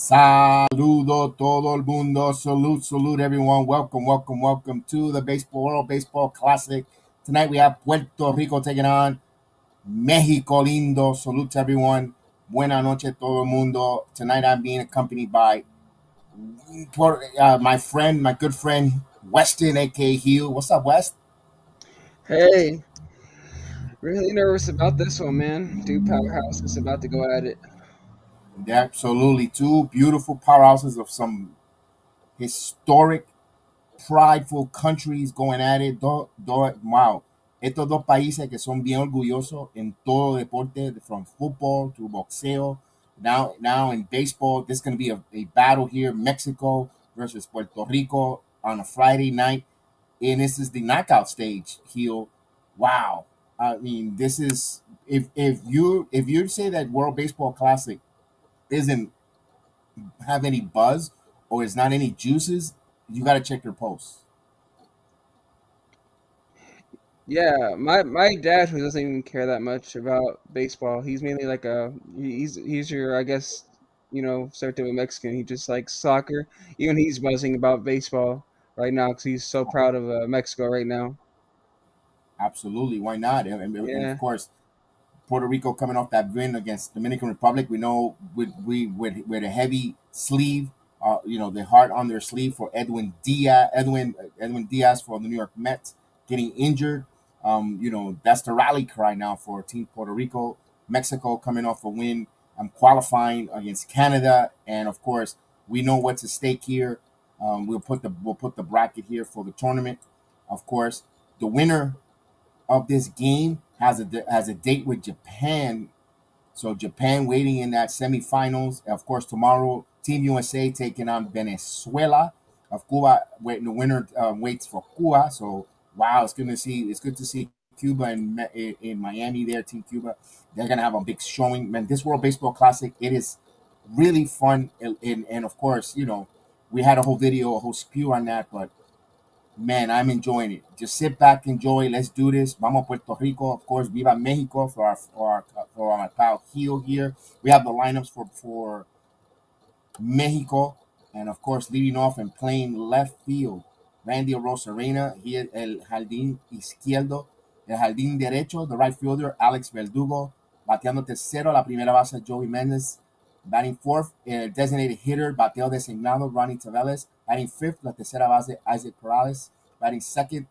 Saludo todo el mundo. Salute everyone. Welcome to the World Baseball Classic. Tonight we have Puerto Rico taking on Mexico Lindo. Salute to everyone. Buena noche todo el mundo. Tonight I'm being accompanied by my good friend, Weston, aka Hugh. What's up, West? Hey, really nervous about this one, man. Two powerhouses about to go at it. Yeah, absolutely. Two beautiful powerhouses of some historic prideful countries going at it. Wow. Estos dos países que son bien orgullosos en todo deporte, from football to boxeo. Now in baseball, this is going to be a battle here. Mexico versus Puerto Rico on a Friday night. And this is the knockout stage, Heel. Wow. I mean, this is if you say that World Baseball Classic isn't have any buzz or is not any juices, you got to check your posts. Yeah, my dad, who doesn't even care that much about baseball, he's mainly like he's your, I guess, stereotypical Mexican. He just likes soccer. Even he's buzzing about baseball right now because he's so proud of Mexico right now. Absolutely, why not? And of Yeah, course, Puerto Rico coming off that win against Dominican Republic, we know with a heavy sleeve, the heart on their sleeve for Edwin Diaz for the New York Mets getting injured. That's the rally cry now for Team Puerto Rico. Mexico coming off a win, qualifying against Canada, and of course, we know what's at stake here. We'll put the bracket here for the tournament. Of course, the winner of this game has a date with Japan. So Japan waiting in that semifinals. Of course, tomorrow Team USA taking on Venezuela. Of Cuba, the winner waits for Cuba. So wow, it's good to see Cuba in Miami there. Team Cuba, they're gonna have a big showing. Man, this World Baseball Classic, it is really fun. And of course, we had a whole video, a whole spew on that, but man, I'm enjoying it. Just sit back, enjoy. Let's do this. Vamos Puerto Rico, of course. Viva Mexico for our pal Gio here. We have the lineups for Mexico, and of course, leading off and playing left field. Randy Rosarena here, el jardín izquierdo, el jardín derecho, the right fielder Alex Verdugo, bateando tercero, la primera base Joey Méndez, batting fourth, designated hitter, bateo designado Ronnie Taveles, batting fifth, la tercera base Isaac Perales, batting second,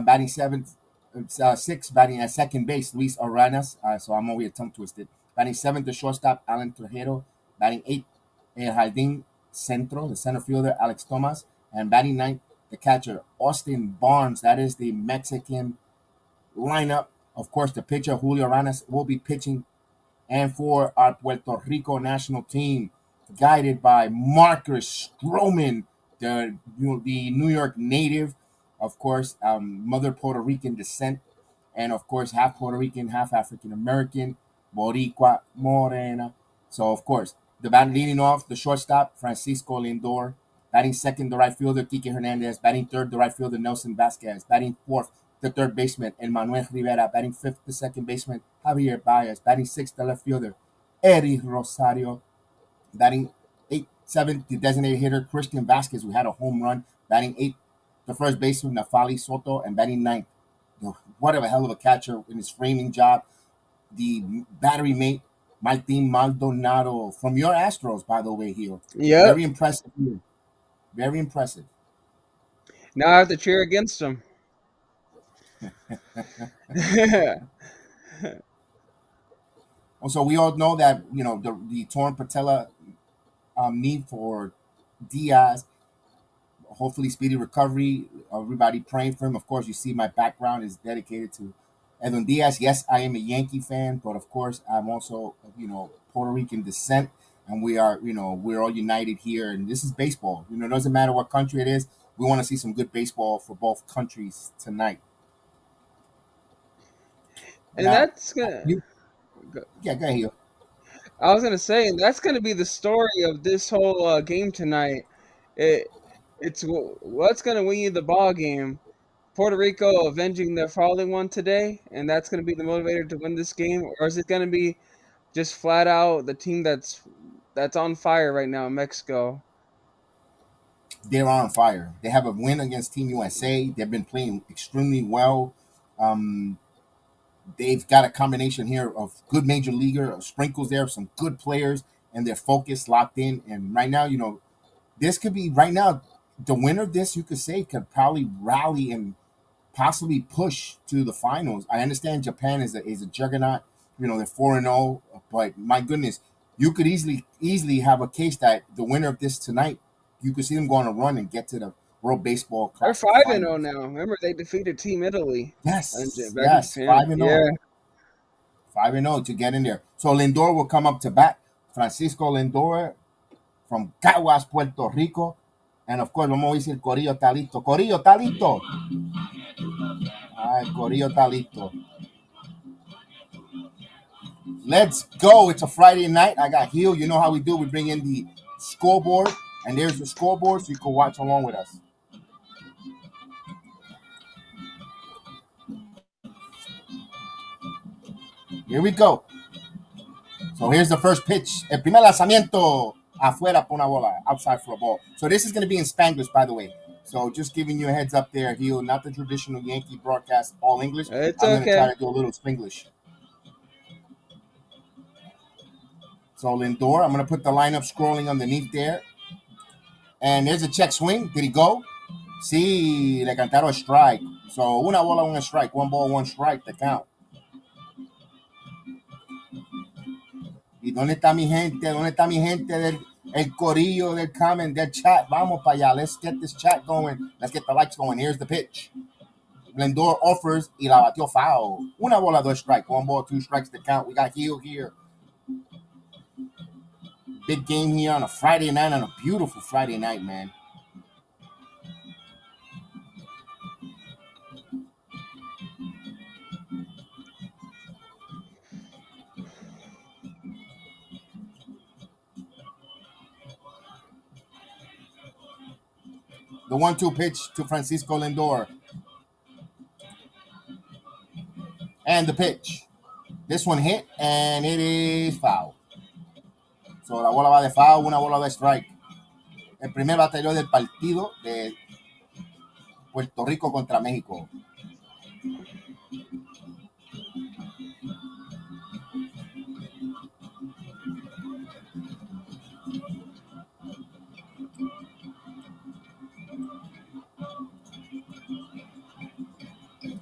batting seventh, sixth, batting at second base Luis Aranas, so I'm over here tongue twisted, batting seventh, the shortstop Alan Trujero, batting eighth, El Jardín Centro, the center fielder Alex Thomas, and batting ninth, the catcher Austin Barnes. That is the Mexican lineup. Of course, the pitcher Julio Aranas will be pitching, and for our Puerto Rico national team, guided by Marcus Stroman, the New York native, of course, mother Puerto Rican descent, and of course half Puerto Rican, half African American, Boricua Morena. So of course, the bat leading off, the shortstop Francisco Lindor, batting second, the right fielder Kike Hernandez, batting third, the right fielder Nelson Vasquez, batting fourth, the third baseman Emmanuel Rivera, batting fifth, the second baseman Javier Baez, batting sixth, the left fielder Eddie Rosario, batting eighth, seventh, the designated hitter Christian Vasquez, who had a home run, batting eighth, the first baseman Nafali Soto, and batting ninth. What a hell of a catcher in his framing job, the battery mate Martin Maldonado from your Astros, by the way, here. yep. Very impressive here. Very impressive. Now I have to cheer against him. Also, we all know that the torn patella need for Diaz. Hopefully, speedy recovery. Everybody praying for him. Of course, you see my background is dedicated to Edwin Diaz. Yes, I am a Yankee fan, but of course, I'm also Puerto Rican descent, and we're all united here. And this is baseball. It doesn't matter what country it is. We want to see some good baseball for both countries tonight. and Now, that's gonna. you yeah, go ahead. I was gonna say, and that's gonna be the story of this whole game tonight. It what's gonna win you the ball game. Puerto Rico avenging their fallen one today, and that's gonna be the motivator to win this game, or is it gonna be just flat out the team that's that's on fire right now in Mexico. They're on fire. They have a win against Team USA. They've been playing extremely well. Um, they've got a combination here of good major leaguer sprinkles there, some good players, and they're focused, locked in. And right now, this could be right now the winner of this. You could say could probably rally and possibly push to the finals. I understand Japan is a juggernaut. They're 4-0, but my goodness, you could easily have a case that the winner of this tonight, you could see them go on a run and get to the World Baseball They're Classic 5-0 finals. now. Remember, they defeated Team Italy Yes, back in yes, Japan. 5-0, Yeah, 5-0 to get in there. So Lindor will come up to bat. Francisco Lindor from Caguas, Puerto Rico. And of course, vamos a decir Corillo Talito. Corillo Talito. Ay, Corillo Talito. Let's go. It's a Friday night. I got Heel. You know how we do. We bring in the scoreboard, and there's the scoreboard so you can watch along with us. Here we go. So here's the first pitch. El primer lanzamiento afuera por una bola, outside for a ball. So this is going to be in Spanglish, by the way. So just giving you a heads up there, Heel. Not the traditional Yankee broadcast, all English. it's I'm going to try okay. to do a little Spanglish. So Lindor, I'm going to put the lineup scrolling underneath there. And there's a check swing. Did he go? Sí, le cantaron strike. So, una bola, un strike. One ball, one strike, the count. ¿Y dónde está mi gente? ¿Dónde está mi gente del el corillo del comment, del chat? Vamos para allá. Let's get this chat going. Let's get the likes going. Here's the pitch. Lindor offers y la batió foul. Una bola, dos strike. One ball, two strikes, the count. We got Heel here. Big game here on a Friday night, on a beautiful Friday night, man. The 1-2 pitch to Francisco Lindor. And the pitch. This one hit, and it is foul. So la bola va de foul, una bola de strike. El primer bateador del partido de Puerto Rico contra México.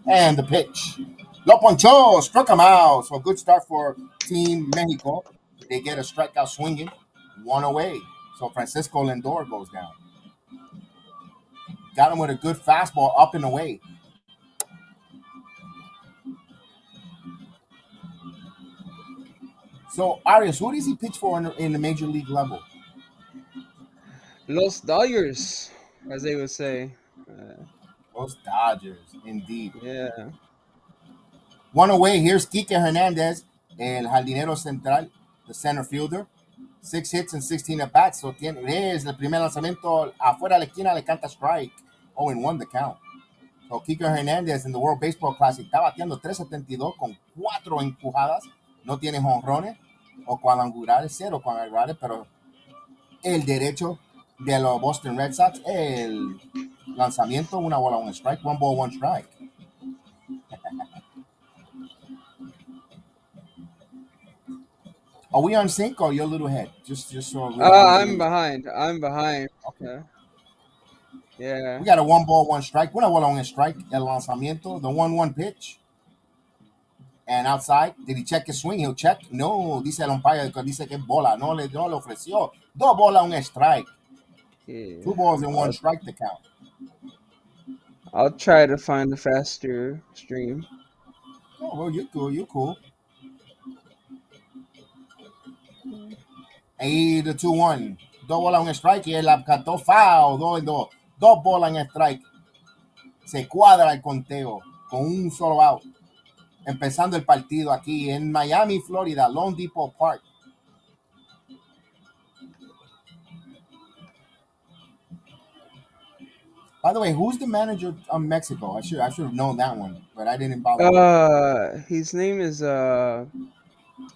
And the pitch. Lo ponchó, struck him out. So good start for Team Mexico. They get a strikeout swinging, one away. So Francisco Lindor goes down. Got him with a good fastball up and away. So Arias, who does he pitch for in the major league level? Los Dodgers, as they would say. Those Dodgers, indeed. Yeah. One away. Here's Kike Hernandez, el jardinero central, the center fielder. 6 hits and 16 at bats. So es el primer lanzamiento afuera de la esquina, le canta strike. 0-1 the count. So Kike Hernandez in the World Baseball Classic está bateando 3.72 con 4 empujadas. No tiene jonrones o cuadrangulares, 0 cuadrangulares, pero el derecho de los Boston Red Sox, el lanzamiento, una bola, un strike, one ball, one strike. Are we on sync or you're a little ahead? Just so we I'm behind. I'm behind. Okay. Yeah. We got a one ball, one strike. Una bola, un strike. El lanzamiento, the 1-1 pitch. And outside, did he check his swing? He'll check. No, dice el umpire, dice que es bola. No le ofreció. 2 bolas, un strike. Yeah. 2 balls and 1 strike to count. I'll try to find a faster stream. Oh, well, you're cool. You're cool. Ahí the 2-1. 2 bolas, un strike. Y él la cantó foul. 2-2. 2 bolas en strike. Se cuadra el conteo con un solo out. Empezando el partido aquí en Miami, Florida, Lone Depot Park. By the way, who's the manager of Mexico? I should have known that one, but I didn't bother. His name is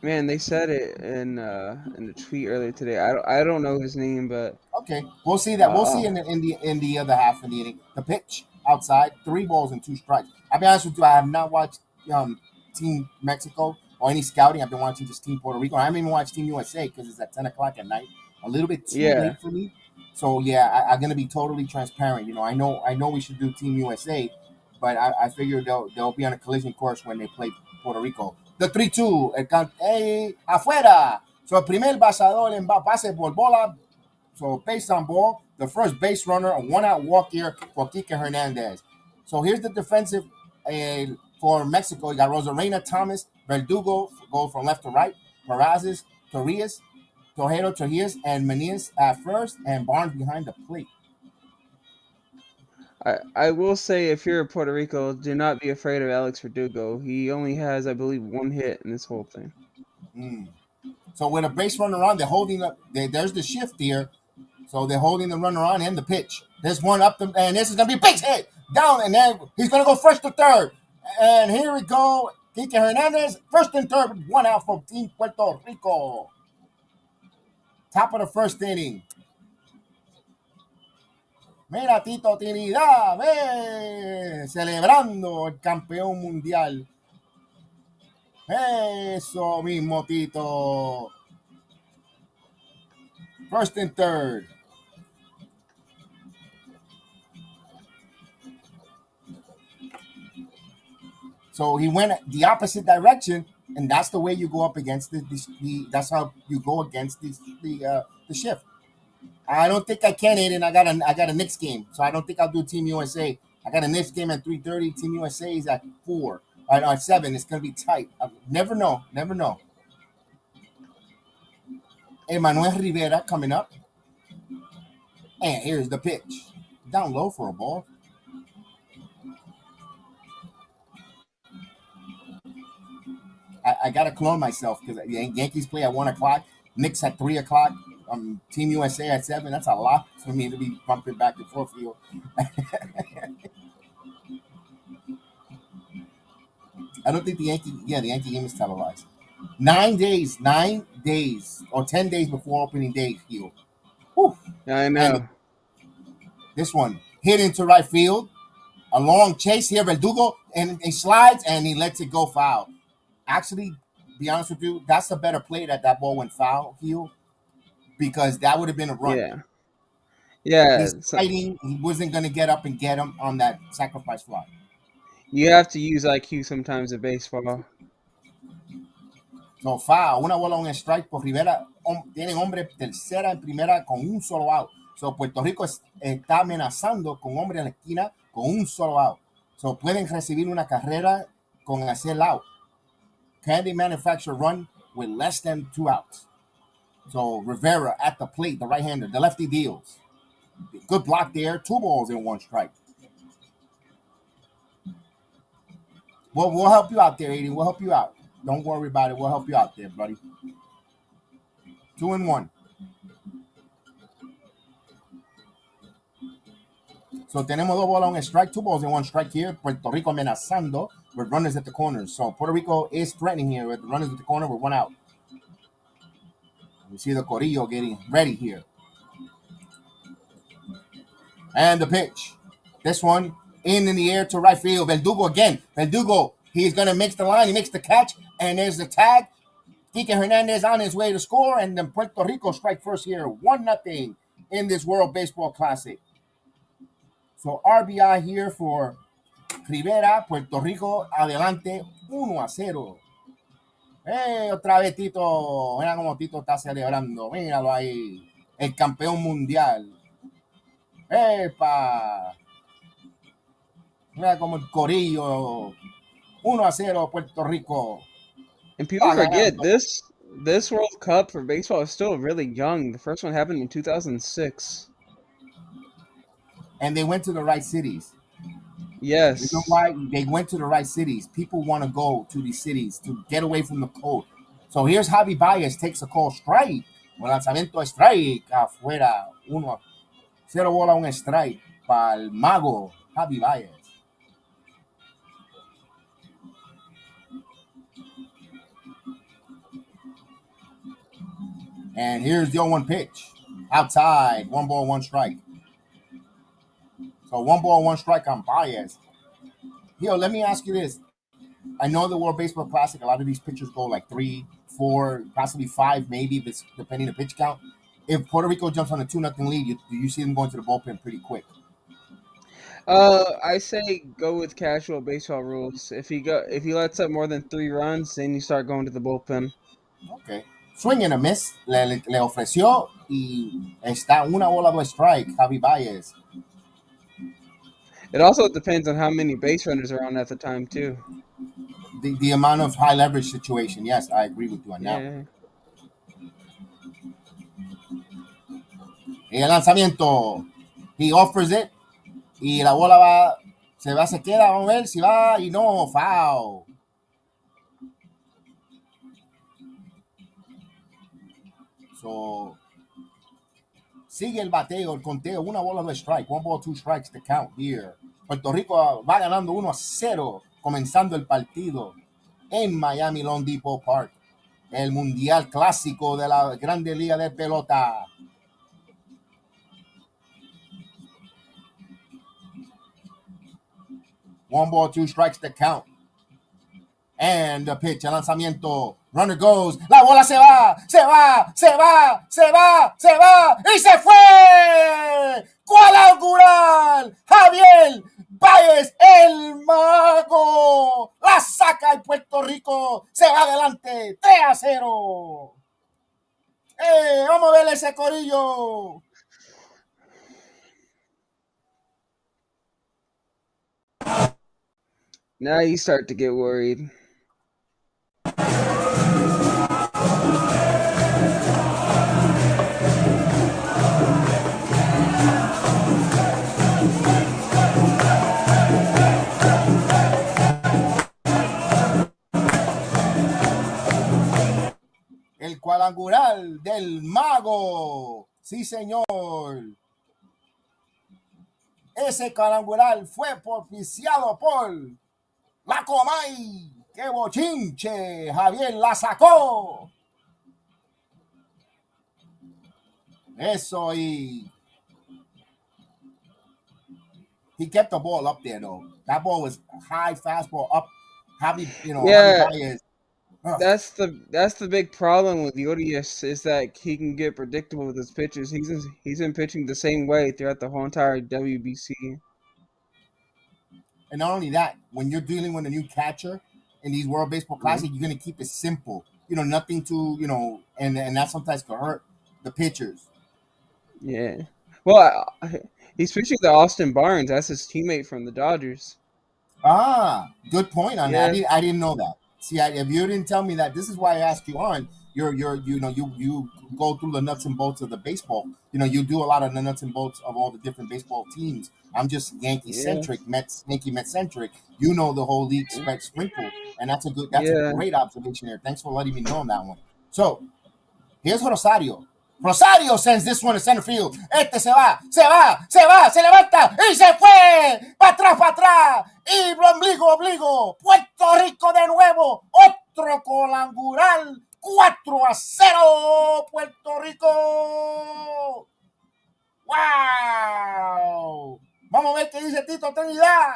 Man, they said it in the tweet earlier today. I don't know his name, but Okay, we'll see that. We'll see uh, in the other half of the inning. The pitch outside, 3 balls and 2 strikes. I'll be honest with you, I have not watched Team Mexico or any scouting. I've been watching just Team Puerto Rico. I haven't even watched Team USA because it's at 10 o'clock at night. A little bit too yeah, late for me. So yeah, I'm gonna be totally transparent. I know we should do Team USA, but I figure they'll be on a collision course when they play Puerto Rico. The 3-2, hey, afuera. So el primer basador en base por bola. So based on ball, the first base runner, a one-out walk here for Kike Hernandez. So here's the defensive for Mexico. You got Rosarena, Thomas, Verdugo go from left to right, Perazes, Torrejas, and Meneses at first, and Barnes behind the plate. I will say if you're Puerto Rico, do not be afraid of Alex Verdugo. He only has, I believe, 1 hit in this whole thing. Mm. So with a base runner on, they're holding up. There's the shift here. So they're holding the runner on and the pitch. There's one up, and this is going to be a big hit down, and then he's going to go first to third. And here we go. Kike Hernandez, first and third, one out from Team Puerto Rico. Top of the first inning. Mira Tito Trinidad, ve, celebrando el campeón mundial. Eso mismo, Tito. First and third. So he went the opposite direction, and that's the way you go up against that's how you go against the shift. I don't think I can, Aiden. I got a Knicks game, so I don't think I'll do Team USA. I got a Knicks game at 3:30. Team USA is at 4. At 7. It's gonna be tight. Never know. Never know. Emmanuel Rivera coming up, and here's the pitch. Down low for a ball. I gotta clone myself because Yankees play at 1 o'clock, Knicks at 3 o'clock, Team USA at 7. That's a lot for me to be bumping back and forth. I don't think the Yankee game is televised. 9 days, or 10 days before opening day. Heel. Whew. Yeah, I And know. this one hit into right field. A long chase here, Verdugo, and he slides and he lets it go foul. Actually, be honest with you, that's a better play that ball went foul, Heel, because that would have been a run. Yeah, yeah. He's So fighting. He wasn't going to get up and get him on that sacrifice fly. you have to use IQ sometimes in baseball. No, foul. Una bola, un strike por Rivera. Tienen hombre tercera en primera con un solo out. So, Puerto Rico está amenazando con hombre en la esquina con un solo out. So, pueden recibir una carrera con hacer out. Can they manufacture a run with less than 2 outs? So, Rivera at the plate, the right-hander, the lefty deals. Good block there. 2 balls and 1 strike. We'll help you out there, Aiden. We'll help you out. Don't worry about it. We'll help you out there, buddy. 2-1. So tenemos 2 bolas, un strike, 2 balls and 1 strike here. Puerto Rico amenazando with runners at the corners. So Puerto Rico is threatening here with runners at the corner with 1 out. We see the Corillo getting ready here. And the pitch. This one in the air to right field. Verdugo again. Verdugo, he's going to mix the line. He makes the catch, and there's the tag. Kike Hernandez on his way to score, and then Puerto Rico strike first here. 1-0 in this World Baseball Classic. So RBI here for Rivera. Puerto Rico adelante 1-0. Otra vez Tito. Mira cómo Tito está celebrando. Míralo ahí. El campeón mundial. ¡Epa! Mira como el corillo. 1-0 Puerto Rico. And people Va forget ganando. this World Cup for baseball is still really young. The first one happened in 2006. And they went to the right cities. You know Yes. why? They went to the right cities. People want to go to these cities to get away from the cold. So here's Javi Baez takes a call strike. Un lanzamiento strike afuera. 1-0 bola, un strike para el mago Javi Baez. And here's the 0-1 pitch. Outside, 1 ball, 1 strike. So 1 ball, 1 strike on Baez. Yo, let me ask you this. I know the World Baseball Classic, a lot of these pitchers go like 3, 4, possibly 5, maybe if it's depending on the pitch count. If Puerto Rico jumps on a 2-0 lead, do you see them going to the bullpen pretty quick? I say go with casual baseball rules. If he lets up more than 3 runs, then you start going to the bullpen. Okay. Swing and a miss. Le ofreció y está 1 bola, 2 strike, Javi Baez. It also depends on how many base runners are on at the time too. The amount of high leverage situation. Yes, I agree with you on that. Yeah. El lanzamiento. He offers it. Y la bola se queda. Vamos a ver si va. Y no, foul. So, sigue el bateo, el conteo. 1 bola, 2 strike. 1 ball, 2 strikes to count here. Puerto Rico va ganando 1-0, comenzando el partido en Miami Lone Depot Park. El mundial clásico de la Grande Liga de Pelota. One ball, 2 strikes to count. And the pitch, el lanzamiento. Runner goes. La bola se va. Y se fue. Cuadrangular. Javier Baez, el mago. La saca y Puerto Rico se va adelante. 3-0. Vamos a ver ese corillo. Now you start to get worried. El cuadrangular del mago. Sí, señor. Ese cuadrangular fue propiciado por la Comay. ¡Qué bochinche! Javier la sacó. Eso, y he kept the ball up there, though. That ball was high fastball up. Javi, Yeah, Javi that's the big problem with Urias is that he can get predictable with his pitches. He's been pitching the same way throughout the whole entire WBC. And not only that, when you're dealing with a new catcher in these World Baseball Classic, you're going to keep it simple. Nothing to, and that sometimes can hurt the pitchers. Yeah. Well, he's pitching to Austin Barnes. That's his teammate from the Dodgers. Ah, good point on Yeah. that. I didn't know that. See, if you didn't tell me that, this is why I asked you on. You go through the nuts and bolts of the baseball. You do a lot of the nuts and bolts of all the different baseball teams. I'm just Yankee centric, Yankee Met centric. You know the whole league sprinkle, and that's a great observation there. Thanks for letting me know on that one. So here's Rosario. Rosario sends this one to center field. Este se va, se levanta y se fue. Para atrás. Y obligo. Puerto Rico de nuevo. Otro cuadrangular. 4-0. Puerto Rico. ¡Wow! Vamos a ver qué dice Tito Trinidad.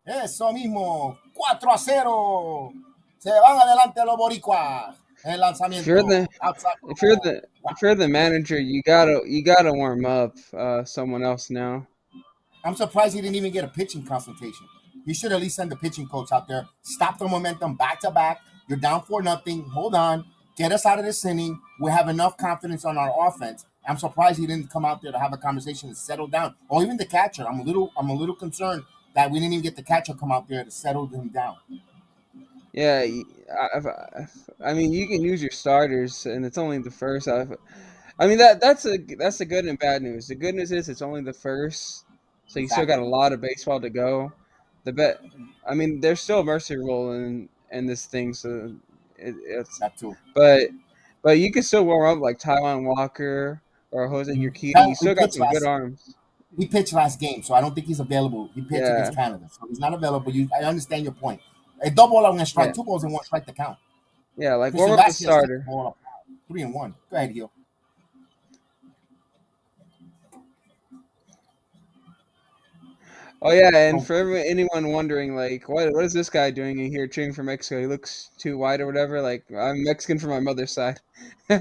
Eso mismo, 4-0. Se van adelante los boricuas. El lanzamiento. If you're the manager, you gotta warm up someone else now. I'm surprised he didn't even get a pitching consultation. You should at least send the pitching coach out there. Stop the momentum back to back. You're down 4-0. Hold on. Get us out of this inning. We have enough confidence on our offense. I'm surprised he didn't come out there to have a conversation and settle down. Or even the catcher. I'm a little concerned that we didn't even get the catcher come out there to settle him down. Yeah, I mean, you can use your starters, and it's only the first. I mean that's the good and bad news. The good news is it's only the first, so you still got a Exactly. lot of baseball to go. The bet, I mean, there's still a mercy rule in this thing, so it's That too. but you can still warm up like Taiwan Walker or Jose Mhm. Urquidy. You He still got pitched some good last. arms. He pitched last game, so I don't think he's available. He pitched against Yeah, Canada, so he's not available. I understand your point. A double on a strike, yeah, 2 balls and one strike to count. yeah. Like warm Christian up the Vasquez took the starter. ball up, 3-1. Go ahead, Gil. Oh yeah, and So for anyone wondering, like, what is this guy doing in here cheering for Mexico? He looks too white or whatever. Like, I'm Mexican from my mother's side. he's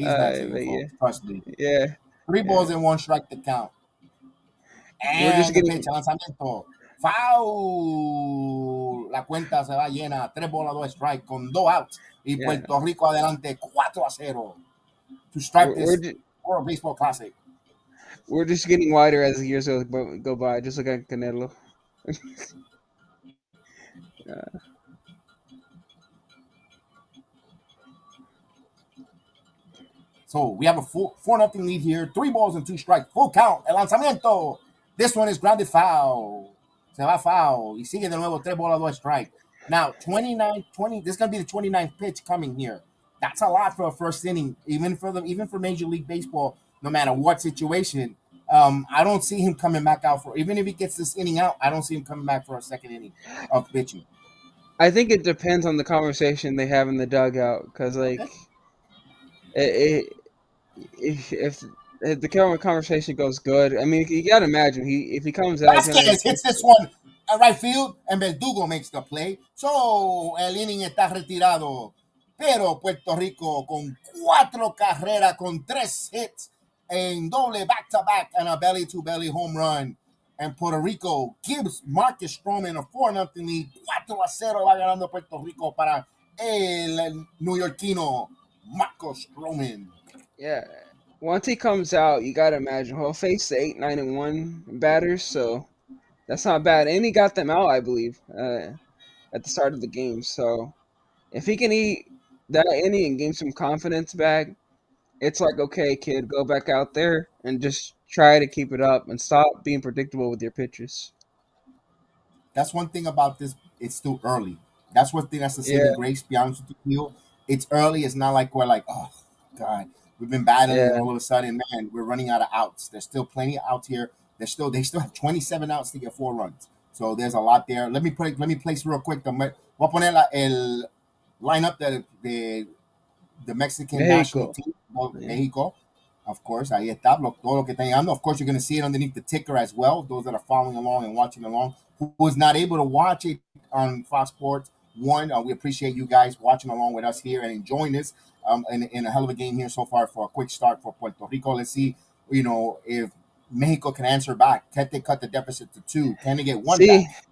Mexican, But yeah, folks. Trust me. yeah, Three balls yeah. and one strike to count. We're just And the pitch, getting, lanzamiento. Foul. La cuenta se va llena. 3 bolas, 2 strike con 2 outs. Y yeah. Puerto Rico adelante 4-0 to start We're this ju- World Baseball Classic. we're just getting wider as the years go by. Just look at Canelo. Uh, So we have a 4-0 lead here. 3 balls and 2 strikes. Full count. El lanzamiento. This one is grounded foul. Se va foul. Y sigue de nuevo 3 bolas, 2 strike. Now 29-20. This is gonna be the 29th pitch coming here. That's a lot for a first inning, even for Major League Baseball. No matter what situation, I don't see him coming back out for. Even if he gets this inning out, I don't see him coming back for a second inning of pitching. I think it depends on the conversation they have in the dugout, because Okay. it, if the conversation goes good, I mean, you gotta imagine if he comes out, he's gonna Vasquez hits this one at right field and Verdugo makes the play. So el inning está retirado. Pero Puerto Rico con 4 carreras, con 3 hits en doble back to back and a belly to belly home run. And Puerto Rico gives Marcus Stroman a 4-0 lead. 4-0 va ganando Puerto Rico para el neoyorquino Marcus Stroman. yeah. Once he comes out, you gotta imagine he'll face the 8, 9, and 1 batters, so that's not bad. And he got them out, I believe, at the start of the game. So if he can eat that inning and gain some confidence back, it's like, okay, kid, go back out there and just try to keep it up and stop being predictable with your pitches. That's one thing about this. It's still early. That's one thing. That's the Yeah, saving grace. Be honest with you, it's early. It's not like we're like, oh God, we've been battling, and yeah. all of a sudden, man, we're running out of outs. There's still plenty of outs here. They still have 27 outs to get 4 runs. So there's a lot there. Let me place real quick. Voy a poner el lineup the Mexican national Mexico. team, Yeah. Mexico. Of course, ahí está, todo lo que está llegando. Of course, you're going to see it underneath the ticker as well. Those that are following along and watching along, who was not able to watch it on Fox Sports 1, we appreciate you guys watching along with us here and enjoying this in a hell of a game here so far for a quick start for Puerto Rico. Let's see, if Mexico can answer back. Can they cut the deficit to 2? Can they get one See, back?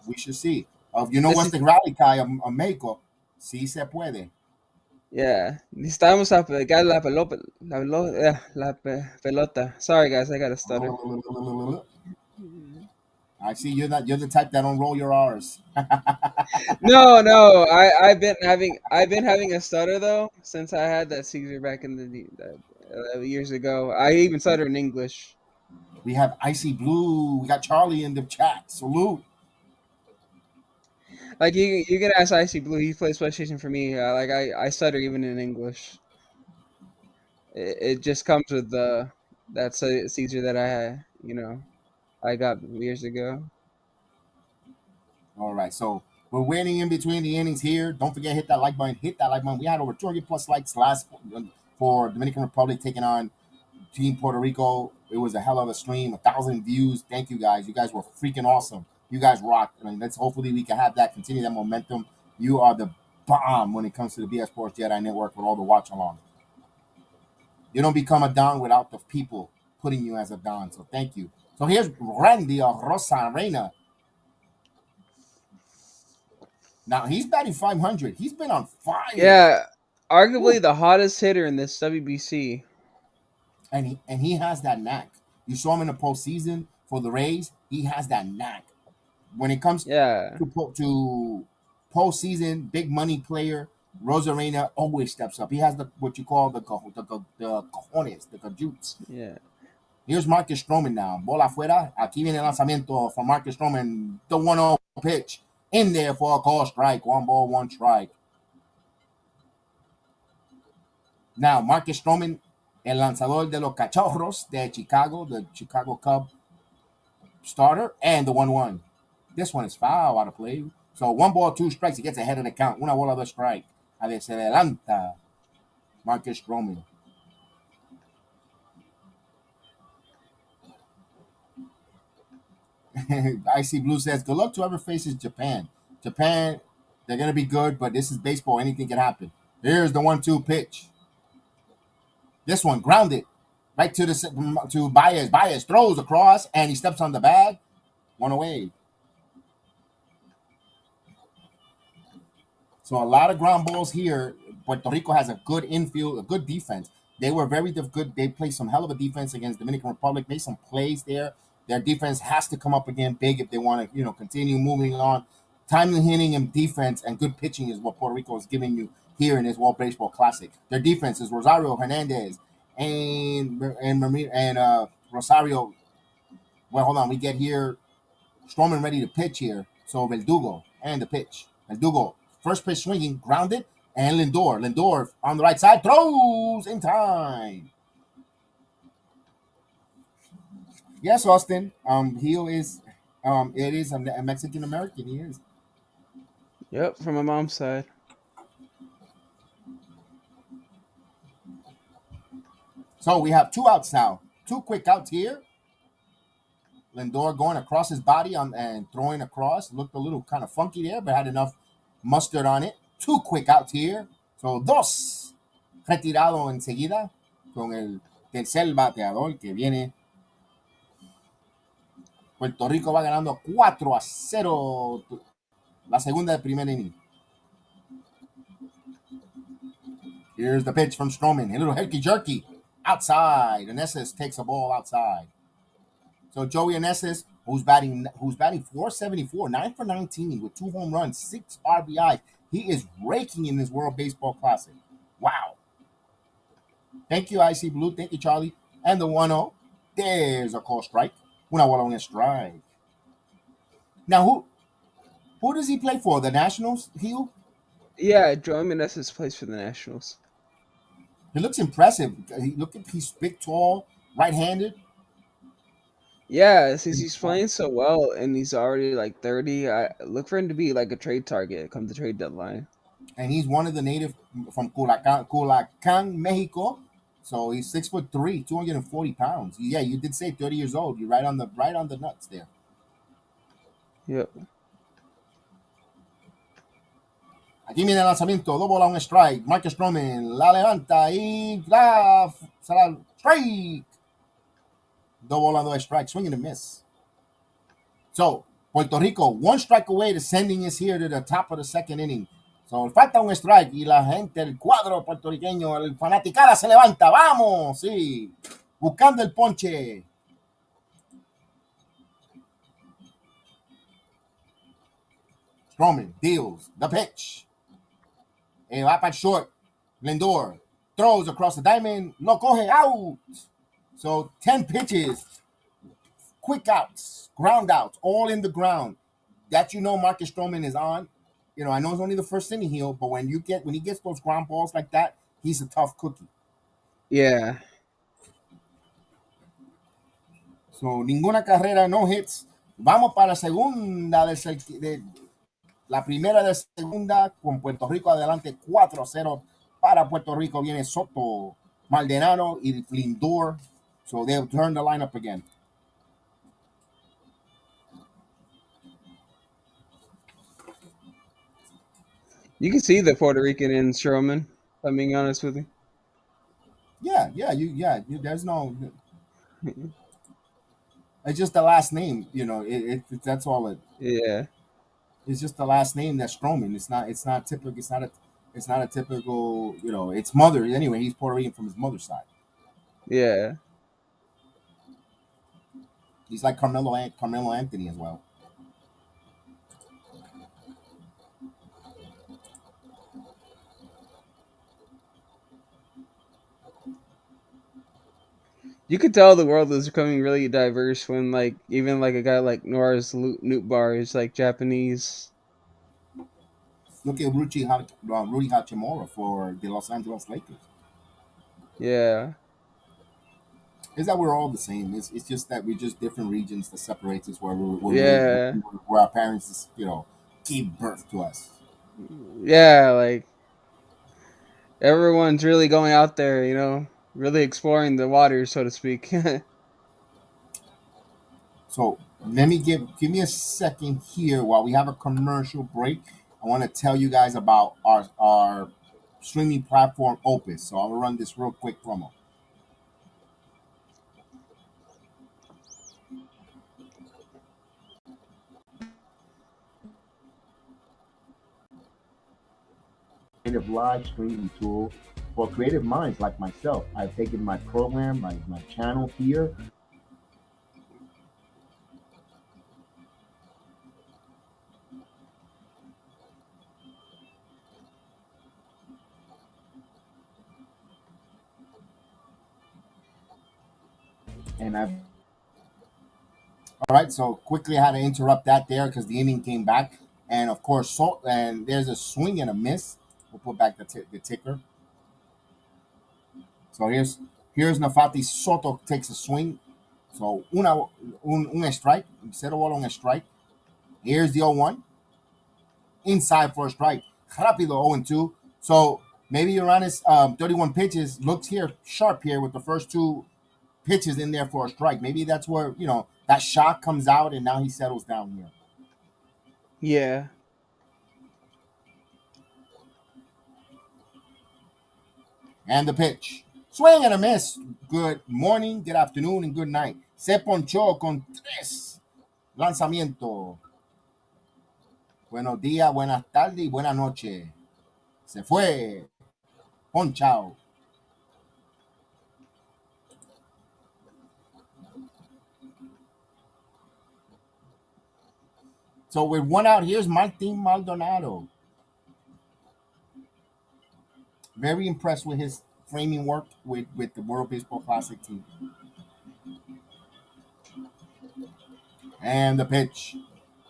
We should see. this What's is the rally cry of Mexico? Sí se puede. yeah. Necesitamos a pegar pelota. Sorry guys, I got to stutter. I see you're the type that don't roll your R's. No, no, I've been having a stutter though since I had that seizure back in years ago. I even stutter in English. We have Icy Blue. We got Charlie in the chat. Salute. Like you can ask Icy Blue. He plays PlayStation for me. Like I stutter even in English. It just comes with the that seizure that I had. I got years ago. All right, so we're winning in between the innings here. Don't forget, hit that like button. Hit that like button. We had over 200 plus likes last for Dominican Republic taking on Team Puerto Rico. It was a hell of a stream, 1,000 views. Thank you guys. You guys were freaking awesome. You guys rocked. I mean, let's hopefully we can have that continue that momentum. You are the bomb when it comes to the BS Sports Jedi Network with all the watch along. You don't become a Don without the people putting you as a Don. So thank you. So here's Randy Rosa Reina. Now he's batting 500. He's been on fire. Yeah, arguably Woo. the hottest hitter in this WBC. And he has that knack. You saw him in the postseason for the Rays. He has that knack. when it comes Yeah. to postseason, big money player, Rosarena always steps up. He has the what you call the cojones, the cajutes. Yeah. Here's Marcus Stroman now. Bola afuera. Aquí viene el lanzamiento from Marcus Stroman. The 1-0 pitch. In there for a call strike. 1-1 strike. Now, Marcus Stroman, el lanzador de los Cachorros de Chicago, the Chicago Cub starter, and the 1-1. This one is foul out of play. So 1-2 strikes. He gets ahead of the count. Una bola, 2 strike. A ver, se adelanta Marcus Stroman. Icy Blue says, good luck to whoever faces Japan. Japan, they're going to be good, but this is baseball. Anything can happen. Here's the 1-2 pitch. This one grounded right to Baez. Baez throws across, and he steps on the bag. One away. So a lot of ground balls here. Puerto Rico has a good infield, a good defense. They were very good. They played some hell of a defense against Dominican Republic. Made some plays there. Their defense has to come up again big if they want to, continue moving on. Timely hitting and defense and good pitching is what Puerto Rico is giving you here in this World Baseball Classic. Their defense is Rosario Hernandez and Rosario. Well, hold on. We get here. Stroman ready to pitch here. So Verdugo and the pitch. Verdugo, first pitch swinging, grounded, and Lindor. Lindor on the right side, throws in time. Yes, Austin. He is. It is a Mexican American. He is. Yep, from my mom's side. So we have 2 outs now. 2 quick outs here. Lindor going across his body and throwing across. Looked a little kind of funky there, but had enough mustard on it. 2 quick outs here. So 2 retirado enseguida con el tercer bateador que viene. Puerto Rico va ganando 4-0 la segunda del primer inning. Here's the pitch from Stroman. A little herky-jerky. Outside. Aneses takes a ball outside. So Joey Aneses, who's batting 474, 9 for 19 with 2 home runs, 6 RBIs. He is raking in this World Baseball Classic. Wow. Thank you, IC Blue. Thank you, Charlie. And the 1-0. There's a call strike. Una bola, un strike. Now, who does he play for? The Nationals, Hugh? Yeah, Joey Meneses plays for the Nationals. He looks impressive. He's big, tall, right-handed. Yeah, since he's playing so well and he's already like 30, I look for him to be like a trade target come the trade deadline. And he's one of the native from Culacán, Mexico. So he's 6'3", 240 pounds. Yeah, you did say 30 years old. You're right on the nuts there. Yep. Aquí viene el lanzamiento, 2 bolas, 1 strike. Marcus Stroman la levanta y será strike. 2 bolas, 2 strikes, swing and a miss. So Puerto Rico, 1 strike away to sending us here to the top of the second inning. So falta un strike y la gente, el cuadro puertorriqueño, el fanaticada se levanta. ¡Vamos! Sí, buscando el ponche. Stroman deals the pitch. Va para el short. Lindor throws across the diamond. Lo coge out. So 10 pitches. Quick outs. Ground outs. All in the ground. That Marcus Stroman is on. I know it's only the first inning here, but when he gets those ground balls like that, he's a tough cookie. Yeah. So ninguna carrera, no hits. Vamos para la segunda la primera de segunda con Puerto Rico adelante 4-0 para Puerto Rico. Viene Soto, Maldonado y Lindor. So they'll turn the lineup again. You can see the Puerto Rican in Stroman, if I'm being honest with you. Yeah, there's no. It's just the last name, that's all it. Yeah. It's just the last name that's Stroman. It's not typical. It's not a typical. It's mother anyway. He's Puerto Rican from his mother's side. Yeah. He's like Carmelo Anthony as well. You could tell the world is becoming really diverse when, like, even like a guy like Nora's Newtbar is like Japanese. Look at Rudy Hachimura for the Los Angeles Lakers. Yeah, Is that we're all the same. It's just that we're just different regions that separates us yeah, where our parents, gave birth to us. yeah. Like everyone's really going out there, really exploring the waters, so to speak. So let me give me a second here while we have a commercial break. I want to tell you guys about our streaming platform Opus. So I'll run this real quick promo. Creative live streaming tool for creative minds like myself. I've taken my program, my channel here, and I've all right. So quickly, I had to interrupt that there because the inning came back, and of course, and there's a swing and a miss. We'll put back the ticker. So here's Nafati Soto takes a swing. So un strike, 0 on a strike. Here's the 0-1 inside for a strike. Rápido 0-2. So maybe Uranus 31 pitches looks here sharp here with the first two pitches in there for a strike. Maybe that's where that shot comes out and now he settles down here. Yeah. And the pitch. Swing and a miss. Good morning, good afternoon, and good night. Se ponchó con tres lanzamiento. Buenos días, buenas tardes y buenas noches. Se fue. Ponchao. So with one out, here's Martin Maldonado. Very impressed with his framing work with the World Baseball Classic team. And the pitch.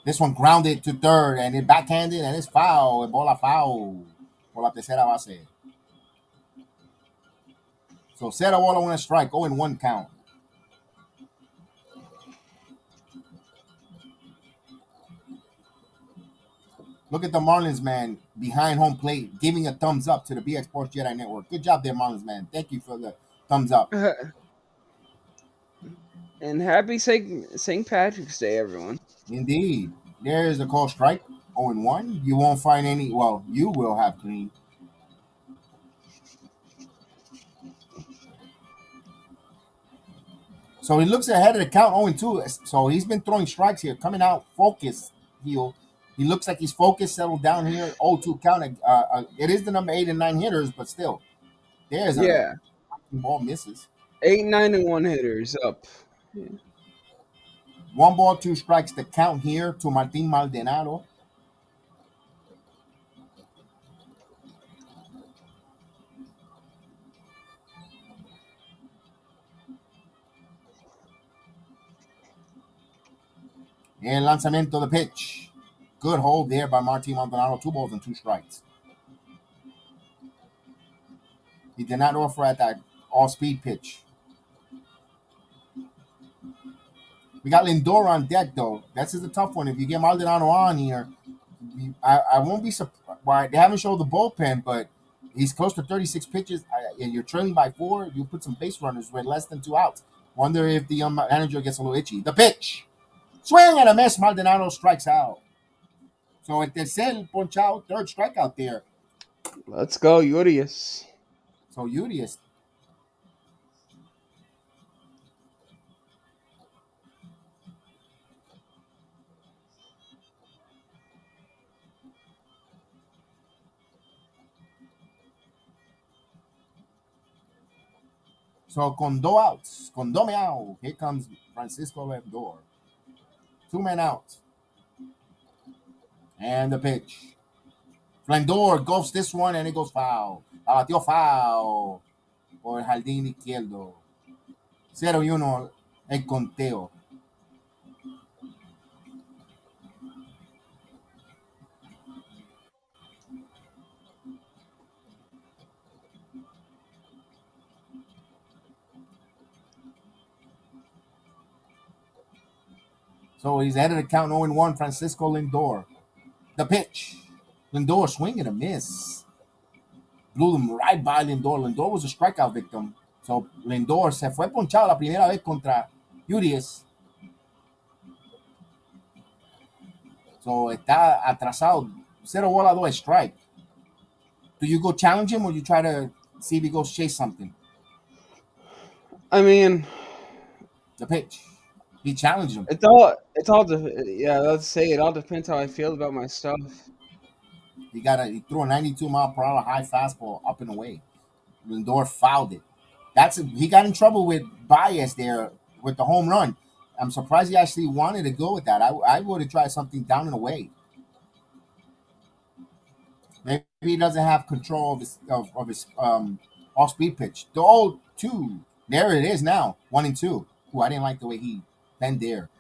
This one grounded to third and it backhanded and it's foul. Bola foul. Por la tercera base. So 0 bola on a strike. 0-1 count. Look at the Marlins, man, behind home plate, giving a thumbs up to the BX Sports Jedi Network. Good job there, Marlins, man. Thank you for the thumbs up. And happy St. Patrick's Day, everyone. Indeed. There's the call strike. 0-1. You won't find any. Well, you will have clean. So he looks ahead of the count 0-2. So he's been throwing strikes here, coming out focused. He looks like he's focused, settled down here. 0-2 count. It is the number 8 and 9 hitters, but still, there's a Yeah. ball misses. 8, 9, and 1 hitters up. Yeah. 1 ball, 2 strikes. The count here to Martin Maldonado. And lanzamiento, the pitch. Good hold there by Martin Maldonado. 2 balls and 2 strikes. He did not offer at that all-speed pitch. We got Lindor on deck, though. This is a tough one. If you get Maldonado on here, I won't be surprised. Why they haven't showed the bullpen, but he's close to 36 pitches, and you're trailing by 4. You put some base runners with less than 2 outs. Wonder if the manager gets a little itchy. The pitch. Swing and a miss. Maldonado strikes out. So at tercer ponchado, third strikeout there. Let's go, Urias. So Urias. So con 2 outs, con 2 meow, here comes Francisco Lindor. 2 men out. And the pitch. Lindor goes this one and it goes foul. Abatió foul por el jardín izquierdo. 0-1 el conteo. So he's ahead of the count 0-1, Francisco Lindor. The pitch. Lindor swing and a miss. Blew them right by Lindor. Lindor was a strikeout victim. So Lindor se fue ponchado la primera vez contra Urias. So está atrasado. 0-2 strike. Do you go challenge him or you try to see if he goes chase something? I mean, The pitch. He challenged him. yeah. Let's say it all depends how I feel about my stuff. He threw a 92 mile per hour high fastball up and away. Lindor fouled it. He got in trouble with Baez there with the home run. I'm surprised he actually wanted to go with that. I would have tried something down and away. Maybe he doesn't have control of his off speed pitch. The old two. There it is now. 1-2. Ooh, I didn't like the way he bent there.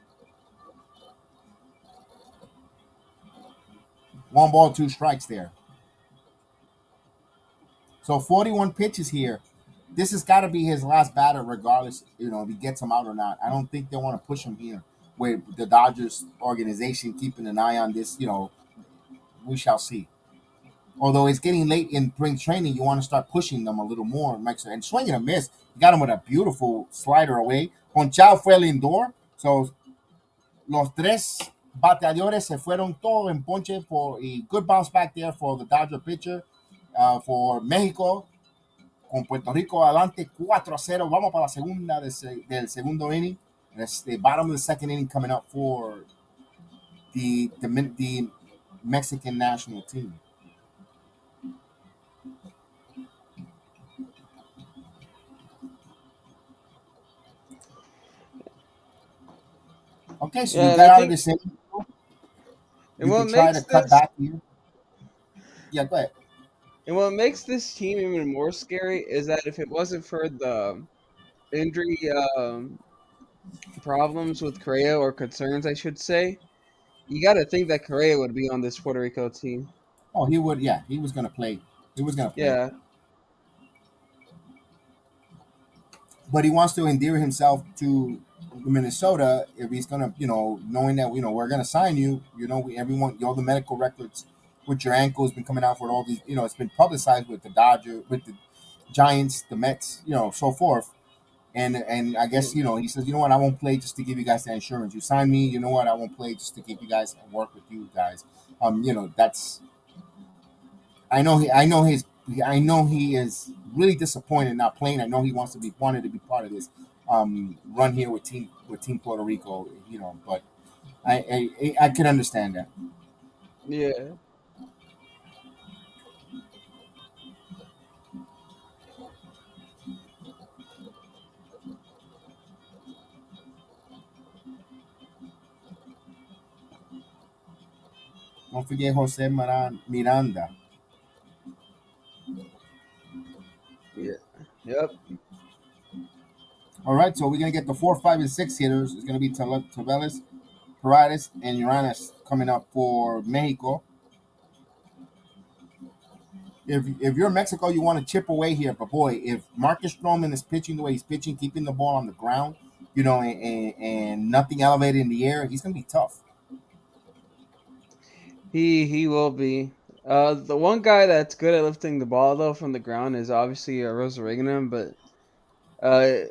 1 ball, 2 strikes there. So 41 pitches here. This has got to be his last batter, regardless, if he gets him out or not. I don't think they want to push him here. With the Dodgers organization keeping an eye on this, we shall see. Although it's getting late in spring training, you want to start pushing them a little more. And swinging a miss. You got him with a beautiful slider away. Ponchado fue Lindor. So los tres bateadores se fueron todos en ponche for a good bounce back there for the Dodger pitcher. For México, con Puerto Rico adelante 4-0. Vamos para la segunda del segundo inning. That's the bottom of the second inning coming up for the Mexican national team. Okay, so Yeah, you and I got out of think this inning. and You what could try to makes cut this back here. Yeah, go ahead. and what makes this team even more scary is that if it wasn't for the injury problems with Correa, or concerns, I should say, you got to think that Correa would be on this Puerto Rico team. Oh, he would. Yeah, he was going to play. He was going to play. Yeah, But he wants to endear himself to Minnesota if he's going to, knowing that, we're going to sign you. Everyone, the medical records with your ankle has been coming out for all these, it's been publicized with the Dodgers, with the Giants, the Mets, so forth. And I guess he says, I won't play just to give you guys the insurance. You sign me, I won't play just to give you guys and work with you guys. That's I know he is really disappointed not playing. I know he wanted to be part of this run here with Team Puerto Rico. But I can understand that. yeah. Don't forget Jose Miranda. Yeah. Yep. All right, so we're gonna get the 4, 5, and 6 hitters. It's gonna be Taveras, Paredes, and Uranes coming up for Mexico. If you're Mexico, you want to chip away here. But boy, if Marcus Stroman is pitching the way he's pitching, keeping the ball on the ground, and nothing elevated in the air, he's gonna be tough. He will be. The one guy that's good at lifting the ball though from the ground is obviously Rosarignan, but uh,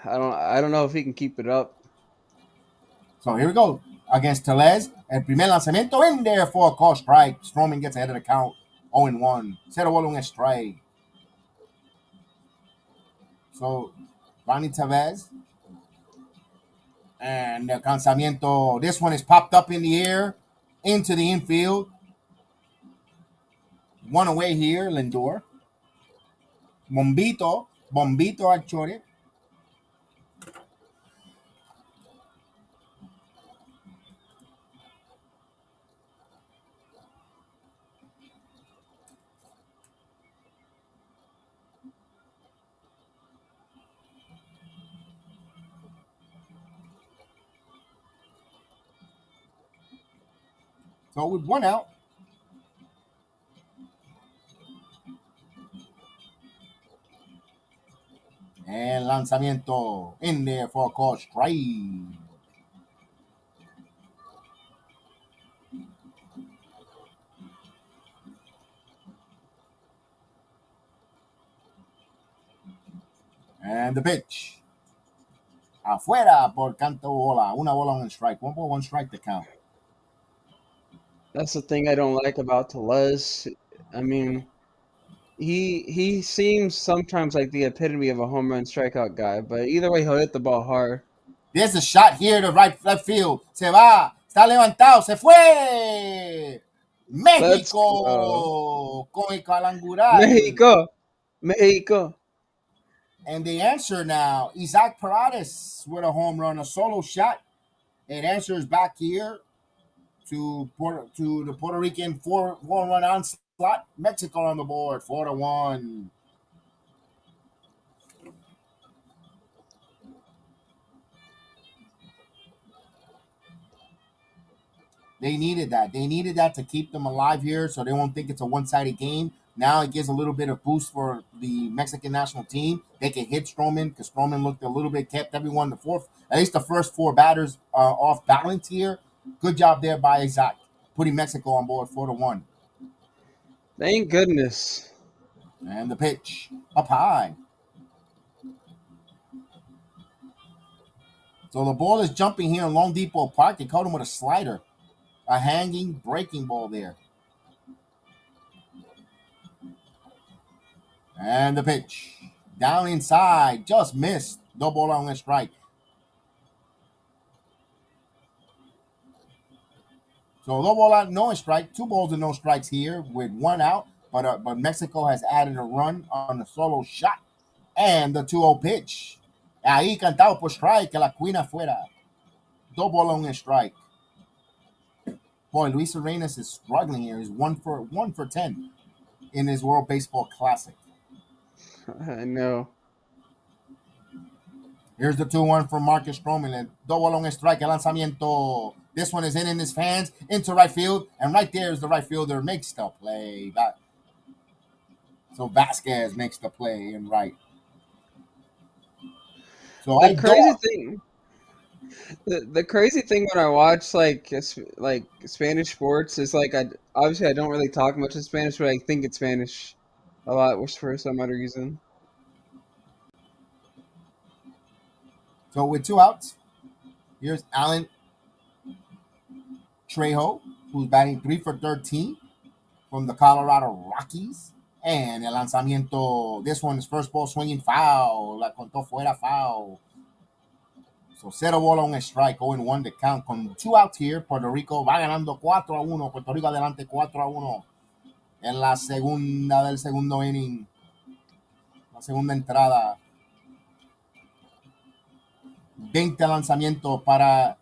I don't know if he can keep it up. So here we go against Tellez. El primer lanzamiento in there for a call strike. Stroman gets ahead of the count. 0-1. 0-1 un strike. So Ronnie Tevez. And the lanzamiento. This one is popped up in the air into the infield. One away here, Lindor. Bombito al chore. So with one out, and lanzamiento in there for a call strike. And the pitch. Afuera por canto bola. Una bola on strike. 1-1 strike to count. That's the thing I don't like about Tellez. I mean, he seems sometimes like the epitome of a home run strikeout guy, but either way, he'll hit the ball hard. There's a shot here to left field. Se va. Está levantado. Se fue. Let's go. México con el calangural. Mexico! Mexico! And the answer now, Isaac Paredes with a home run, a solo shot. It answers back here to the Puerto Rican 4-1 onslaught. Mexico on the board, 4-1. They needed that. They needed that to keep them alive here, so they won't think it's a one-sided game. Now it gives a little bit of boost for the Mexican national team. They can hit Stroman because Stroman looked a little bit, kept everyone at least the first four batters off balance here. Good job there by Isaac, putting Mexico on board 4-1. Thank goodness. And the pitch up high. So the ball is jumping here in Long Depot Park. They caught him with a slider, a hanging breaking ball there. And the pitch down inside, just missed. No ball on a strike. So no ball out, no strike. 2 balls and no strikes here with 1 out. But Mexico has added a run on the solo shot and the 2-0 pitch. Ahí cantado por strike, que la queen afuera. 2 ball on a strike. Boy, Luis Arenas is struggling here. He's 1 for 10 in his World Baseball Classic. I know. Here's the 2-1 from Marcus Stroman. And double on a strike, el lanzamiento. This one is in his hands, into right field. And right there is the right fielder. Makes the play. So Vasquez makes the play in right. So the crazy thing when I watch like Spanish sports is like obviously I don't really talk much in Spanish, but I think it's Spanish a lot for some odd reason. So with 2 outs, here's Alan Trejo, who's batting 3 for 13 from the Colorado Rockies. And el lanzamiento, this one is first ball swinging foul. La contó fuera foul. So 0 ball on a strike, 0-1 to count. Con 2 outs here, Puerto Rico va ganando 4-1. Puerto Rico adelante 4-1 en la segunda del segundo inning. La segunda entrada. 20 lanzamientos para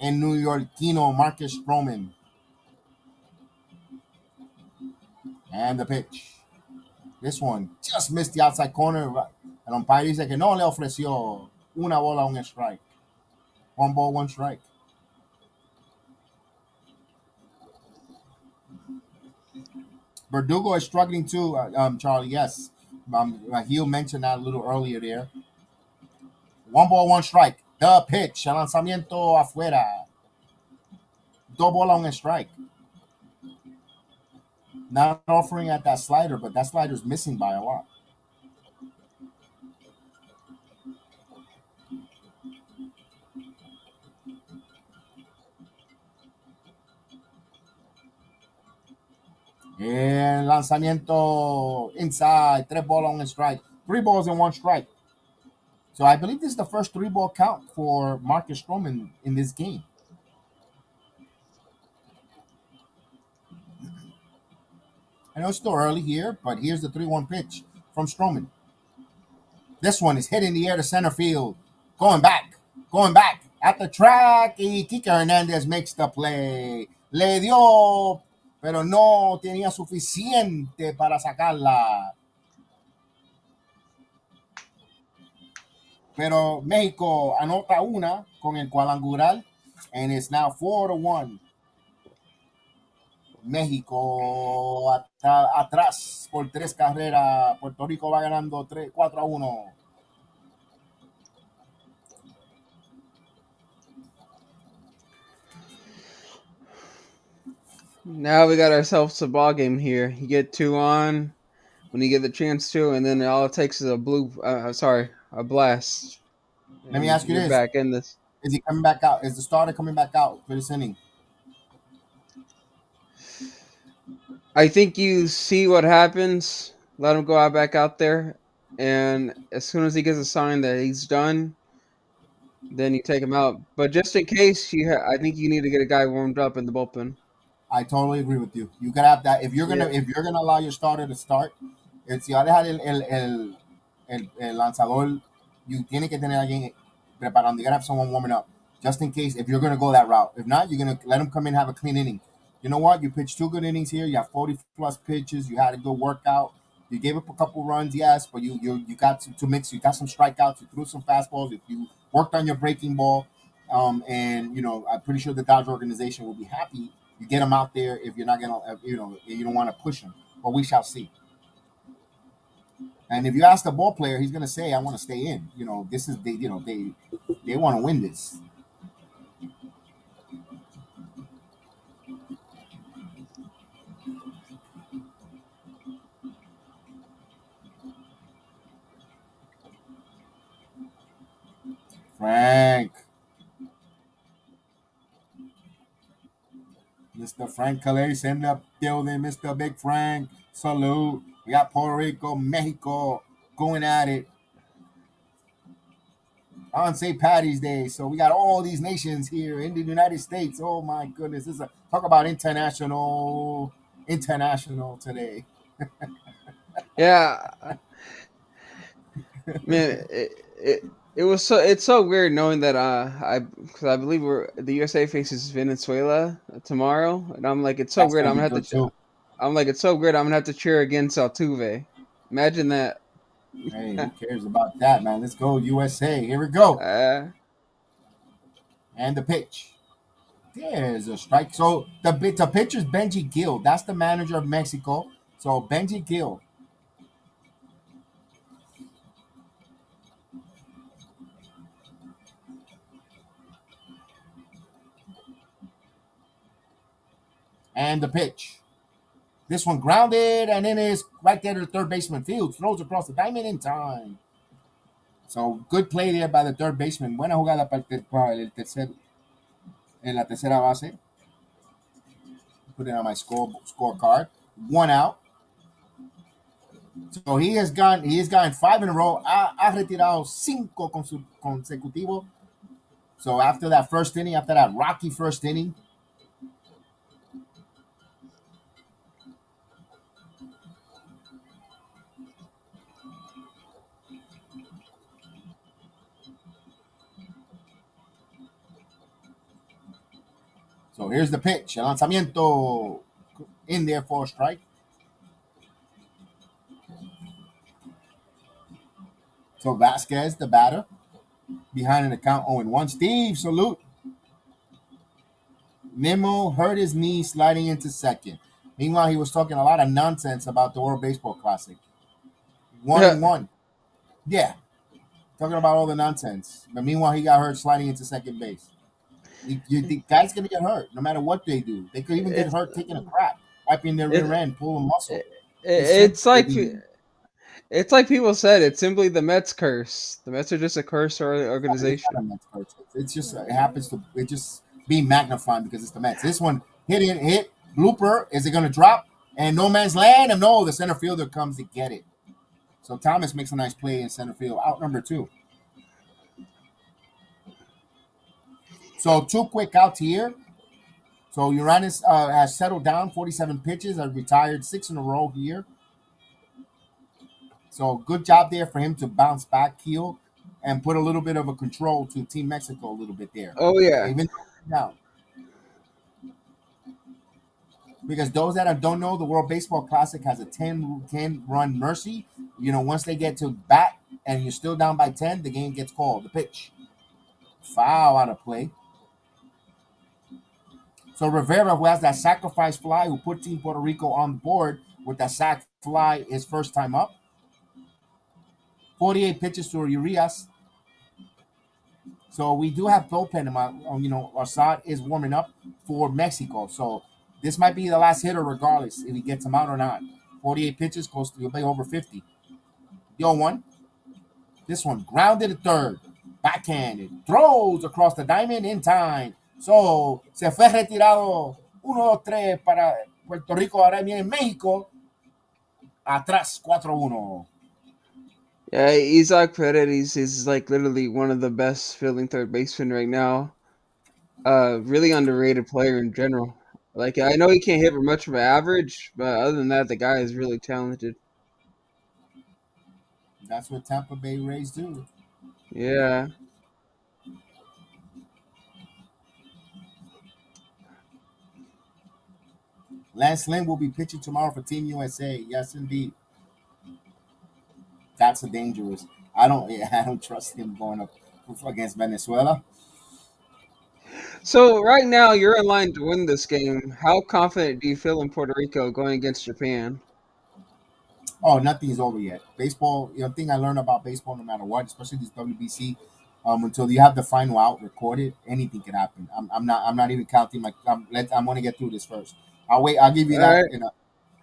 el neoyorquino Marcus Stroman. And the pitch. This one just missed the outside corner. El umpire dice que no le ofreció una bola, un strike. 1 ball, 1 strike. Verdugo is struggling too, Charlie. Yes. He'll mention that a little earlier there. 1 ball, 1 strike. The pitch. El lanzamiento afuera. 2 bola, un strike. Not offering at that slider, but that slider's missing by a lot. And lanzamiento inside. 3 ball on a strike. 3 balls and 1 strike. So I believe this is the first 3 ball count for Marcus Stroman in this game. I know it's still early here, but here's the 3-1 pitch from Stroman. This one is hit in the air to center field. Going back at the track. Y Kike Hernandez makes the play. Le dio, pero no tenía suficiente para sacarla. Pero México anota una con el cuadrangular, and it's now 4-1. México atrás por 3 carreras. Puerto Rico va ganando 4-1. Now we got ourselves a ball game here. You get 2 on when you get the chance to, and then all it takes is a blast, Let me and ask you you're this: back in this. is he coming back out? Is the starter coming back out for this inning? I think you see what happens, let him go out back out there, and as soon as he gets a sign that he's done, then you take him out. But just in case, I think you need to get a guy warmed up in the bullpen. I totally agree with you. You gotta have that if you're Yeah, gonna allow your starter to start. Si va a dejar el lanzador, you tiene que tener alguien preparando. You gotta have someone warming up just in case if you're gonna go that route. If not, you're gonna let him come in and have a clean inning. You know what? You pitched 2 good innings here. You have 40 plus pitches. You had a good workout. You gave up a couple runs, yes, but you got to mix. You got some strikeouts. You threw some fastballs. If you worked on your breaking ball, and I'm pretty sure the Dodger organization will be happy. You get him out there if you're not gonna, you don't want to push him. But we shall see. And if you ask the ball player, he's gonna say, "I want to stay in." This is they want to win this. Frank, Mr. Frank Calais in the building. Mr. Big Frank, salute. We got Puerto Rico, Mexico going at it on St. Patty's Day. So we got all these nations here in the United States. Oh my goodness, talk about international today. yeah, man. It's so weird knowing that because I believe the USA faces Venezuela tomorrow, and I'm like it's so That's weird. gonna be good too. I'm like it's so weird. I'm gonna have to cheer against Altuve. Imagine that. Hey, who cares about that, man? Let's go USA. Here we go. uh, And the pitch. There's a strike. So the pitcher's Benji Gill. That's the manager of Mexico. So Benji Gill. And the pitch. This one grounded, and then is right there to the third baseman. Fields throws across the diamond in time. So good play there by the third baseman. Buena jugada para el tercer, en la tercera base. Put it on my scorecard. 1 out. So he has gotten 5 in a row. Ha retirado 5 consecutivos. So after that first inning, after that rocky first inning, so here's the pitch. El lanzamiento in there for a strike. So Vasquez, the batter, behind an account 0-1. Steve, salute. Nimmo hurt his knee sliding into second. Meanwhile, he was talking a lot of nonsense about the World Baseball Classic. 1-1. Yeah, talking about all the nonsense. But meanwhile, he got hurt sliding into second base. The guy's gonna get hurt no matter what they do. They could even get it's hurt taking a crap, wiping their it, rear end, pulling muscle. it, It's simple. it's like it's like people said. It's simply the Mets curse. The Mets are just a curse It's not a organization. Mets curse. It's just it happens to it just be magnified because it's the Mets. This one hit blooper. Is it gonna drop? And no man's land, and no, the center fielder comes to get it. So Thomas makes a nice play in center field. Out number 2. So 2 quick outs here. So Uranus has settled down. 47 pitches. Have retired 6 in a row here. So good job there for him to bounce back, heal, and put a little bit of a control to Team Mexico a little bit there. Oh yeah. Even now, because those that don't know, the World Baseball Classic has a 10 run mercy. Once they get to bat and you're still down by 10, the game gets called. The pitch. Foul out of play. So Rivera, who has that sacrifice fly, who put Team Puerto Rico on board with that sac fly his first time up. 48 pitches to Urias. So we do have bullpen. Assad is warming up for Mexico. So this might be the last hitter, regardless if he gets him out or not. 48 pitches, close to, he'll be over 50. Yo, one. This one grounded at third. Backhanded. Throws across the diamond in time. So se fue retirado 1-2-3 para Puerto Rico. Ahora viene México. Atrás 4-1. Yeah, Isaac Paredes is like literally one of the best fielding third basemen right now. Really underrated player in general. Like I know he can't hit for much of an average, but other than that, the guy is really talented. That's what Tampa Bay Rays do. Yeah. Lance Lynn will be pitching tomorrow for Team USA. Yes, indeed. That's a dangerous. I don't trust him going up against Venezuela. So right now you're in line to win this game. How confident do you feel in Puerto Rico going against Japan? Oh, nothing's over yet. Baseball, thing I learned about baseball, no matter what, especially this WBC, until you have the final out recorded, anything can happen. I'm not even counting my. I'm going to get through this first. I'll wait. I'll give you All that. right,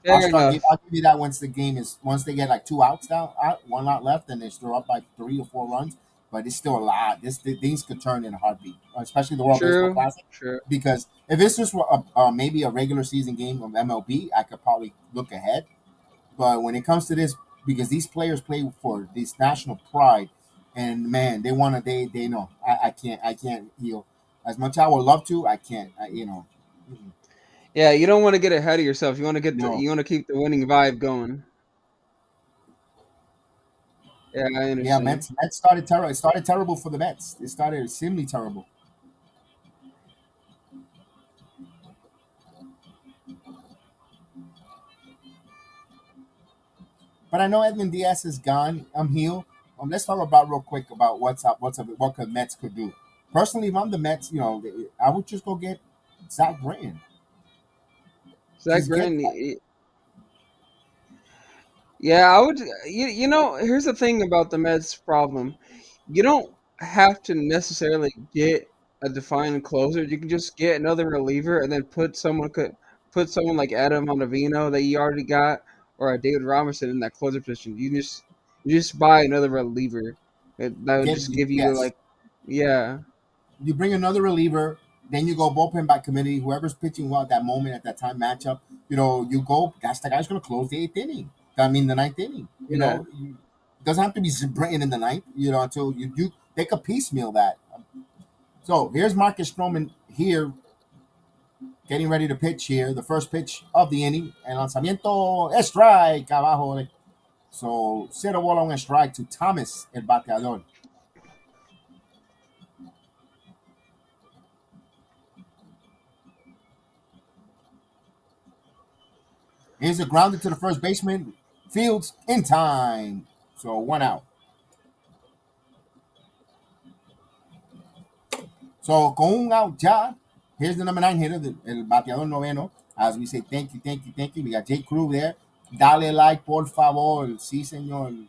fair enough. I'll give you that once the game is once they get like two outs down, one out left, and they're still up by 3 or 4 runs. But it's still a lot. Things could turn in a heartbeat, especially the World Baseball True, Classic. true. Because if it's just maybe a regular season game of MLB, I could probably look ahead. But when it comes to this, because these players play for this national pride, and man, they want to. They know I can't heal as much. I would love to. I can't. Yeah, you don't want to get ahead of yourself. You want to No. you want to keep the winning vibe going. Yeah, I Yeah, understand. Mets started terrible. It started terrible for the Mets. It started extremely terrible. But I know Edwin Diaz is gone. I'm healed. Let's talk about real quick about what's up. What could Mets could do. Personally, if I'm the Mets, I would just go get Zach Britton. Zach Just get Britton, that. yeah, I would. Here's the thing about the Mets' problem. You don't have to necessarily get a defined closer. You can just get another reliever and then put someone like Adam Ottavino that you already got, or a David Robinson in that closer position. You just buy another reliever that would Get just give you yes. like, yeah, You bring another reliever, then you go bullpen by committee. Whoever's pitching well at that moment, at that time matchup, you go. That's the guy's going to close the eighth inning. I mean, the ninth inning. yeah. It doesn't have to be Britton in the ninth. Until you take a piecemeal that. So here's Marcus Stroman here, getting ready to pitch here. The first pitch of the inning, el lanzamiento, strike abajo. So 0 bola, un strike to Thomas, el bateador. Here's a grounded to the first baseman. Fields in time. So 1 out. So con un out ya. Here's the number 9 hitter, el bateador noveno. As we say, thank you, thank you, thank you. We got Jake Crew there. Dale like, por favor. Sí, señor.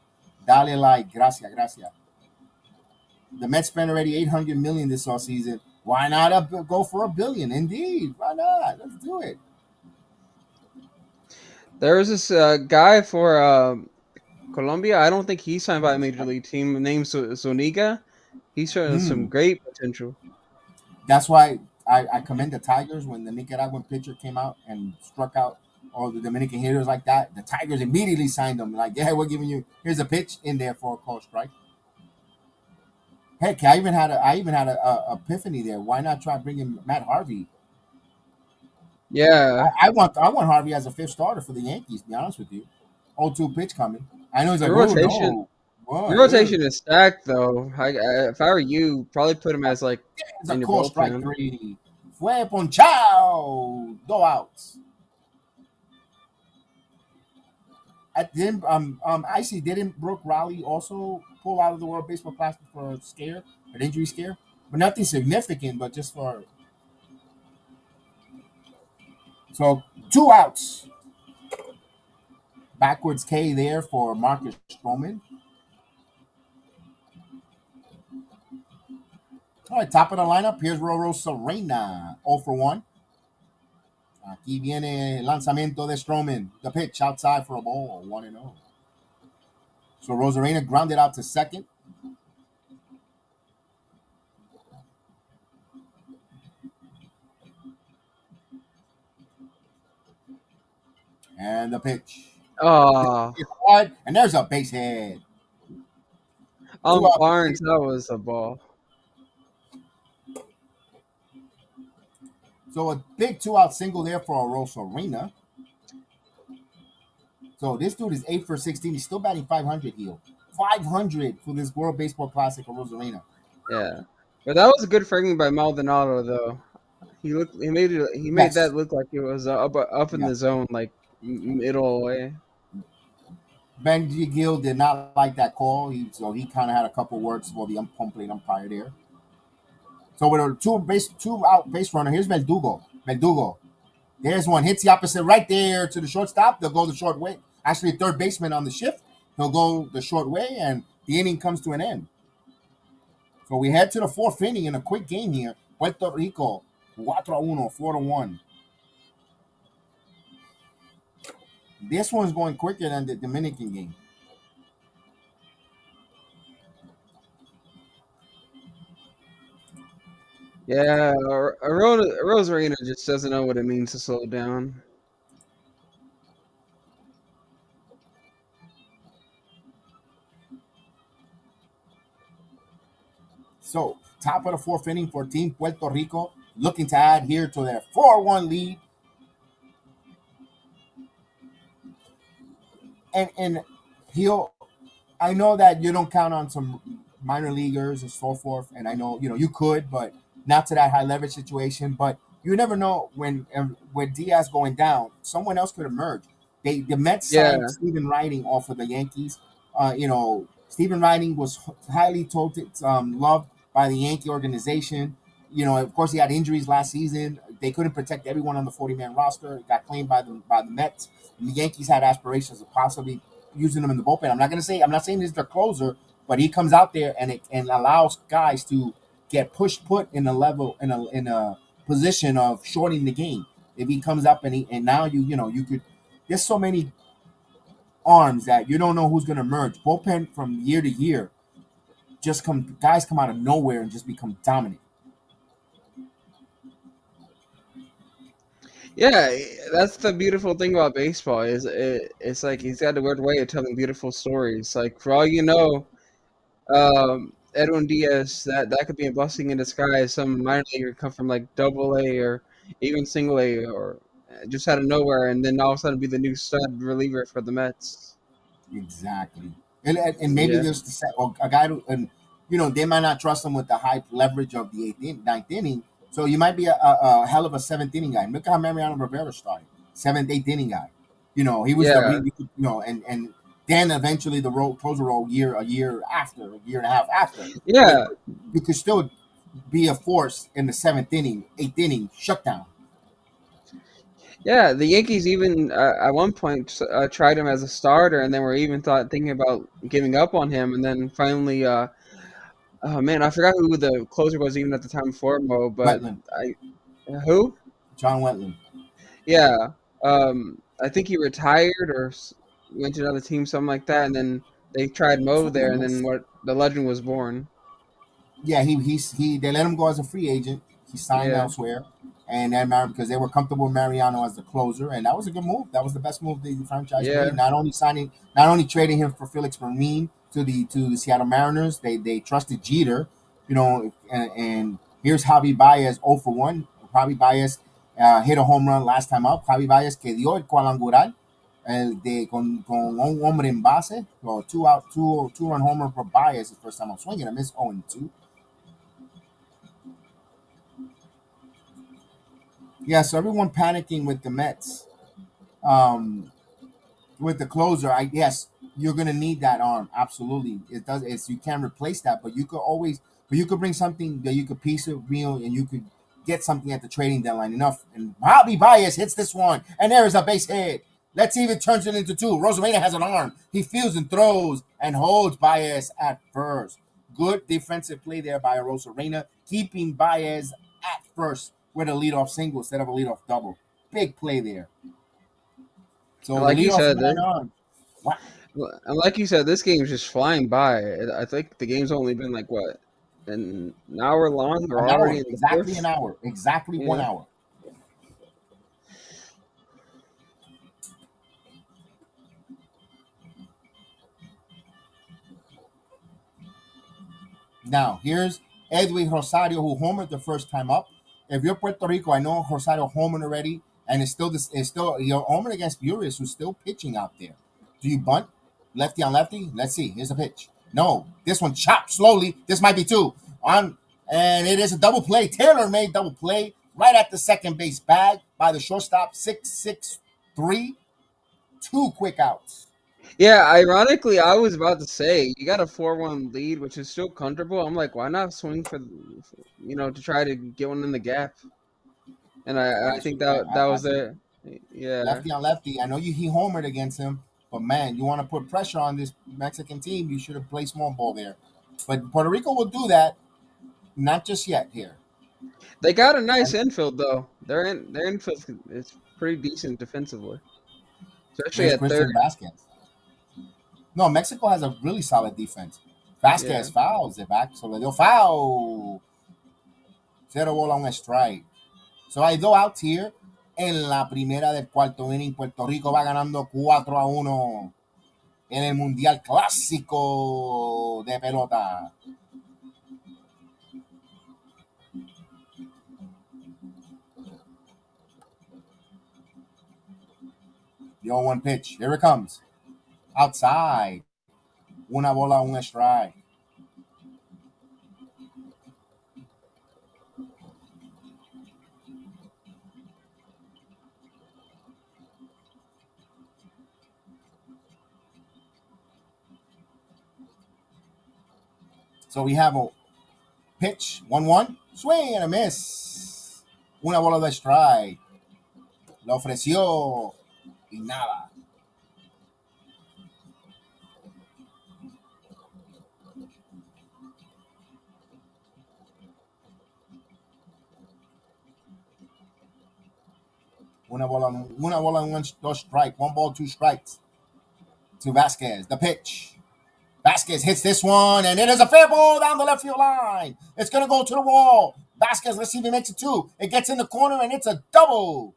Dale like. Gracias, gracias. The Mets spent already 800 million this offseason. Why not go for a billion? Indeed. Why not? Let's do it. There was this guy for Colombia. I don't think he signed by a major league team named Zuniga. He's showing some Hmm. great potential. That's why I commend the Tigers when the Nicaraguan pitcher came out and struck out all the Dominican hitters like that. The Tigers immediately signed them. Like, yeah, we're giving you here's a pitch in there for a call strike. Heck, I even had a epiphany there. Why not try bringing Matt Harvey? Yeah, I want Harvey as a fifth starter for the Yankees. To be honest with you, 0-2 pitch coming. I know he's like, your oh rotation no, what? your rotation is stacked though. If I were you, probably put him as like It's a in your call strike bullpen. three. Fue ponchado. No outs. I see. Didn't Brooke Raleigh also pull out of the World Baseball Classic for a scare, an injury scare, but nothing significant, but just for So 2 outs. Backwards K there for Marcus Stroman. All right, top of the lineup. Here's Roro Serena, 0 for 1. Aquí viene el lanzamiento de Stroman. The pitch outside for a ball, 1-0. So Rosarena grounded out to second. And the pitch. Oh, It's hard, and there's a base hit. Two on out. Barnes, that was a ball. So a big 2 out single there for Rosarena. So this dude is 8 for 16. He's still batting 500 here. 500 for this World Baseball Classic of Rosarena. Yeah, but that was a good framing by Maldonado though. He made it. He made Yes. that look like it was up in Yeah. the zone, like middle away. Benji Gill did not like that call. So he kind of had a couple words for the plate umpire there. So with a two out base runner, here's Verdugo. Verdugo. There's one. Hits the opposite right there to the shortstop. They'll go the short way. Actually, third baseman on the shift. He'll go the short way, and the inning comes to an end. So we head to the fourth inning in a quick game here. Puerto Rico, 4-1, 4-1. This one's going quicker than the Dominican game. Yeah, Rosarena just doesn't know what it means to slow down. So, top of the fourth inning for Team Puerto Rico, looking to add here to their 4-1 lead. And he'll I know that you don't count on some minor leaguers and so forth, and I know you could, but not to that high leverage situation. But you never know when Diaz going down, someone else could emerge. The Mets Yeah, signed Stephen Riding off of the Yankees. Stephen Riding was highly touted, loved by the Yankee organization. Of course, he had injuries last season. They couldn't protect everyone on the 40-man roster. It got claimed by the Mets. And the Yankees had aspirations of possibly using him in the bullpen. I'm not saying he's their closer, but he comes out there and allows guys to get put in a level in a position of shorting the game. If he comes up and now you could, there's so many arms that you don't know who's going to emerge. Bullpen from year to year, guys come out of nowhere and just become dominant. yeah, that's the beautiful thing about baseball is it's like he's got a weird way of telling beautiful stories. Like for all you know, Edwin Diaz, that could be a blessing in disguise. Some minor leaguer come from like Double A or even Single A or just out of nowhere, and then all of a sudden be the new stud reliever for the Mets. Exactly. And maybe Yeah, there's a guy who, and they might not trust him with the high leverage of the ninth inning. So you might be a hell of a seventh inning guy. Look how Mariano Rivera started, seventh, eighth inning guy. He was yeah, and then eventually the closer role a year after, a year and a half after. But yeah. you could still be a force in the seventh inning, eighth inning shutdown. Yeah, the Yankees even at one point tried him as a starter, and then were even thinking about giving up on him. And then finally, oh man, I forgot who the closer was even at the time for Mo, but Wetland, I who? John Wetland. Yeah, I think he retired or went to another team, something like that. And then they tried Mo there, and then what? The legend was born. Yeah, he they let him go as a free agent. He signed Yeah, elsewhere, and then because they were comfortable with Mariano as the closer, and that was a good move. That was the best move the franchise yeah, made. Not only trading him for Felix Marine to the Seattle Mariners, they trusted Jeter, and here's Javi Baez 0 for 1. Javi Baez hit a home run last time up. Javi Baez que dio el cuadrangular. Con un hombre en base, so two run homer for Baez his first time out swinging. I miss 0-2. Yeah, so everyone panicking with the Mets. With the closer, I guess you're gonna need that arm. Absolutely, it does. You can't replace that, but you could bring something that you could piece it real, and you could get something at the trading deadline. Enough. And Bobby Baez hits this one, and there is a base hit. Let's see if it turns it into two. Rosarena has an arm. He fields and throws and holds Baez at first. Good defensive play there by Rosarena, keeping Baez at first with a leadoff single instead of a leadoff double. Big play there. And So the like you leadoff said, man on. Wow. and like you said, this game's just flying by. I think the game's only been like what, an hour long. We're An already hour. in the Exactly an fourth. hour. Exactly one Yeah. hour. Now, here's Edwin Rosario, who homered the first time up. If you're Puerto Rico, I know Rosario homered already, and it's still you're homered against Furious, who's still pitching out there. Do you bunt lefty on lefty? Let's see. Here's a pitch. No, this one chopped slowly. This might be two on, and it is a double play. Taylor made double play right at the second base bag by the shortstop. 6-6-3. Two quick outs. Yeah, ironically, I was about to say you got a 4-1 lead, which is still comfortable. I'm like, why not swing to try to get one in the gap? And I I think should. that was it. Yeah, Lefty on lefty. I know he homered against him, but man, you want to put pressure on this Mexican team, you should have played small ball there. But Puerto Rico will do that, not just yet here. they got a nice And infield though. Their infield is pretty decent defensively, especially here's at third. Christian Vasquez. No, Mexico has a really solid defense. Yeah. Vasquez fouls it back, so le dio foul. Cero bola on a strike. So hay dos outs here. En la primera del cuarto inning, Puerto Rico va ganando 4-1 en el Mundial Clásico de Pelota. The 0-1 pitch. Here it comes. Outside. Una bola, un strike. So we have a pitch. 1-1. Swing and a miss. Una bola de strike. Lo ofreció. Y nada. Una bola, dos strike. One ball, two strikes to Vasquez. The pitch. Vasquez hits this one, and it is a fair ball down the left field line. It's going to go to the wall. Vasquez, let's see if he makes it two. It gets in the corner, and it's a double.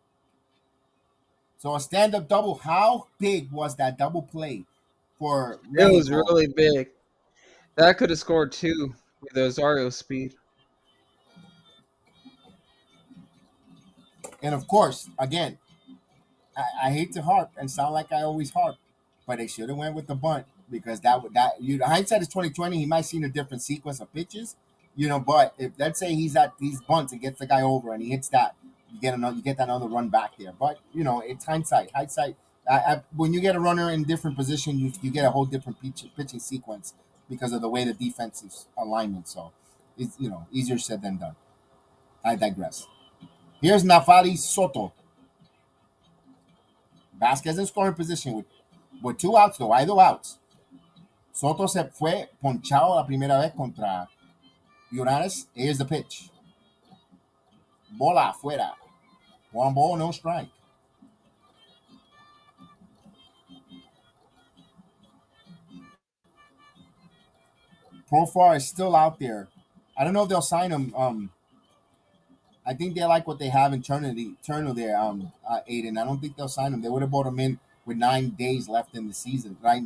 So a stand-up double. How big was that double play for It was Mexico? really big. That could have scored two with Rosario's speed. And of course, again, I hate to harp and sound like I always harp, but they should have went with the bunt because hindsight is 2020. He might seen a different sequence of pitches, But if let's say he's at these bunts and gets the guy over and he hits that, you get that another run back there. But it's hindsight. Hindsight. When you get a runner in different position, you get a whole different pitching sequence because of the way the defense is alignment. So it's easier said than done. I digress. Here's Nafali Soto. Vasquez in scoring position with two outs, though. Hay dos outs. Soto se fue ponchado la primera vez contra Uranes. Here's the pitch. Bola afuera. One ball, no strike. Profar is still out there. I don't know if they'll sign him. I think they like what they have internally there, Aiden. I don't think they'll sign him. They would have brought him in with 9 days left in the season, right?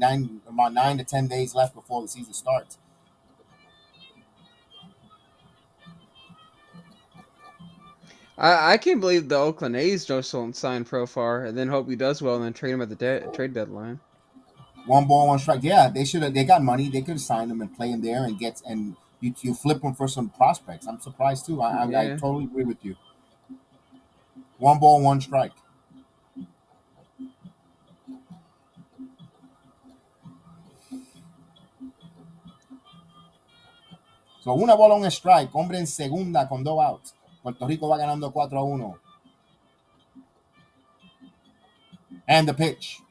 About 9 to 10 days left before the season starts. I can't believe the Oakland A's just don't sign Profar and then hope he does well and then trade him at the trade deadline. One ball, one strike. Yeah, they should have. They got money. They could have signed him and play him there and you flip him for some prospects. I'm surprised too. I Yeah. totally agree with you. One ball, one strike. So una bola, un strike. Hombre en segunda con dos outs. Puerto Rico va ganando 4-1. And the pitch.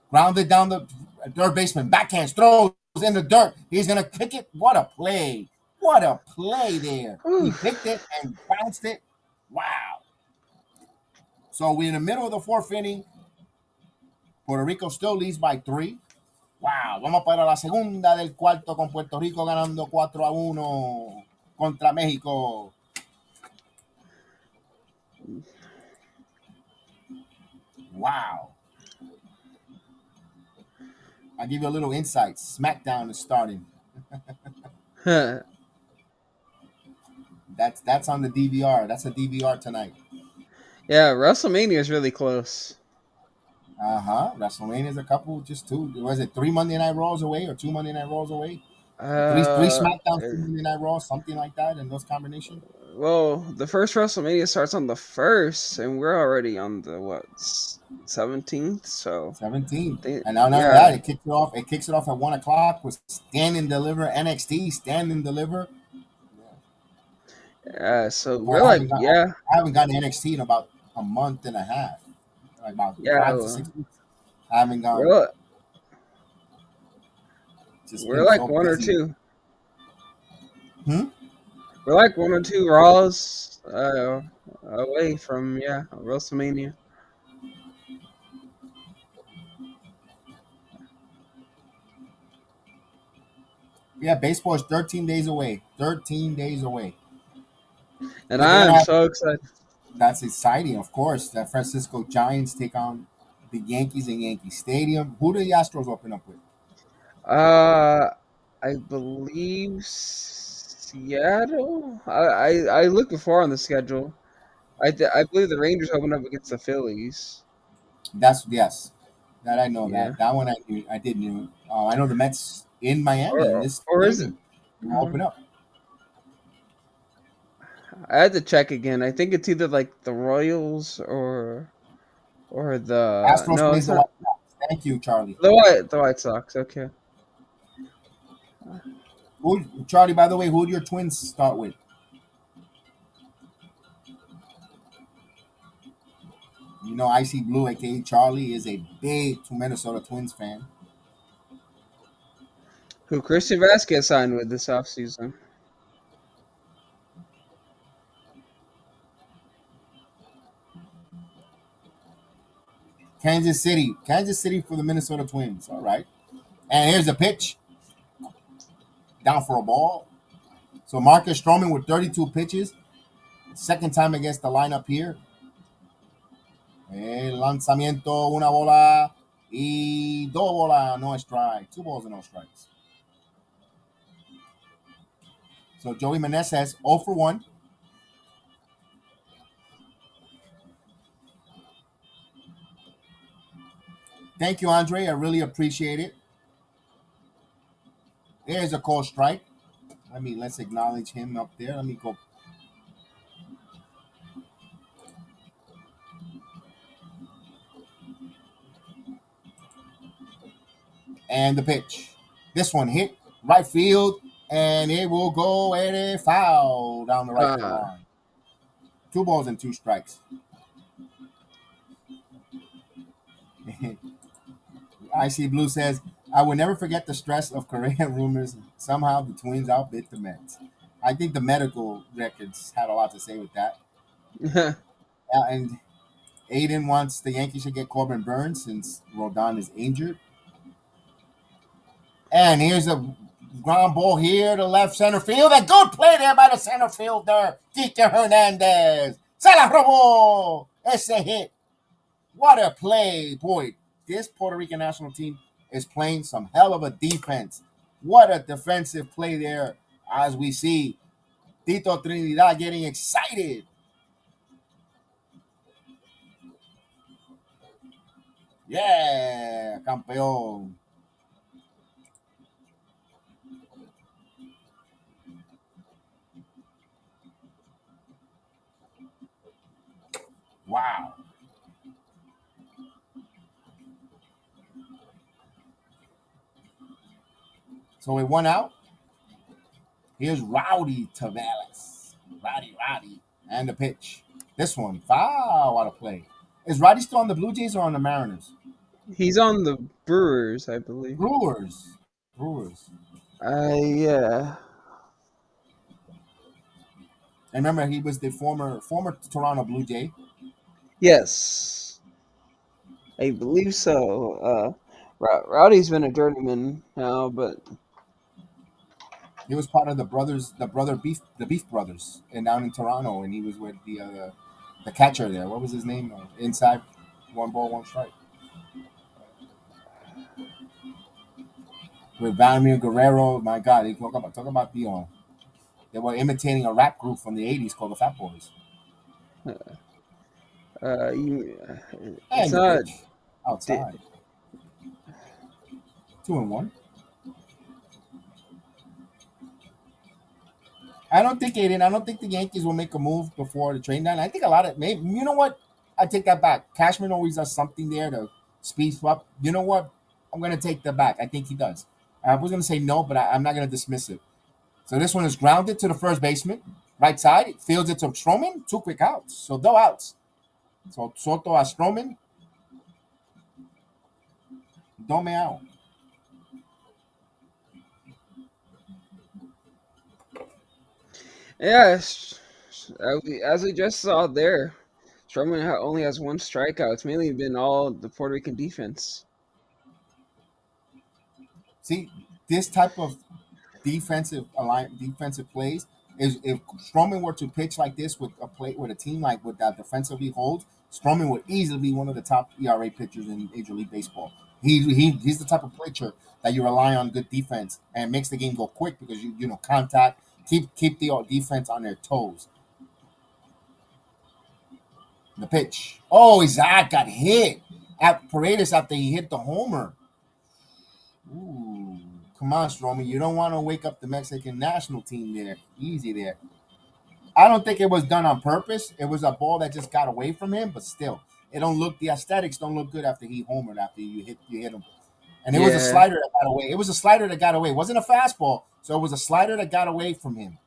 Grounded down the third baseman. Backhands, throws in the dirt. He's going to kick it. What a play. What a play there. He picked it and bounced it. Wow. So we're in the middle of the fourth inning. Puerto Rico still leads by 3. Wow. Vamos para la segunda del cuarto con Puerto Rico ganando 4-1 contra México. Wow. I'll give you a little insight. SmackDown is starting. That's on the DVR. That's a DVR tonight. Yeah, WrestleMania is really close. WrestleMania is a couple, just 2. Was it 3 Monday Night Raws away or 2 Monday Night Raws away? Three SmackDowns, 2 Monday Night Raws, something like that in those combinations. Well, the first WrestleMania starts on the 1st, and we're already on the 17th. So 17th, they, and now yeah, that it kicks it off. It kicks it off at 1:00 with Stand and Deliver NXT. Stand and Deliver. yeah. So Boy, we're like, I haven't gotten NXT in about a month and a half, like about 5 to 6 weeks. I haven't gone. We're like so 1 or busy. 2. We're like 1 or 2 Raws away from WrestleMania. Yeah, baseball is 13 days away. 13 days away. And I'm so excited. That's exciting, of course. The Francisco Giants take on the Yankees in Yankee Stadium. Who do the Astros open up with? I believe Seattle. I looked before on the schedule. I believe the Rangers open up against the Phillies. Yes, that I know. Yeah. That one I knew. I did know. I know the Mets in Miami in this Or is it? open up. I had to check again. I think it's either like the Royals or the Astros plays it's the not White Sox. Thank you, Charlie. the White Sox. Okay. Charlie, by the way, who do your Twins start with? You know, Icy Blue, aka Charlie, is a big Minnesota Twins fan. Who Christian Vasquez signed with this offseason. Kansas City for the Minnesota Twins. All right. And here's the pitch. Down for a ball. So Marcus Stroman with 32 pitches. Second time against the lineup here. El lanzamiento, una bola y 2 bolas, no strike. 2 balls and no strikes. So Joey Meneses 0 for 1. Thank you, Andre. I really appreciate it. There's a call strike. Let's acknowledge him up there. Let me go. And the pitch. This one hit right field, and it will go at a foul down the right field line. 2 balls and 2 strikes. Icy Blue says, I will never forget the stress of Korean rumors. Somehow the Twins outbid the Mets. I think the medical records had a lot to say with that. And Aiden wants the Yankees to get Corbin Burns since Rodon is injured. And here's a ground ball here to left center field. A good play there by the center fielder, Kike Hernandez. Se la robó. Ese hit. What a play. Boy, this Puerto Rican national team is playing some hell of a defense. What a defensive play there as we see Tito Trinidad getting excited. Yeah, campeón. Wow. So with 1 out, here's Rowdy Tavares. Rowdy. And the pitch. This one, foul out of play. Is Roddy still on the Blue Jays or on the Mariners? He's on the Brewers, I believe. Brewers. Brewers. Yeah. And remember, he was the former Toronto Blue Jay. Yes, I believe so. Rowdy's been a journeyman now, but He was part of the Beef Brothers, and down in Toronto, and he was with the catcher there. What was his name? Inside, one ball, one strike. With Vladimir Guerrero, my God, they talk about the they were imitating a rap group from the '80s called the Fat Boys. you, it's And the not. pitch outside, 2-1. I don't think Aiden. I don't think the Yankees will make a move before the trade deadline. I think a lot of maybe. You know what? I take that back. Cashman always does something there to speed up. You know what? I'm gonna take that back. I think he does. I was gonna say no, but I'm not gonna dismiss it. So this one is grounded to the first baseman, right side. It fields it to Stroman. 2 quick outs. So no outs. So Soto a Stroman. Dome out. Yeah, as we just saw there, Sherman only has one strikeout. It's mainly been all the Puerto Rican defense. See, this type of defensive plays is if Stroman were to pitch like this with a team like with that defensively holds, Stroman would easily be one of the top ERA pitchers in Major League Baseball. He's the type of pitcher that you rely on good defense and makes the game go quick because you know contact, keep the defense on their toes. The pitch. Oh, Isaac got hit at Paredes after he hit the homer. Ooh, come on, Stroman. You don't want to wake up the Mexican national team there. Easy there. I don't think it was done on purpose. It was a ball that just got away from him, but still, it don't look the aesthetics don't look good after he homered after you hit him. And it was a Yeah, slider that got away. It was a slider that got away. It wasn't a fastball, so it was a slider that got away from him.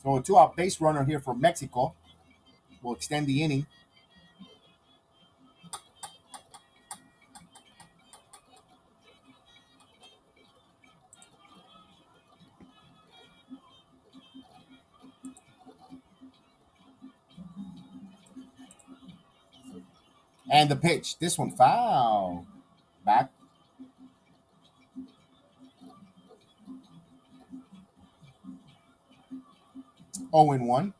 So a 2-out base runner here for Mexico will extend the inning. And the pitch. This one foul. Back. 0-1.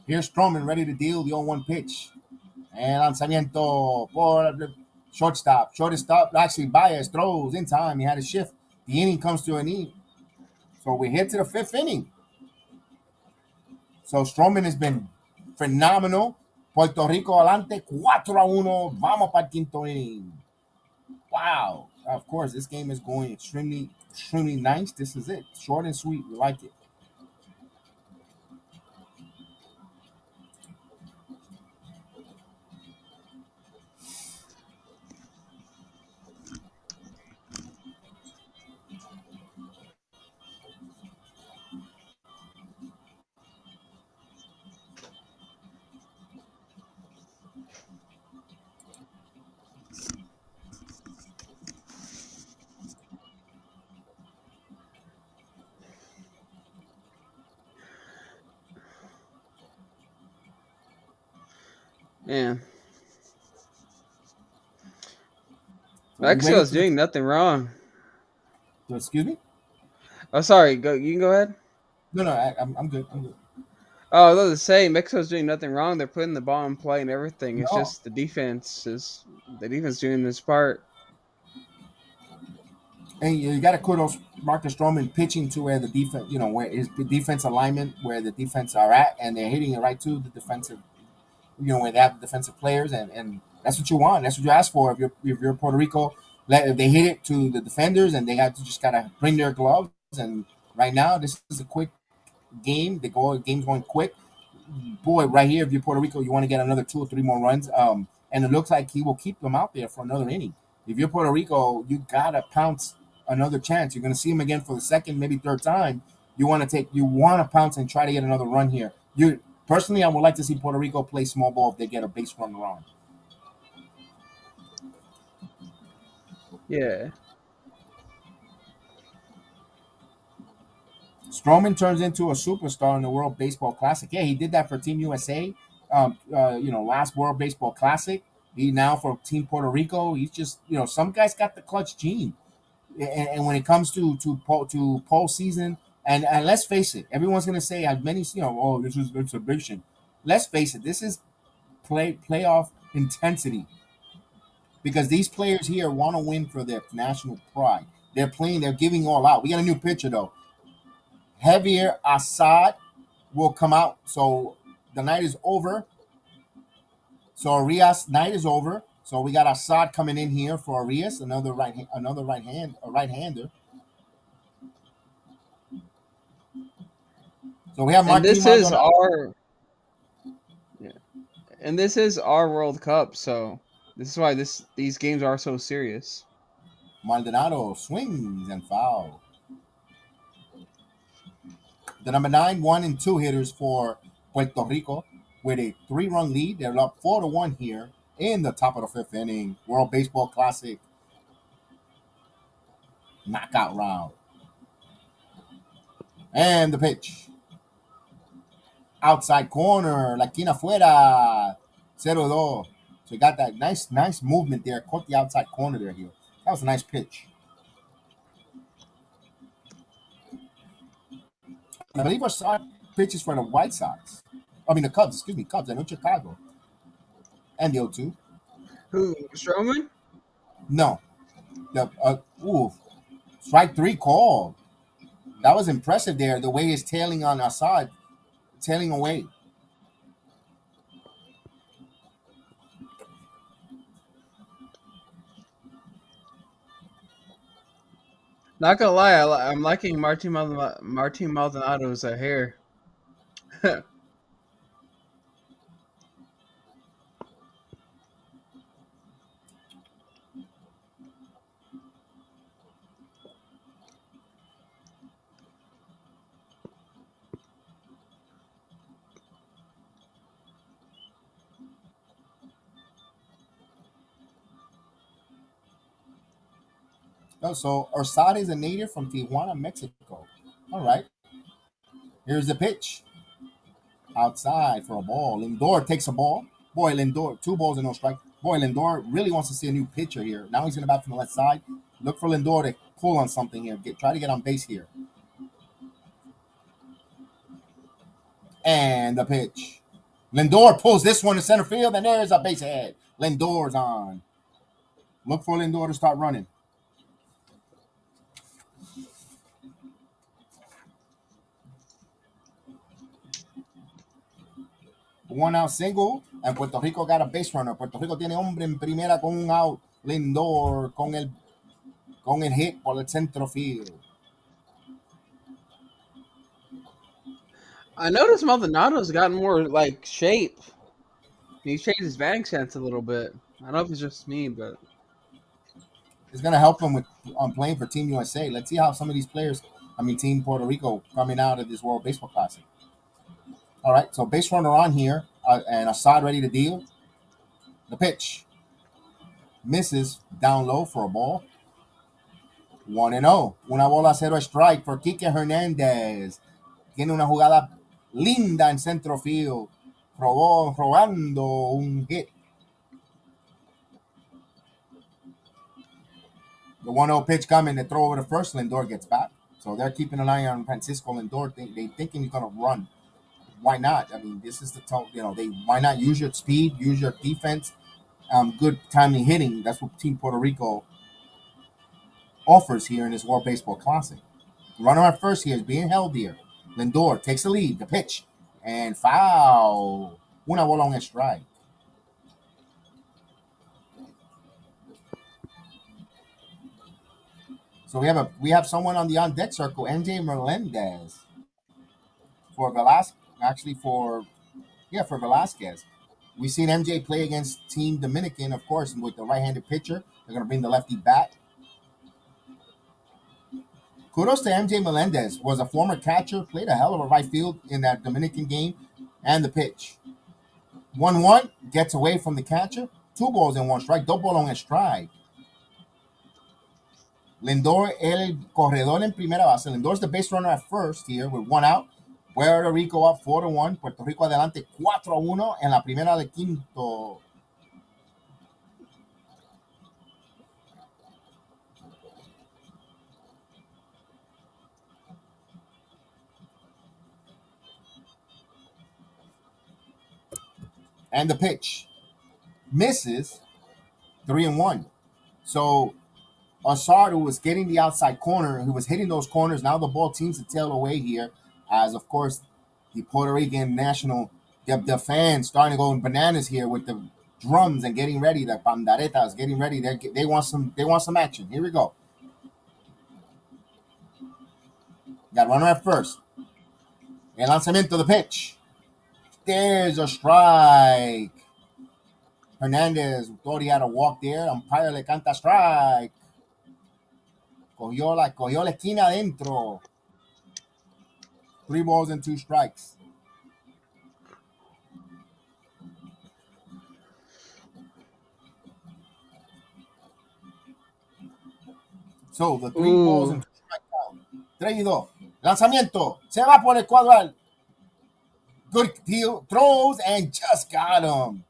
Here's Stroman ready to deal the 0-1 pitch. And lanzamiento por the shortstop. Shortstop, actually, Baez throws in time. He had a shift. The inning comes to an end. So we head to the 5th inning. So Stroman has been phenomenal. Puerto Rico adelante 4-1. Vamos para el quinto inning. Wow. Of course, this game is going extremely, extremely nice. This is it. Short and sweet. We like it. man. So we waiting Mexico's for the. doing nothing wrong. Excuse me? Oh, sorry. Go. You can go ahead. No, no, I'm good. I'm good. Oh, I was about to say Mexico's doing nothing wrong. They're putting the ball in play and everything. It's No. just the defense doing this part. And you got to kudos Marcus Stroman pitching to where the defense, where his defense alignment, where the defense are at, and they're hitting it right to the defensive, where they have the defensive players, and that's what you want. That's what you ask for. If you're Puerto Rico, if they hit it to the defenders, and they have to just gotta bring their gloves. And right now, this is a quick game. Game's going quick. Boy, right here, if you're Puerto Rico, you want to get another 2 or 3 more runs. And it looks like he will keep them out there for another inning. If you're Puerto Rico, you gotta pounce another chance. You're gonna see him again for the second, maybe third time. You want to pounce and try to get another run here. You personally, I would like to see Puerto Rico play small ball if they get a base run around. Yeah. Stroman turns into a superstar in the World Baseball Classic. Yeah, he did that for Team USA. Last World Baseball Classic. He now for Team Puerto Rico. He's just, some guys got the clutch gene, and when it comes to postseason, and let's face it, everyone's gonna say as many, oh, this is exhibition. Let's face it, this is playoff intensity because these players here want to win for their national pride. They're playing. They're giving all out. We got a new pitcher though. Javier Assad will come out. So the night is over. So Arias' night is over. So we got Assad coming in here for Arias, another right-hander. So we have And Martin this is Maldonado. our yeah. And this is our World Cup, so this is why these games are so serious. Maldonado swings and foul. The number 9, 1 and 2 hitters for Puerto Rico with a 3-run lead. They're up 4-1 here in the top of the fifth inning. World Baseball Classic knockout round. And the pitch. Outside corner, la esquina fuera, 0-2. So you got that nice movement there. Caught the outside corner there here. That was a nice pitch. I believe our side pitches for the White Sox. I mean the Cubs, excuse me, Cubs. I know Chicago. And the 0-2. Who, Strowman? No. The strike 3 call. That was impressive there. The way he's tailing on Assad, tailing away. Not gonna lie, I'm liking Martin Maldonado's hair. Oh, so Assad is a native from Tijuana, Mexico. All right. Here's the pitch. Outside for a ball. Lindor takes a ball. Boy, Lindor, 2 balls and no strike. Boy, Lindor really wants to see a new pitcher here. Now he's going to bat from the left side. Look for Lindor to pull on something here. Try to get on base here. And the pitch. Lindor pulls this one to center field, and there's a base hit. Lindor's on. Look for Lindor to start running. One out single, and Puerto Rico got a base runner. Puerto Rico tiene hombre en primera con un out. Lindor con el hit por el centro field. I noticed Maldonado's gotten more like shape. He's changed his batting stance a little bit. I don't know if it's just me, but It's going to help him with playing for Team USA. Let's see how some of these players, Team Puerto Rico, coming out of this World Baseball Classic. All right, so base runner on here, and Assad ready to deal. The pitch misses down low for a ball. 1-0. Una bola 0 strike for Quique Hernández. Tiene una jugada linda en centro field. Robando un hit. The 1-0 pitch coming, they throw over to first. Lindor gets back. So they're keeping an eye on Francisco Lindor. They thinking he's going to run. Why not? This is the top. Why not use your speed, use your defense, good timely hitting. That's what Team Puerto Rico offers here in this World Baseball Classic. Runner at first here is being held here. Lindor takes the lead, the pitch, and foul. Una bola on a strike. So we have someone on the on deck circle, MJ Melendez for Velasquez. Actually, for Velasquez. We've seen MJ play against Team Dominican, of course, with the right-handed pitcher. They're going to bring the lefty bat. Kudos to MJ Melendez. Was a former catcher, played a hell of a right field in that Dominican game, and the pitch. 1-1, gets away from the catcher. 2 balls and 1 strike. Double on a strike. Lindor, el corredor en primera base. Lindor's the base runner at first here with 1 out. Puerto Rico up 4-1. Puerto Rico adelante 4-1 en la primera de quinto. And the pitch misses 3-1. So Assad, who was getting the outside corner, who was hitting those corners, now the ball seems to tail away here, as of course the Puerto Rican national, the fans starting to go bananas here with the drums and getting ready. The pandaretas getting ready. They want some action. Here we go. Got runner at first. El lanzamiento, the pitch. There's a strike. Hernandez thought he had a walk there. Umpire le canta strike. Cogió la esquina adentro. 3 balls and 2 strikes. So the 3 balls and 2 strikes out. 3-2. Lanzamiento. Se va por el cuadral. Good deal. Throws and just got him.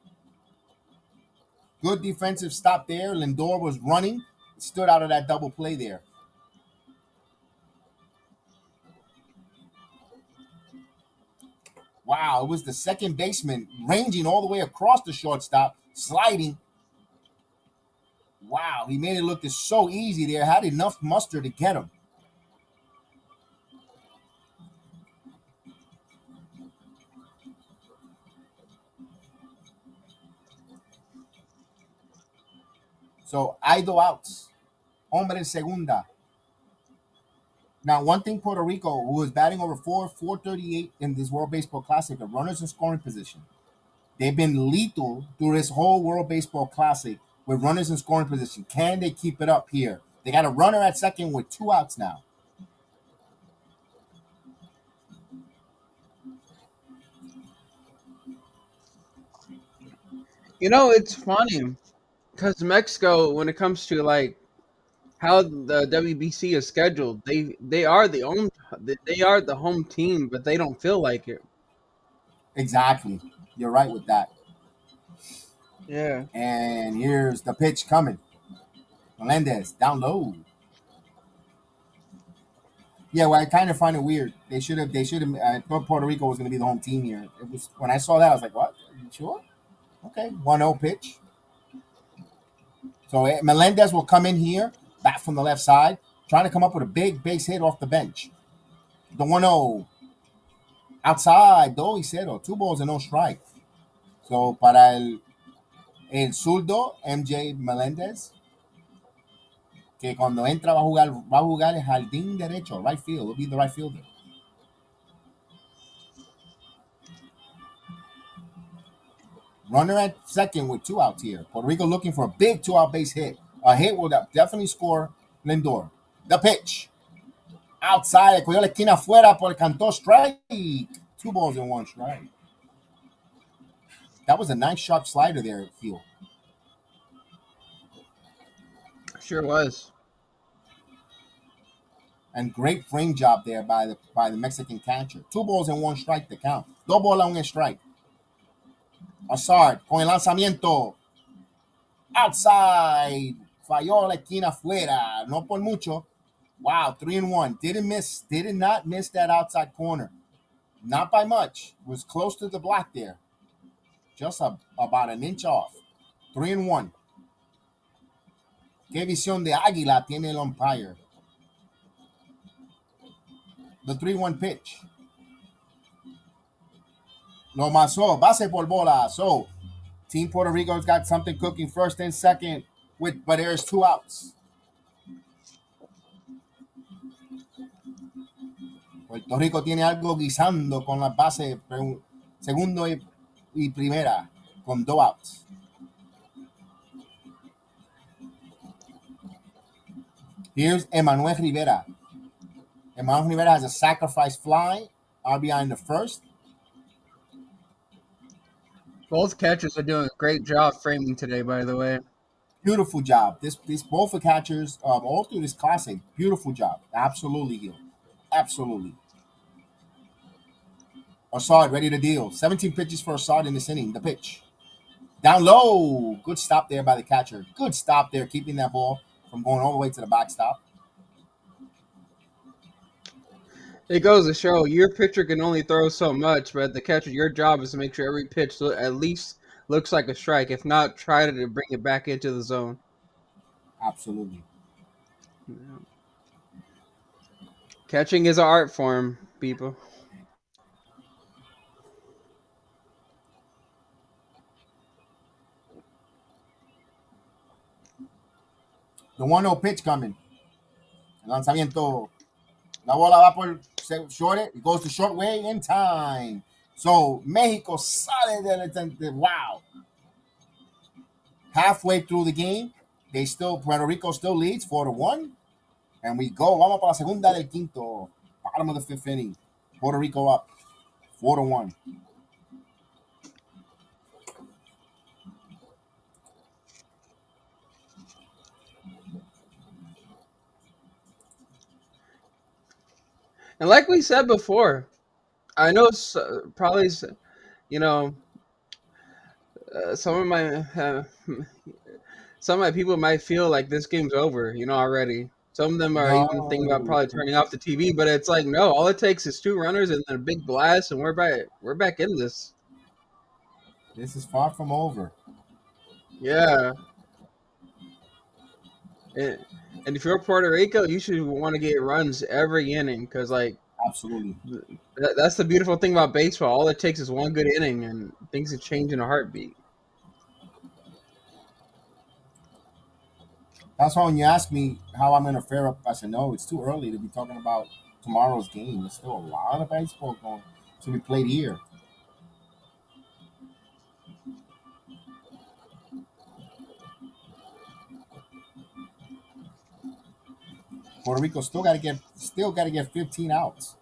Good defensive stop there. Lindor was running. Stood out of that double play there. Wow, it was the second baseman ranging all the way across the shortstop, sliding. Wow, he made it look so easy there. Had enough muster to get him. So, hay 2 outs. Hombre en segunda. Now, one thing Puerto Rico, who is batting over 438 in this World Baseball Classic, the runners in scoring position. They've been lethal through this whole World Baseball Classic with runners in scoring position. Can they keep it up here? They got a runner at second with 2 outs now. You know, it's funny because Mexico, when it comes to like how the WBC is scheduled, they are the home team, but they don't feel like it. Exactly. You're right with that. Yeah. And here's the pitch coming. Melendez down low. Yeah, well, I kind of find it weird. They should have. I thought Puerto Rico was going to be the home team here. It was when I saw that, I was like, "What? Are you sure?" Okay, 1-0 pitch. So Melendez will come in here, bat from the left side, trying to come up with a big base hit off the bench. The 1-0 outside, 2-0, 2 balls and no strike. So para el zurdo MJ Melendez, que cuando entra va a jugar el jardín derecho, right field. Will be the right fielder. Runner at second with 2 outs here. Puerto Rico looking for a big 2-out base hit. A hit will definitely score Lindor. The pitch. Outside, cogió la esquina afuera por el cantó strike. 2 balls and 1 strike. That was a nice sharp slider there, Phil. Sure was. And great frame job there by the Mexican catcher. 2 balls and 1 strike to count. 2 bolas and 1 strike. Assad con el lanzamiento. Outside. Falló la esquina afuera. No por mucho. Wow, 3-1. Did not miss that outside corner. Not by much. Was close to the block there. Just about an inch off. 3-1. ¿Qué visión de águila tiene el umpire? The 3-1 pitch. Lo masó, base por bola. So, Team Puerto Rico's got something cooking first and second, but there's 2 outs. Puerto Rico tiene algo guisando con las bases segundo y primera, con 2 outs. Here's Emmanuel Rivera. Emmanuel Rivera has a sacrifice fly, RBI in the first. Both catchers are doing a great job framing today, by the way. Beautiful job. This both the catchers, all through this classic, beautiful job. Absolutely, Gil. Absolutely. Assad ready to deal. 17 pitches for Assad in this inning. The pitch. Down low. Good stop there by the catcher. Good stop there, keeping that ball from going all the way to the backstop. It goes to show your pitcher can only throw so much, but the catcher, your job is to make sure every pitch at least looks like a strike. If not, try to bring it back into the zone. Absolutely. Catching is an art form, people. The 1-0 pitch coming. El lanzamiento. La bola va por short. It goes to short way in time. So, Mexico sale del wow. Halfway through the game, Puerto Rico still leads 4-1. And we go. Vamos para la segunda del quinto. Bottom of the 5th inning. Puerto Rico up 4-1. And like we said before, I know probably, you know, some of my people might feel like this game's over, already. Some of them are even thinking about No. probably turning off the TV, but it's like, no, all it takes is 2 runners and then a big blast, and we're back in this. This is far from over. Yeah. And if you're Puerto Rico, you should want to get runs every inning because, like, Absolutely. that's the beautiful thing about baseball. All it takes is one good inning, and things can change in a heartbeat. That's why when you ask me how I'm going to fare up, I said, no, it's too early to be talking about tomorrow's game. There's still a lot of baseball going to be played here. Puerto Rico still got to get 15 outs.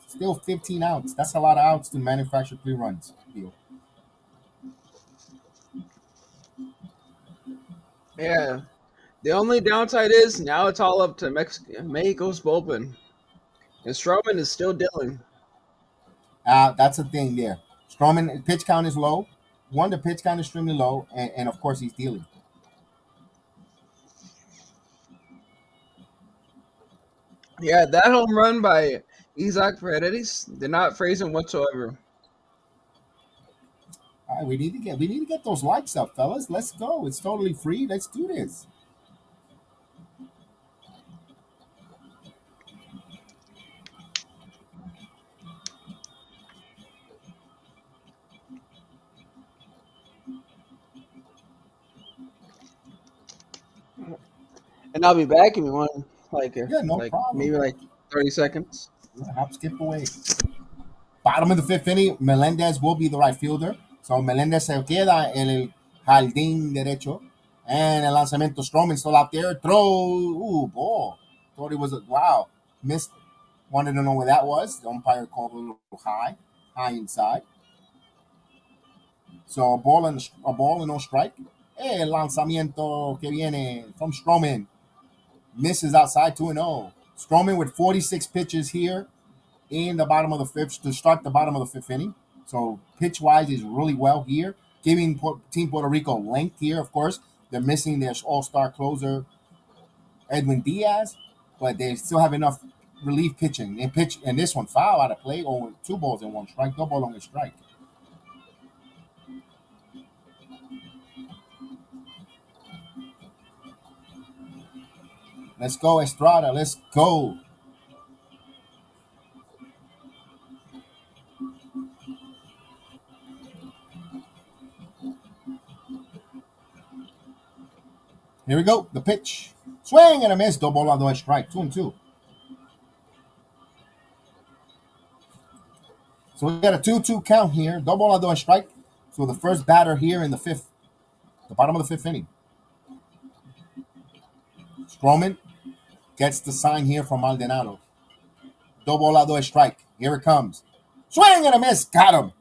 Still 15 outs. That's a lot of outs to manufacture 3 runs. Deal. Yeah. The only downside is now it's all up to Mexico's bullpen. And Stroman is still dealing. That's the thing there. Stroman, pitch count is low. One, the pitch count is extremely low, and of course he's dealing. Yeah, that home run by Isaac Paredes did not phase him whatsoever. All right, we need to get those likes up, fellas. Let's go. It's totally free. Let's do this. And I'll be back if you want, Yeah, no maybe problem. 30 seconds. Hop, skip away. Bottom of the 5th inning, Melendez will be the right fielder. So Melendez se queda en el jardín derecho. And el lanzamiento, Stroman still out there. Throw. Ooh, ball. Thought it was wow. Missed. Wanted to know where that was. The umpire called a little high inside. So a ball and no strike. El lanzamiento que viene from Stroman. Misses outside 2-0. Stroman with 46 pitches here in the bottom of the 5th to start the bottom of the 5th inning. So pitch wise is really well here, giving Team Puerto Rico length here. Of course, they're missing their all-star closer Edwin Diaz, but they still have enough relief pitching. And this one foul out of play, or 2 balls and 1 strike, no ball on a strike. Let's go, Estrada. Let's go. Here we go. The pitch. Swing and a miss. Double on the strike. 2-2. So we got a 2-2 count here. Double on the strike. So the first batter here in the fifth, the bottom of the fifth inning. Stroman gets the sign here from Maldonado. Double on the strike. Here it comes. Swing and a miss. Got him.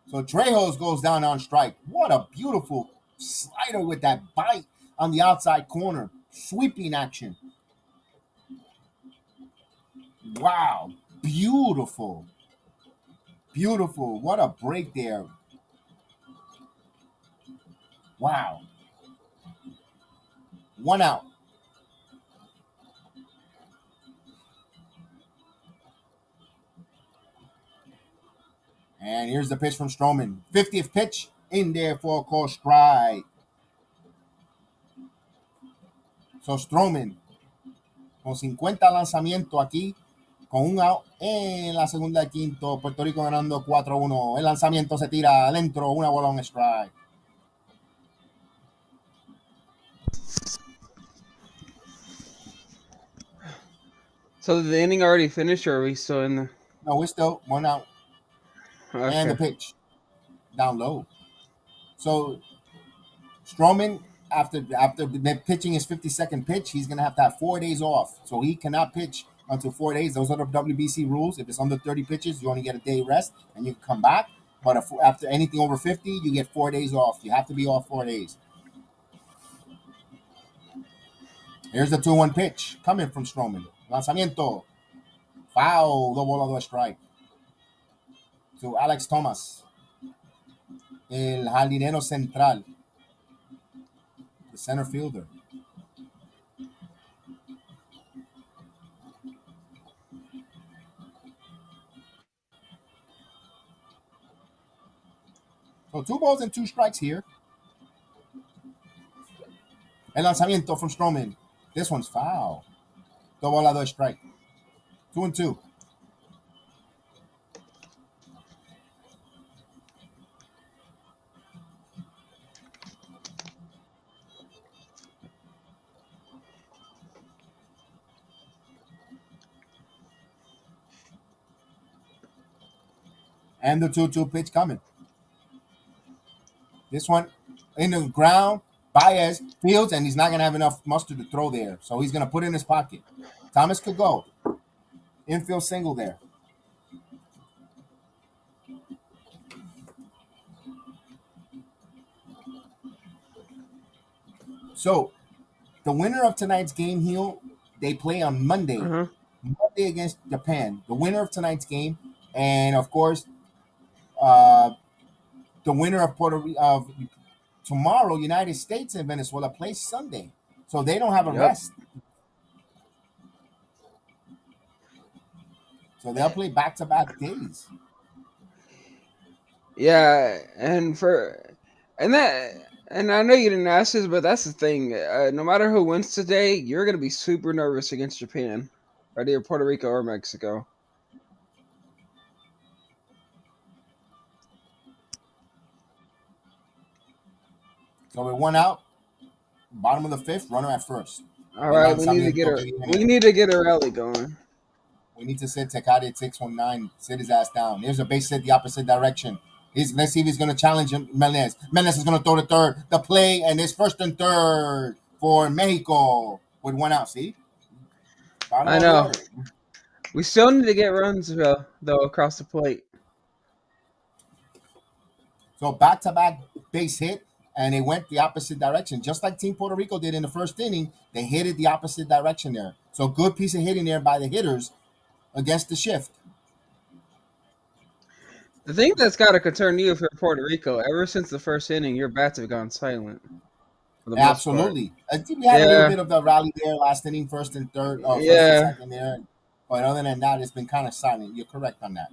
So Trejos goes down on strike. What a beautiful slider with that bite on the outside corner. Sweeping action. Wow. Beautiful. Beautiful. What a break there. Wow. 1 out. And here's the pitch from Stroman. 50th pitch in there for a call strike. So Stroman con 50 lanzamientos aquí, con un out en la segunda de quinto. Puerto Rico ganando 4-1. El lanzamiento se tira adentro, una bola, un strike. So the inning already finished, or are we still in the? No, we're still 1 out. Okay. And the pitch down low. So Stroman, after pitching his 52nd pitch, he's gonna have to have 4 days off. So he cannot pitch until 4 days. Those are the WBC rules. If it's under 30 pitches, you only get a day rest and you can come back. But if after anything over 50, you get 4 days off. You have to be off 4 days. Here's the 2-1 pitch coming from Stroman. Lanzamiento. Foul. Double over strike. To Alex Thomas. El jardinero central. The center fielder. So 2 balls and 2 strikes here. El lanzamiento from Stroman. This one's foul. Double other strike. 2-2. And the 2-2 pitch coming. This one in the ground. Baez fields, and he's not going to have enough mustard to throw there. So he's going to put it in his pocket. Thomas could go. Infield single there. So the winner of tonight's game here, they play on Monday. Monday against Japan. The winner of tonight's game. And, of course, the winner of tomorrow, United States and Venezuela play Sunday. So they don't have a rest. So they'll play back-to-back days. Yeah, and I know you didn't ask this, but that's the thing. No matter who wins today, you're gonna be super nervous against Japan, or either Puerto Rico or Mexico. So we're 1 out. Bottom of the fifth, runner at first. All right, we need to get a rally going. We need to sit Tecate at 619, sit his ass down. Here's a base hit the opposite direction. Let's see if he's going to challenge him. Melez is going to throw the third. The play, and it's first and third for Mexico with 1 out. See? I know. We still need to get runs, though, across the plate. So back-to-back base hit, and they went the opposite direction. Just like Team Puerto Rico did in the first inning, they hit it the opposite direction there. So good piece of hitting there by the hitters against the shift. The thing that's got to concern you if you're Puerto Rico, ever since the first inning, your bats have gone silent. Absolutely. I think we had a little bit of the rally there last inning, first and third, first and second there. But other than that, it's been kind of silent. You're correct on that.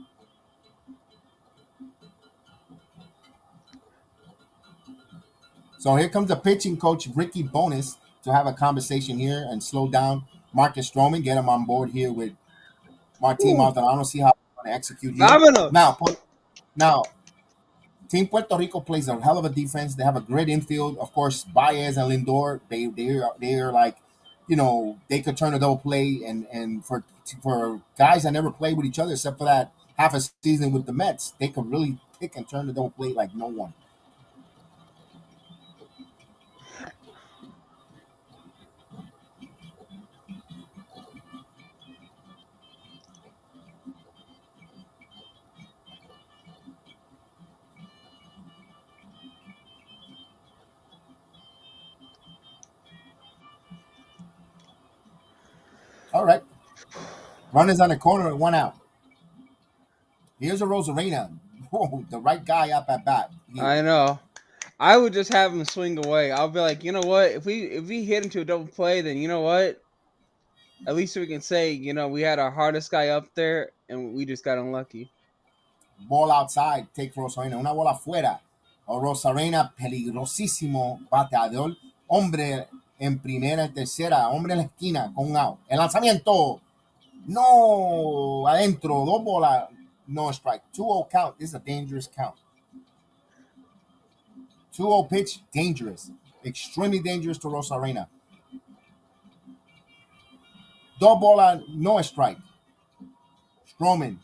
So here comes the pitching coach, Ricky Bones. to have a conversation here and slow down Marcus Stroman, get him on board here with Martin Ooh, Maldonado, see how they're going to execute here. Now, vámonos. now, Team Puerto Rico plays a hell of a defense. They have a great infield. Of course, Baez and Lindor, they are like, they could turn a double play. And for guys that never played with each other, except for that half a season with the Mets, they could really pick and turn the double play like no one. All right, runners on the corner, one out. Here's a Rosarena. Whoa, the right guy up at bat here. I know. I would just have him swing away. I'll be like, you know what? If we hit into a double play, then you know what? At least we can say, we had our hardest guy up there and we just got unlucky. Ball outside, take Rosarena. Una bola afuera. O Rosarena, peligrosísimo bateador. Hombre en primera y tercera. Hombre en la esquina con un out. El lanzamiento. No. Adentro. Dos bolas. No strike. 2-0 count. This is a dangerous count. 2-0 pitch. Dangerous. Extremely dangerous to Rosarena. Dos bolas. No strike. Stroman.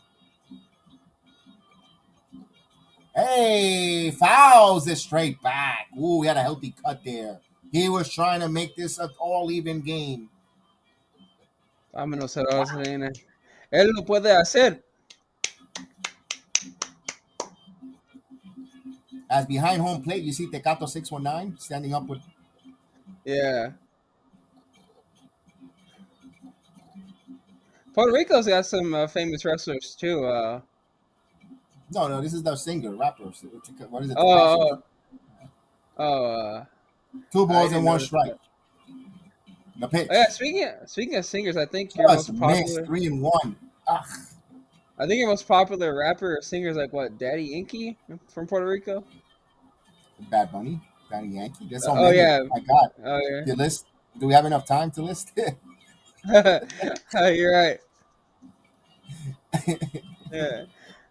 Hey, fouls it straight back. Ooh, he had a healthy cut there. He was trying to make this an all-even game. Vámonos a Wow. Rosarena. Él lo puede hacer. As behind home plate, you see Tecato 619 standing up with. Yeah. Puerto Rico's got some famous wrestlers too. No, this is the singer, rapper. What is it? Tecato? Oh, oh, Two I balls and didn't one notice strike. that. The Oh, yeah, pitch. speaking of singers, I think your Just most missed. popular. 3-1. Ah, I think your most popular rapper or singer is like what, Daddy Yankee from Puerto Rico. Bad Bunny. Daddy Yankee. There's so Oh many. yeah, My God. oh yeah. The list. Do we have enough time to list it? Oh, you're right.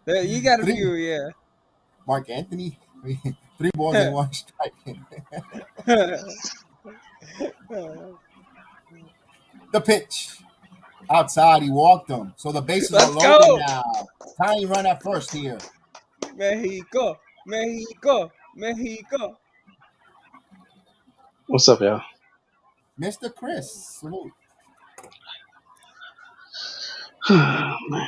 Yeah, you got a Three. few. Yeah. Mark Anthony. Three balls and one strike. The pitch. Outside, he walked him. So the bases are Let's loaded go, now. Tiny run at first here. Mexico, Mexico, Mexico. What's up, y'all? Mr. Chris. Salute. Man.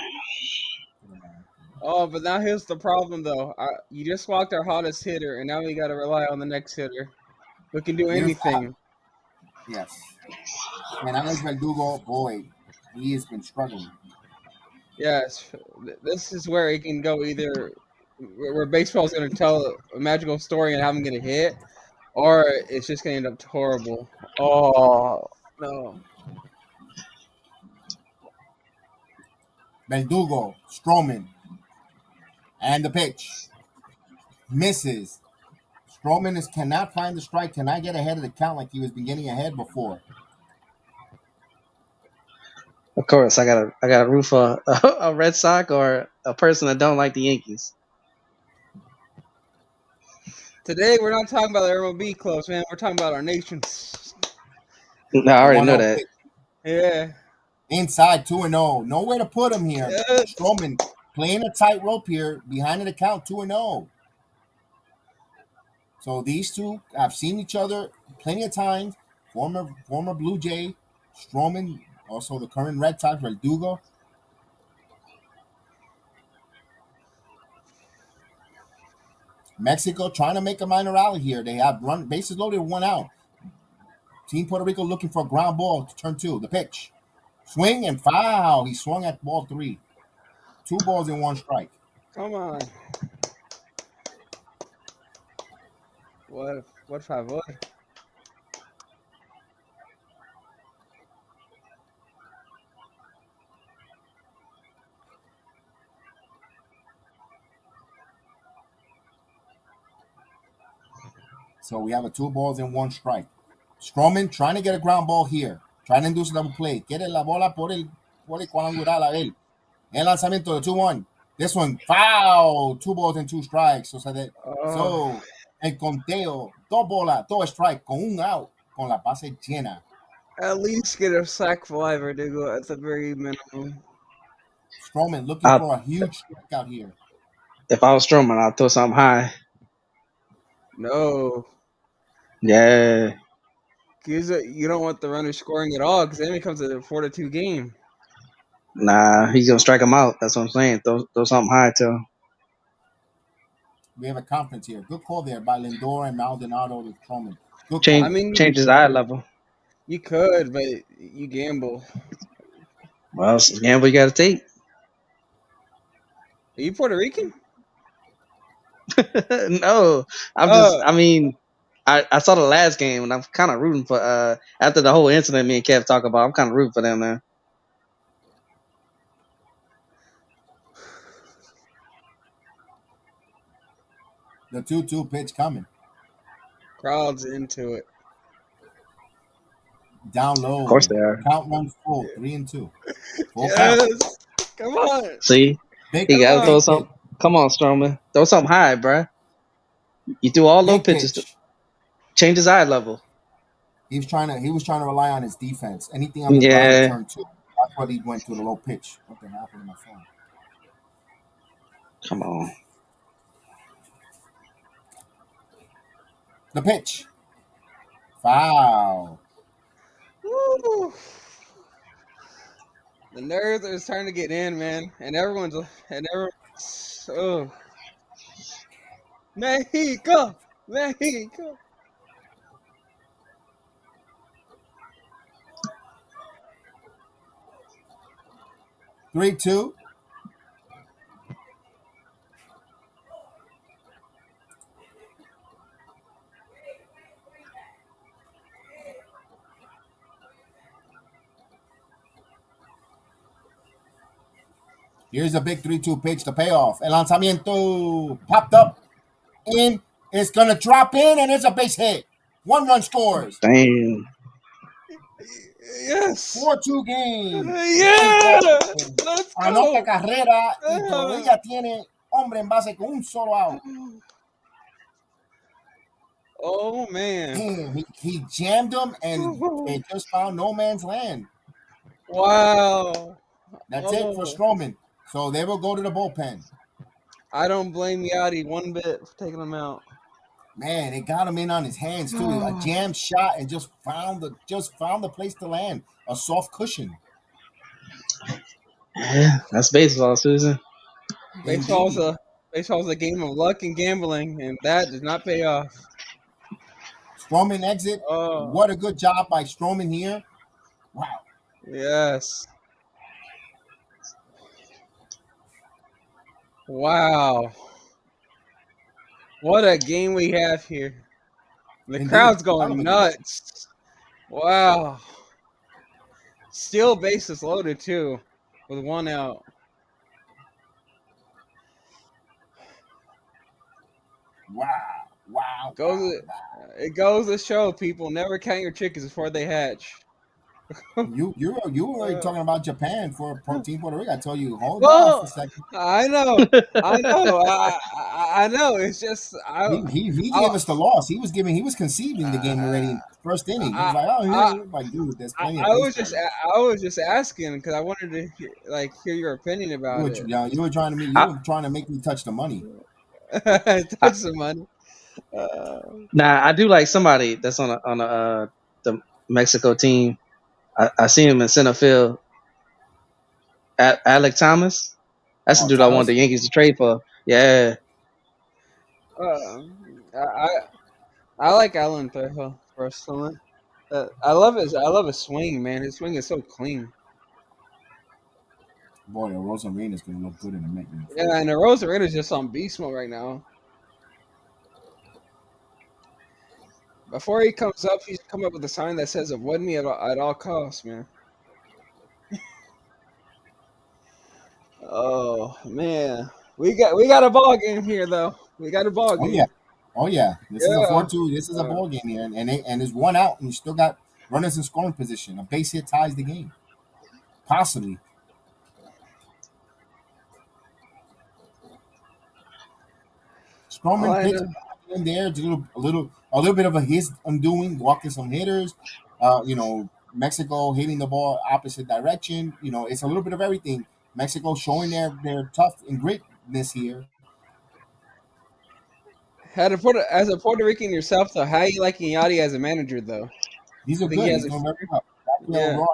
Oh, but now here's the problem, though. You just walked our hottest hitter, and now we got to rely on the next hitter who can do Here's anything. yes. And Alex Verdugo, boy, he has been struggling. Yes, this is where it can go either where baseball's going to tell a magical story and have him get a hit, or it's just going to end up horrible. Oh, no. Verdugo, Stroman, and the pitch misses. Stroman cannot find the strike, cannot get ahead of the count like he was been getting ahead before. Of course, I got a root for a Red Sox or a person that don't like the Yankees. Today, we're not talking about the MLB clubs, man. We're talking about our nations. No, I The already 1 know 0 that. pitch. Yeah. Inside 2-0. Nowhere to put him here. Yes. Stroman playing a tight rope here behind the count 2-0. So these two have seen each other plenty of times. Former Blue Jay, Stroman, also the current Red Sox, Verdugo. Mexico trying to make a minor rally here. They have run bases loaded, one out. Team Puerto Rico looking for a ground ball to turn two. The pitch. Swing and foul. He swung at ball three. Two balls and one strike. Come on. What favor? So we have a two balls and one strike. Stroman trying to get a ground ball here. Trying to induce a double play. Quiere la bola por el cuadrangular a él. El lanzamiento de 2-1. This one, foul. 2 balls and 2 strikes. O sea, so el conteo, 2 bolas, 2 strikes con un out, con la base llena. At least get a sack fly, Verdugo, at the very minimum. Stroman looking for a huge strikeout here. If I was Stroman, I'd throw something high. No. Yeah. You don't want the runner scoring at all, because then it becomes a 4-2 game. Nah, he's gonna strike him out. That's what I'm saying. Throw something high to him. We have a conference here. Good call there by Lindor and Maldonado with Stroman. Good Change, call. I mean, change his eye level. You could, but you gamble. Well, it's a gamble you got to take. Are you Puerto Rican? No, I mean, I saw the last game and I'm kind of rooting for. After the whole incident me and Kev talk about, I'm kind of rooting for them now. The 2-2 pitch coming. Crowd's into it. Down low. Of course they are. Count runs full. 3-2. Full Yes. count. Come on. See, Big he got to throw something. pitch. Come on, Stroman. Throw something high, bruh. You threw all low pitches. Change his eye level. He was trying to rely on his defense. Anything on the ground he turned to. That's what he went to the low pitch. What the happened to my phone? Come on. The pitch. Foul. Woo. The nerves are starting to get in, man, and everyone's oh, Mexico. 3-2. Here's a big 3-2 pitch to pay off. El lanzamiento popped up in. It's going to drop in, and it's a base hit. 1 run scores. Damn. Yes. 4-2 game. Yeah. Let's go. Anota carrera y todavía tiene hombre en base con un solo out. Oh, man. Damn, he jammed him and it just found no man's land. Wow. That's it for Stroman. So they will go to the bullpen. I don't blame Yachty one bit for taking him out. Man, it got him in on his hands too. A jam shot and just found the place to land. A soft cushion. Yeah, that's baseball, Susan. Baseball's a game of luck and gambling, and that does not pay off. Stroman exit. What a good job by Stroman here. Wow. Yes. Wow. What a game we have here. The crowd's going nuts. Wow. Still bases loaded, too, with 1 out. Wow. It goes to show, people, never count your chickens before they hatch. You were already talking about Japan for Team Puerto Rico. I told you, hold on for a second. I know. I know. It's just he gave us the loss. He was conceding the game already in first inning. He was like, dude, there's plenty of I was just asking because I wanted to hear your opinion about it. You were trying to make me touch the money. Touch the money. Nah, I do like somebody that's on the Mexico team. I see him in center field. Alec Thomas. That's the dude I wanted the Yankees to trade for. Yeah. I like Alan Trejo personally. I love his swing, man. His swing is so clean. Boy, a Rosarina is going to look good in the maintenance. Yeah, and the Rosarina is just on beast mode right now. Before he comes up, he's come up with a sign that says "Avoid me at all costs," man. Oh man, we got a ball game here though. We got a ball game. Oh yeah, Oh yeah, this is a Yeah. 4-2. This is a ball game here, and it's one out, and you still got runners in scoring position. A base hit ties the game, possibly. Stroman pitch in there, a little bit of a his undoing, walking some hitters. Mexico hitting the ball opposite direction. It's a little bit of everything. Mexico showing their tough and gritness here. As a Puerto Rican yourself, though, how you liking Yachty as a manager, though? These are I think good. he He's has doing very a well. yeah.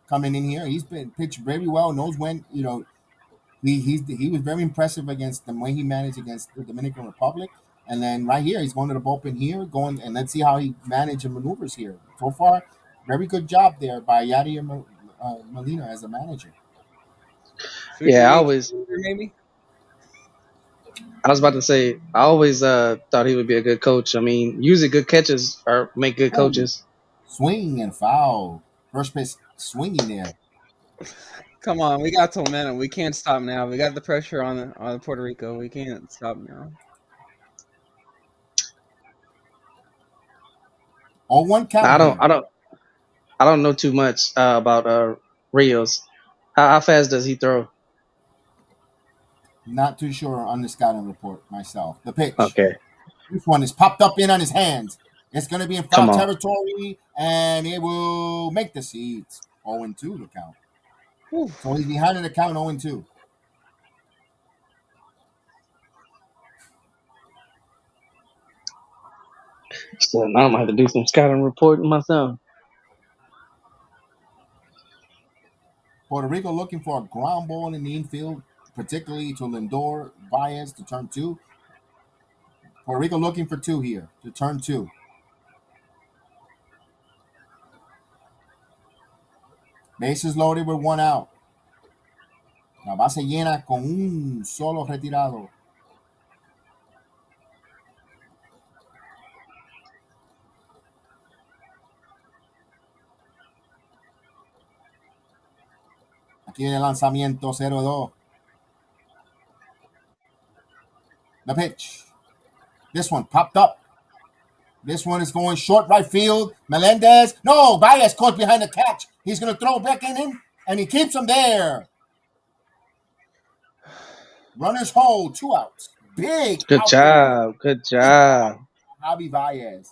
Coming in here, he's been pitched very well. Knows when. He was very impressive against the way he managed against the Dominican Republic. And then right here, he's going to the bullpen here, and let's see how he manages and maneuvers here. So far, very good job there by Yadier Molina as a manager. Yeah, maybe. I was about to say, I always thought he would be a good coach. I mean, usually good catches make good coaches. Swing and foul. First pitch swinging there. Come on, we got momentum. We can't stop now. We got the pressure on Puerto Rico. We can't stop now. 0-1 count. I don't know too much about Rios. How fast does he throw? Not too sure on the scouting report myself. The pitch. Okay. This one is popped up in on his hands. It's going to be in foul territory, and it will make the seats. 0-2 the count. Whew. So he's behind in the count 0-2. So now I'm going to have to do some scouting reporting myself. Puerto Rico looking for a ground ball in the infield, particularly to Lindor Baez to turn 2. Puerto Rico looking for 2 here to turn 2. Bases loaded with 1 out. La base llena con un solo retirado. Aquí viene el lanzamiento 0-2. The pitch. This one popped up. This one is going short right field. Melendez. No, Baez caught behind the catch. He's going to throw back in, and he keeps him there. Runners hold, 2 outs. Big. Good job. Good job. Javi Baez.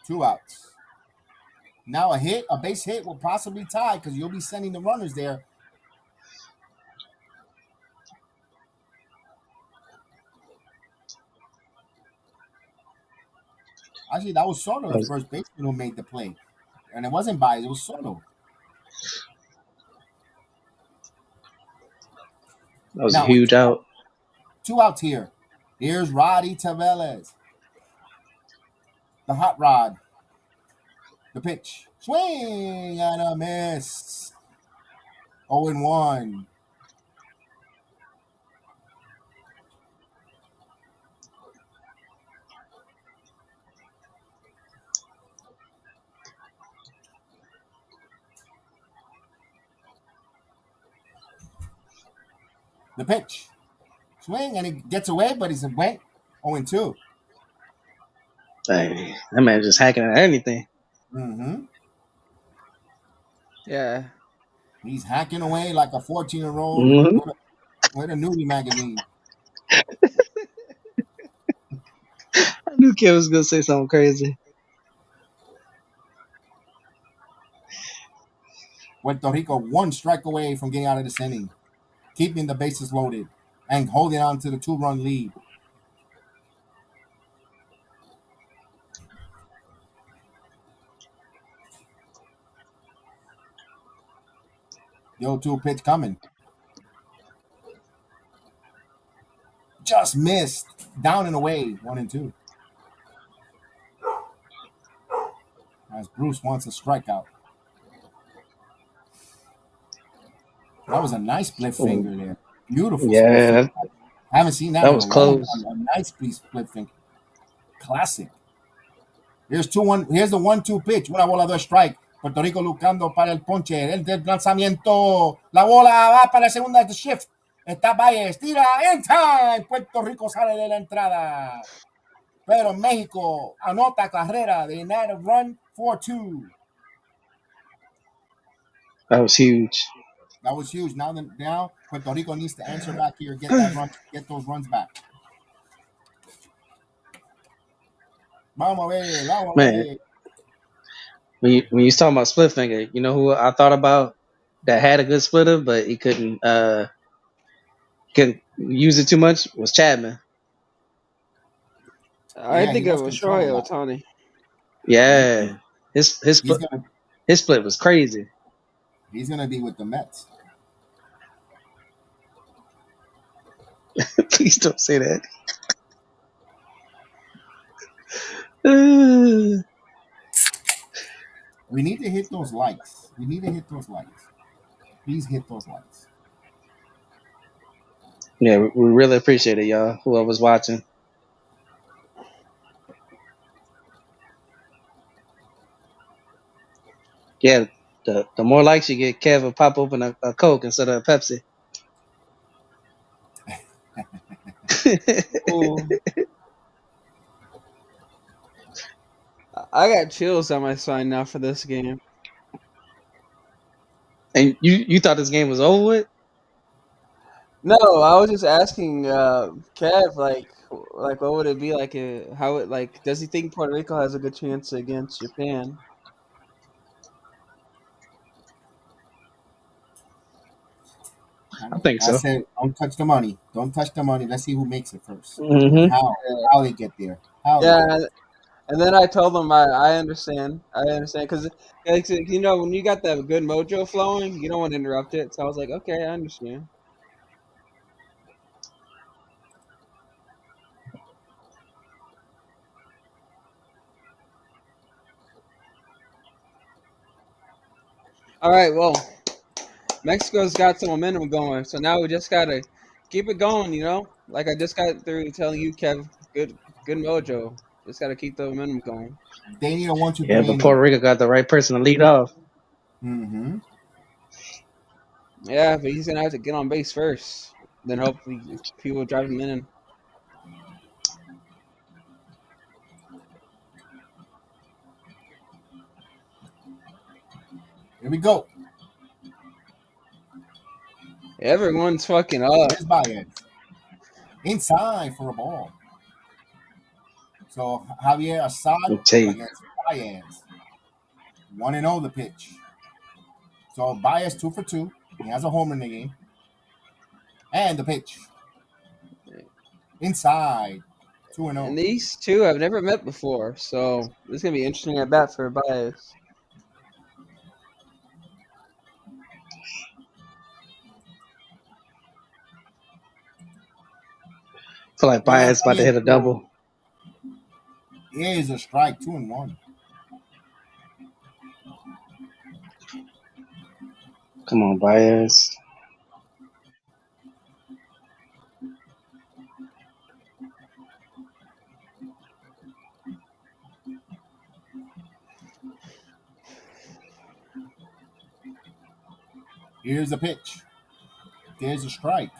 Two outs. Now a base hit will possibly tie because you'll be sending the runners there. Actually, that was Soto, the first baseman who made the play. And it wasn't Baez, it was Soto. That was a huge out. 2 outs here. Here's Roddy Taveras. The hot rod. The pitch. Swing and a miss. 0-1. The pitch. Swing, and he gets away, but he's went 0-2. Hey, that man just hacking at anything. Mm-hmm. Yeah. He's hacking away like a 14-year-old with a nudie magazine. I knew Kev was going to say something crazy. Puerto Rico 1 strike away from getting out of this inning, keeping the bases loaded and holding on to the 2-run lead. The 0-2 pitch coming. Just missed. Down and away, 1-2. As Bruce wants a strikeout. That was a nice split finger there. Beautiful. Yeah. I haven't seen that. That was close. A nice split finger. Classic. Here's the 1-2 pitch. Una bola, 2 strike. Puerto Rico lucando para el ponche. El del lanzamiento. La bola va para la segunda shift. Está Valles, tira in time. Puerto Rico sale de la entrada. Pero México anota carrera. The United run 4-2. That was huge. That was huge. Now Puerto Rico needs to answer back here, get that run, get those runs back. Vamos a ver, vamos a Man, ver. when you was talking about split finger, you know who I thought about that had a good splitter, but he couldn't use it too much was Chapman. I think He it lost was control Shohei of that. Ohtani. Yeah, his He's split was crazy. gonna be with the Mets. Please don't say that. We need to hit those likes. We need to hit those likes. Please hit those likes. Yeah, we really appreciate it, y'all. Whoever's watching. Yeah, the more likes you get, Kev will pop open a Coke instead of a Pepsi. Ooh. I got chills on my spine now for this game. And you thought this game was over with? No, I was just asking Kev, like what would it be like? How it like? Does he think Puerto Rico has a good chance against Japan? I think I so. said, don't touch the money. Don't touch the money. Let's see who makes it first. Mm-hmm. How they get there. Yeah, and then I told him I understand. I understand because like, you know when you got that good mojo flowing, you don't want to interrupt it. So I was like, okay, I understand. All right, well, Mexico's got some momentum going, so now we just gotta keep it going. You know, like I just got through telling you, Kev, good mojo. Just gotta keep the momentum going. They need a 1-2 Yeah, play but in there. Puerto Rico got the right person to lead off. Mm-hmm. Yeah, but he's gonna have to get on base first. Then hopefully people drive him in. Here we go. Everyone's fucking up. Here's Baez. Inside for a ball. So Javier Assad Okay. against Baez. 1-0 the pitch. So Baez 2 for 2. He has a homer in the game. And the pitch. Inside. 2-0. And these two have never met before, so this is gonna be interesting at bat for Baez. I feel like Yeah, Baez about to hit a double. It is a strike. 2-1. Come on, Baez. Here's the pitch. There's a strike.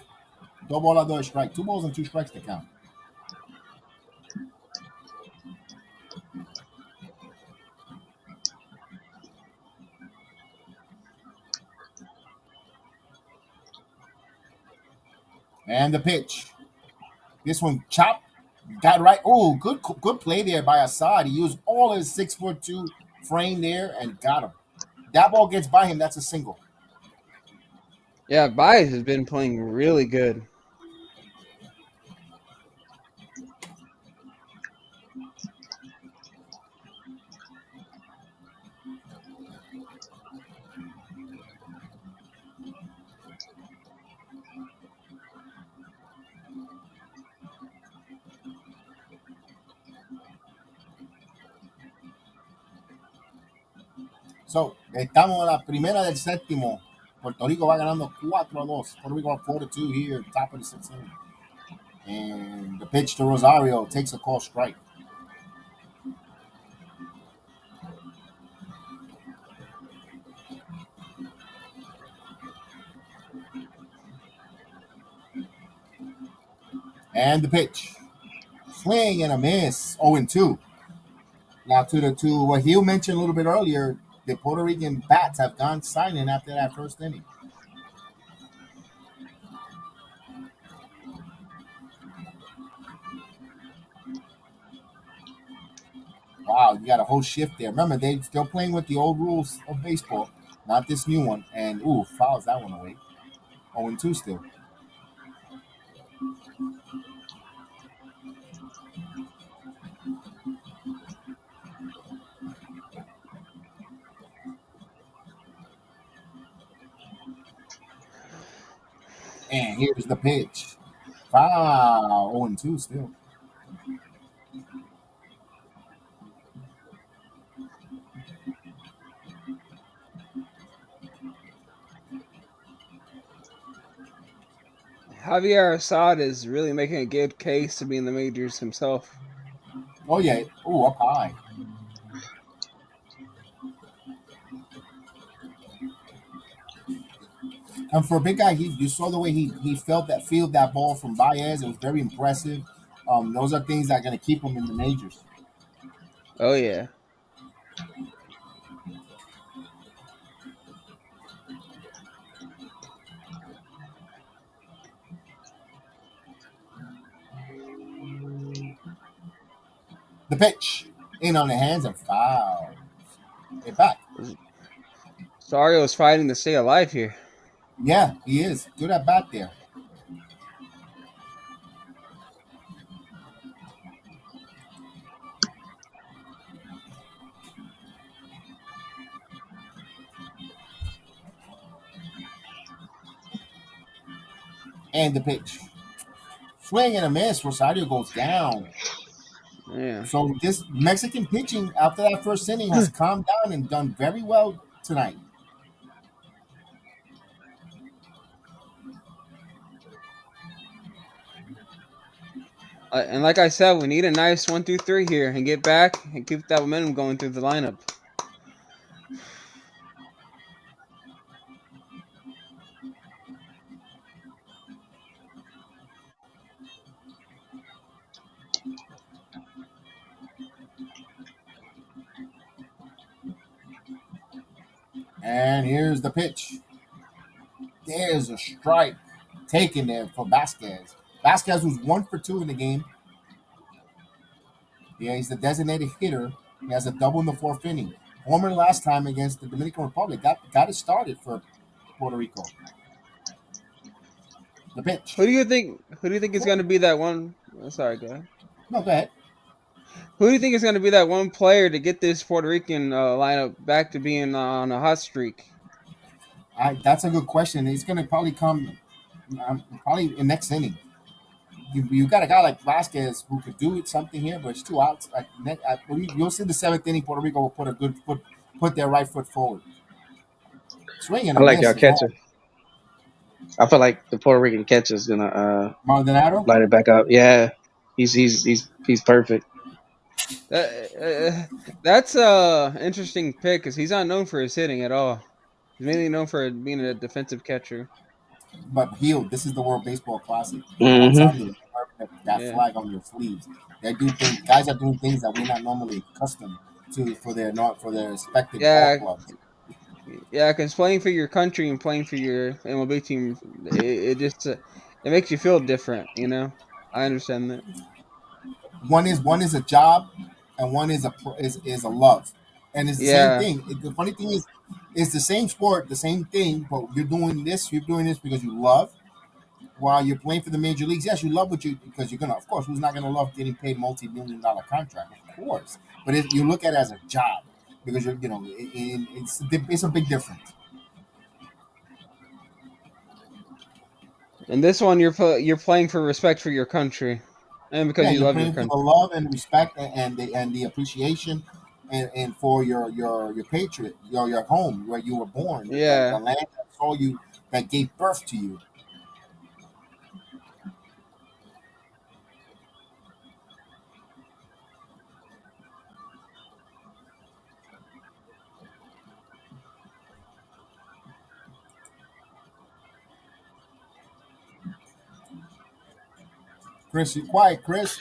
Double other strike. 2 balls and 2 strikes to count. And the pitch. This one chop. Got right. Oh, good play there by Assad. He used all his 6'2" frame there and got him. That ball gets by him. That's a single. Yeah, Baez has been playing really good. So, estamos en la primera del séptimo. Puerto Rico va ganando 4-2. Puerto Rico 4-2 here, top of the sixth inning. And the pitch to Rosario takes a call strike. And the pitch. Swing and a miss. 0-2. Now to what Hill mentioned a little bit earlier, the Puerto Rican bats have gone silent after that first inning. Wow, you got a whole shift there. Remember, they're still playing with the old rules of baseball, not this new one. And fouls that one away. 0-2 still. And here's the pitch. Foul. 0-2 still. Javier Assad is really making a good case to be in the majors himself. Oh yeah. Up high. And for a big guy, you saw the way he felt that field that ball from Baez. It was very impressive. Those are things that are going to keep him in the majors. Oh yeah. The pitch in on the hands and foul. It back. Sario's fighting to stay alive here. Yeah, he is good at bat there. And the pitch. Swing and a miss. Rosario goes down. Yeah. So this Mexican pitching after that first inning has calmed down and done very well tonight. And like I said, we need a nice 1-2-3 here and get back and keep that momentum going through the lineup. And here's the pitch. There's a strike taken there for Vasquez. Vasquez was 1 for 2 in the game. Yeah, he's the designated hitter. He has a double in the fourth inning. Homer last time against the Dominican Republic got it started for Puerto Rico. The pitch. Who do you think? Who do you think is going to be that one? Sorry, go ahead. No, go ahead. Who do you think is going to be that one player to get this Puerto Rican lineup back to being on a hot streak? That's a good question. He's going to probably come probably in next inning. You got a guy like Vasquez who could do something here, but it's 2 outs. You'll see the seventh inning. Puerto Rico will put a good foot, put their right foot forward. Swing and I a like miss y'all is all. catcher. I feel like the Puerto Rican catcher is gonna Maldonado. light it back up. Yeah, he's perfect. That's a interesting pick because he's not known for his hitting at all. He's mainly known for being a defensive catcher. But healed. This is the World Baseball Classic. I'm Mm-hmm. telling you, that Yeah. flag on your sleeves. They do things. Guys are doing things that we're not normally accustomed to for their respective ball Yeah, clubs. yeah, because playing for your country and playing for your MLB team, it just it makes you feel different. You know, I understand that. One is a job, and one is a love, and it's the same Yeah, thing. The funny thing is, it's the same sport, the same thing, but you're doing this. You're doing this because you love. While you're playing for the major leagues, yes, you love what you because you're gonna. Of course, who's not gonna love getting paid multi-million-dollar contract? Of course, but you look at it as a job because it's a big difference. and this one you're playing for respect for your country, and because Yeah, you you're love your playing for the country. love and respect and the appreciation and for your patriot, your home where you were born, the Yeah, land that saw you, that gave birth to you. Chris, you quiet, Chris.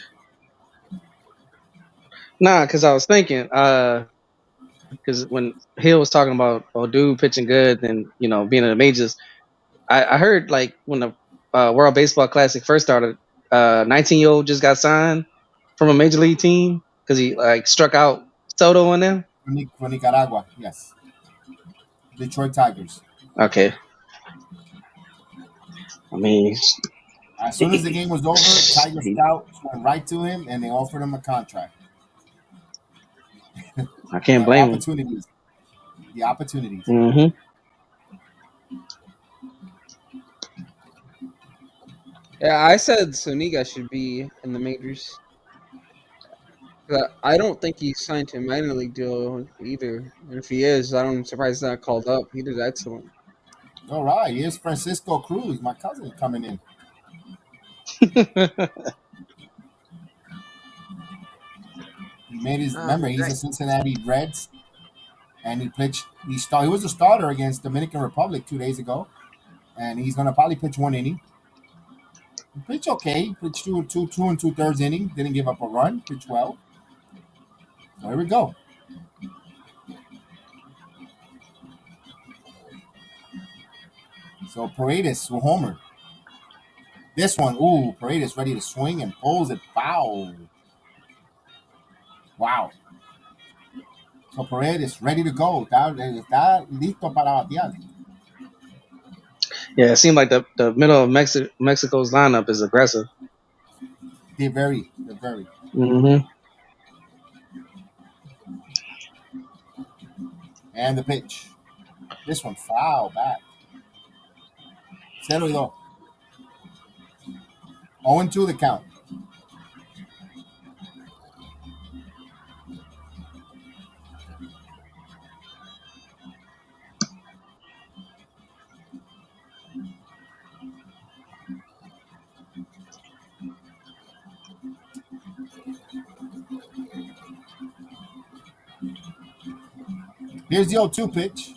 Nah, because I was thinking, because when Hill was talking about dude pitching good and being in the majors, I heard like when the World Baseball Classic first started, 19-year-old just got signed from a major league team because he like struck out Soto on them. From Nicaragua, yes. Detroit Tigers. Okay, I mean, As soon as the game was over, Tiger scouts went right to him and they offered him a contract. I can't The blame him. opportunities. The opportunities. Mm-hmm. Yeah, I said Soniga should be in the majors. But I don't think he signed to a minor league deal either. And if he is, I'm surprised he's not called up. He did excellent. All right, here's Francisco Cruz, my cousin, coming in. He made his remember. He's a Cincinnati Reds, and he pitched. He was a starter against Dominican Republic 2 days ago, and he's gonna probably pitch 1 inning. He pitched okay. Pitched two and 2/3 inning. Didn't give up a run. Pitched well. So here we go. So Paredes will homer. This one, Paredes ready to swing and pulls it foul. Wow. So Paredes ready to go. Está listo para batear. Yeah, it seemed like the middle of Mexico's lineup is aggressive. They're very. Mm-hmm. And the pitch. This one foul back. 0-2. 0-2 the count. Here's the 0-2 pitch.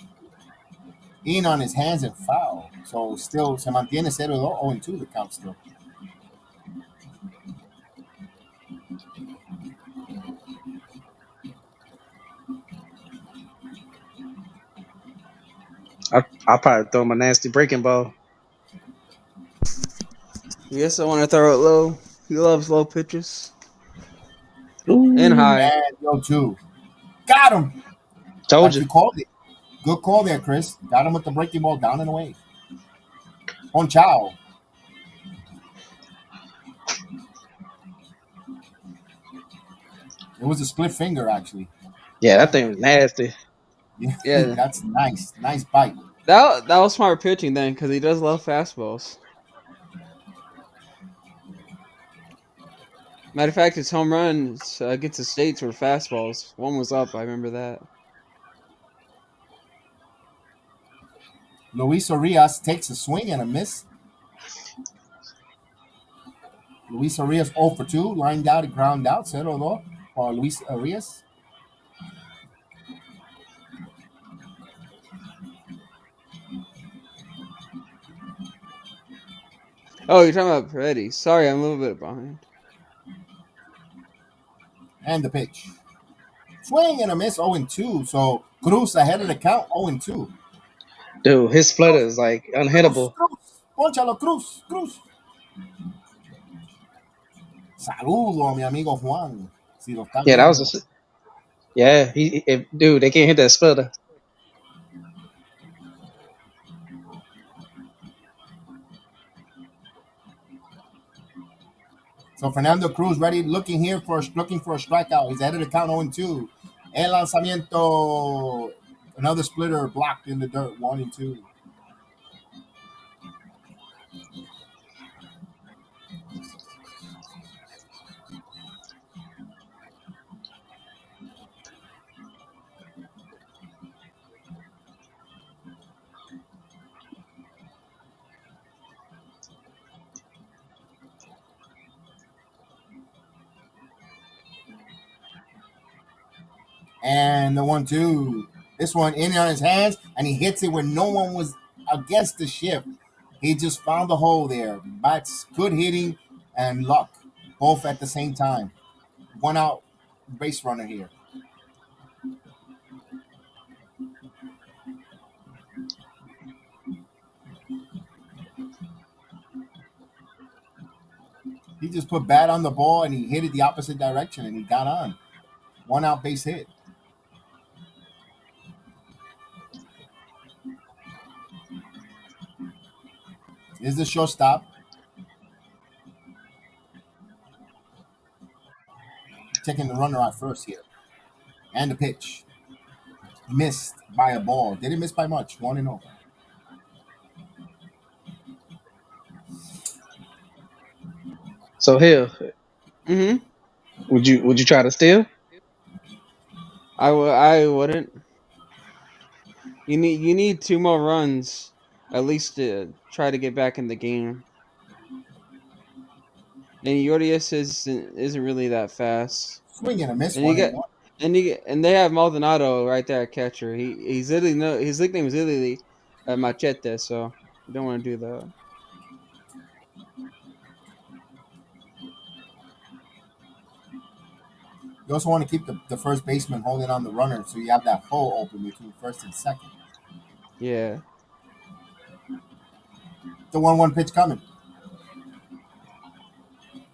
In on his hands and foul. So still se mantiene 0-2, 0-2 the count still. I'll probably throw him a nasty breaking ball. Yes, I want to throw it low. He loves low pitches. Ooh. And high. And 0-2. Got him. Told you. You called it. Good call there, Chris. Got him with the breaking ball down and away. Ponchao. It was a split finger, actually. Yeah, that thing was nasty. Yeah. That's nice. Nice bite. That was smart pitching then, because he does love fastballs. Matter of fact, his home runs against the States were fastballs. One was up, I remember that. Luis Arias takes a swing and a miss. Luis Arias 0 for 2, lined out and ground out. 0-2 for Luis Arias. Oh, you're talking about Paredes. Sorry, I'm a little bit behind. And the pitch. Swing and a miss 0-2. So Cruz ahead of the count 0-2. Dude, his splitter is like unhittable. Cruz. Ponchalo, Cruz. Saludo a mi amigo Juan. Si lo está Yeah, that was viendo. dude, they can't hit that splitter. So Fernando Cruz ready, looking for a strikeout. He's ahead of the count 0-2. El lanzamiento. Another splitter blocked in the dirt. 1-2. And the 1-2. This one in on his hands, and he hits it when no one was against the shift. He just found the hole there. That's good hitting and luck. both at the same time. One out base runner here. He just put bat on the ball and he hit it the opposite direction and he got on. One out base hit. Is the shortstop taking the runner out first here? And the pitch. Missed by a ball. Didn't miss by much. 1-0. So Hill, Mm-hmm. would you try to steal? I wouldn't. You need 2 more runs at least to try to get back in the game. And Urias isn't really that fast. Swing and a miss. And you get 1-1. and they have Maldonado right there at catcher. He's literally his nickname is literally Machete. So you don't want to do that. You also want to keep the first baseman holding on the runner so you have that hole open between first and second. Yeah. The 1-1 pitch coming.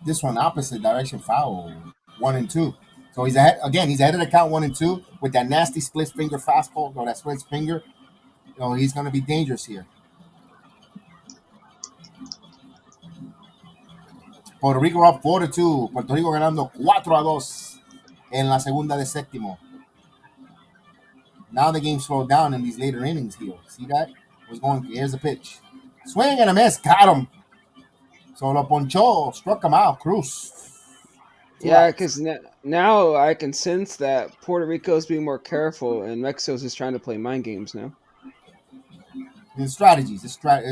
This one opposite direction foul. 1-2. So he's ahead again. He's ahead of the count 1-2 with that nasty split finger fastball or that split finger. You know, he's going to be dangerous here. Puerto Rico up 4-2. Puerto Rico ganando 4-2 en la segunda de séptimo. Now the game slowed down in these later innings here. See that? Was going. Here's the pitch. Swing and a miss. Got him. So lo ponchó. Struck him out. Cruz. Yeah, because now I can sense that Puerto Rico's being more careful and Mexico's just trying to play mind games now. The strategies.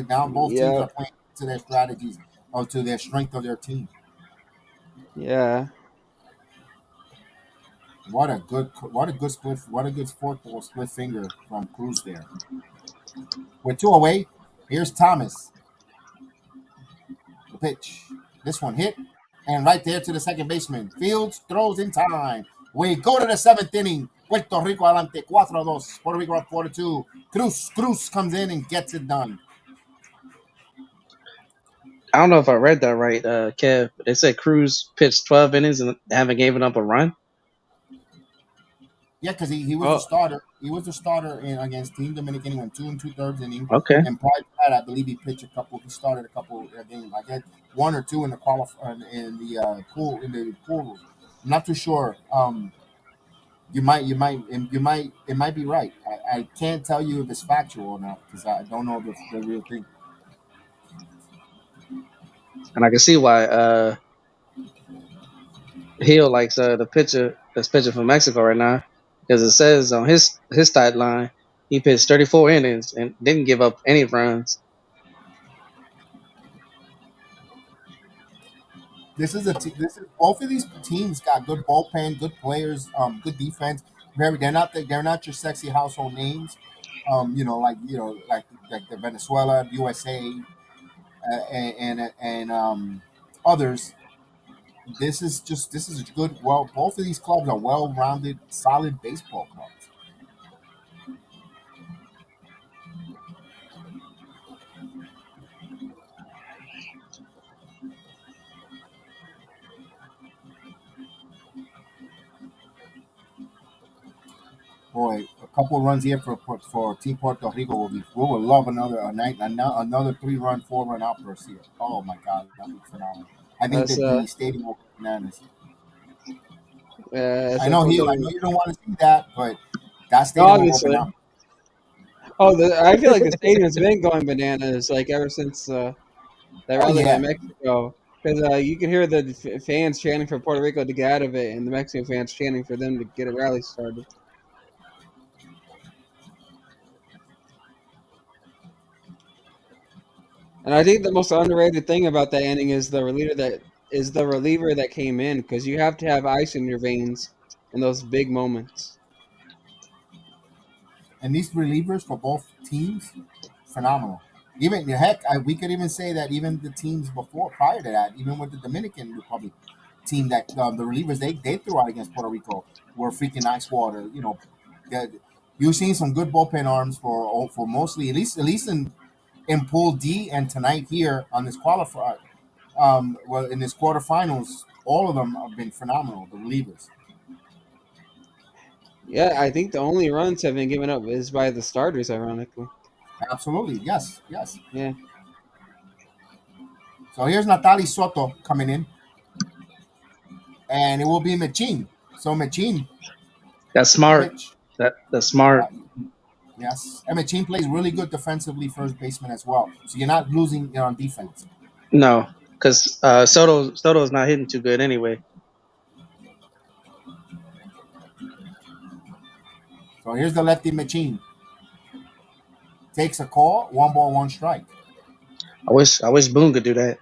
Now both teams Yeah. are playing to their strategies or to their strength of their team. Yeah. What a good split. What a good fourth ball split finger from Cruz there. With 2 away, here's Thomas. The pitch. This one hit. And right there to the second baseman. Fields throws in time. We go to the 7th inning. Puerto Rico adelante 4-2. Puerto Rico up 4-2. Cruz comes in and gets it done. I don't know if I read that right, Kev. They said Cruz pitched 12 innings and haven't given up a run. Yeah, because he was the starter. He was the starter against Team Dominican. He went 2 2/3 innings. Okay. And prior to that, I believe he pitched a couple. He started a couple games. I guess 1 or 2 in the in the pool. I'm not too sure. It might be right. I can't tell you if it's factual or not because I don't know the real thing. And I can see why Hill likes the pitcher that's pitching for Mexico right now, because it says on his stat line he pitched 34 innings and didn't give up any runs. This is both of these teams got good bullpen, good players, good defense. They're not your sexy household names. Like the Venezuela, USA, and others. This is good. Well, both of these clubs are well-rounded, solid baseball clubs. Boy, a couple runs here for Team Puerto Rico we will love another 3-run, 4-run outburst here. Oh my God, that'd be phenomenal. I think That's, that the stadium will go bananas. I I know you don't want to see that, but that stadium will obviously. open up. I feel like the stadium's been going bananas like ever since that rally yeah. by Mexico. Because you can hear the fans chanting for Puerto Rico to get out of it, and the Mexican fans chanting for them to get a rally started. And I think the most underrated thing about that inning is the reliever that came in, because you have to have ice in your veins in those big moments. And these relievers for both teams, phenomenal. Even we could even say that even the teams prior to that, even with the Dominican Republic, team that the relievers they threw out against Puerto Rico were freaking ice water. You've seen some good bullpen arms for mostly at least in Pool D and tonight here on this qualifier. Well, in this quarterfinals, all of them have been phenomenal. The relievers. Yeah, I think the only runs have been given up is by the starters, ironically. Absolutely, yes, yes. Yeah. So here's Natali Soto coming in, and it will be Machin. So Machin, That's the smart. pitch. That's smart. Yes, and Machin plays really good defensively, first baseman as well. So you're not losing on defense. No, because Soto's not hitting too good anyway. So here's the lefty Machin. Takes a call, 1-1 strike. I wish Boone could do that.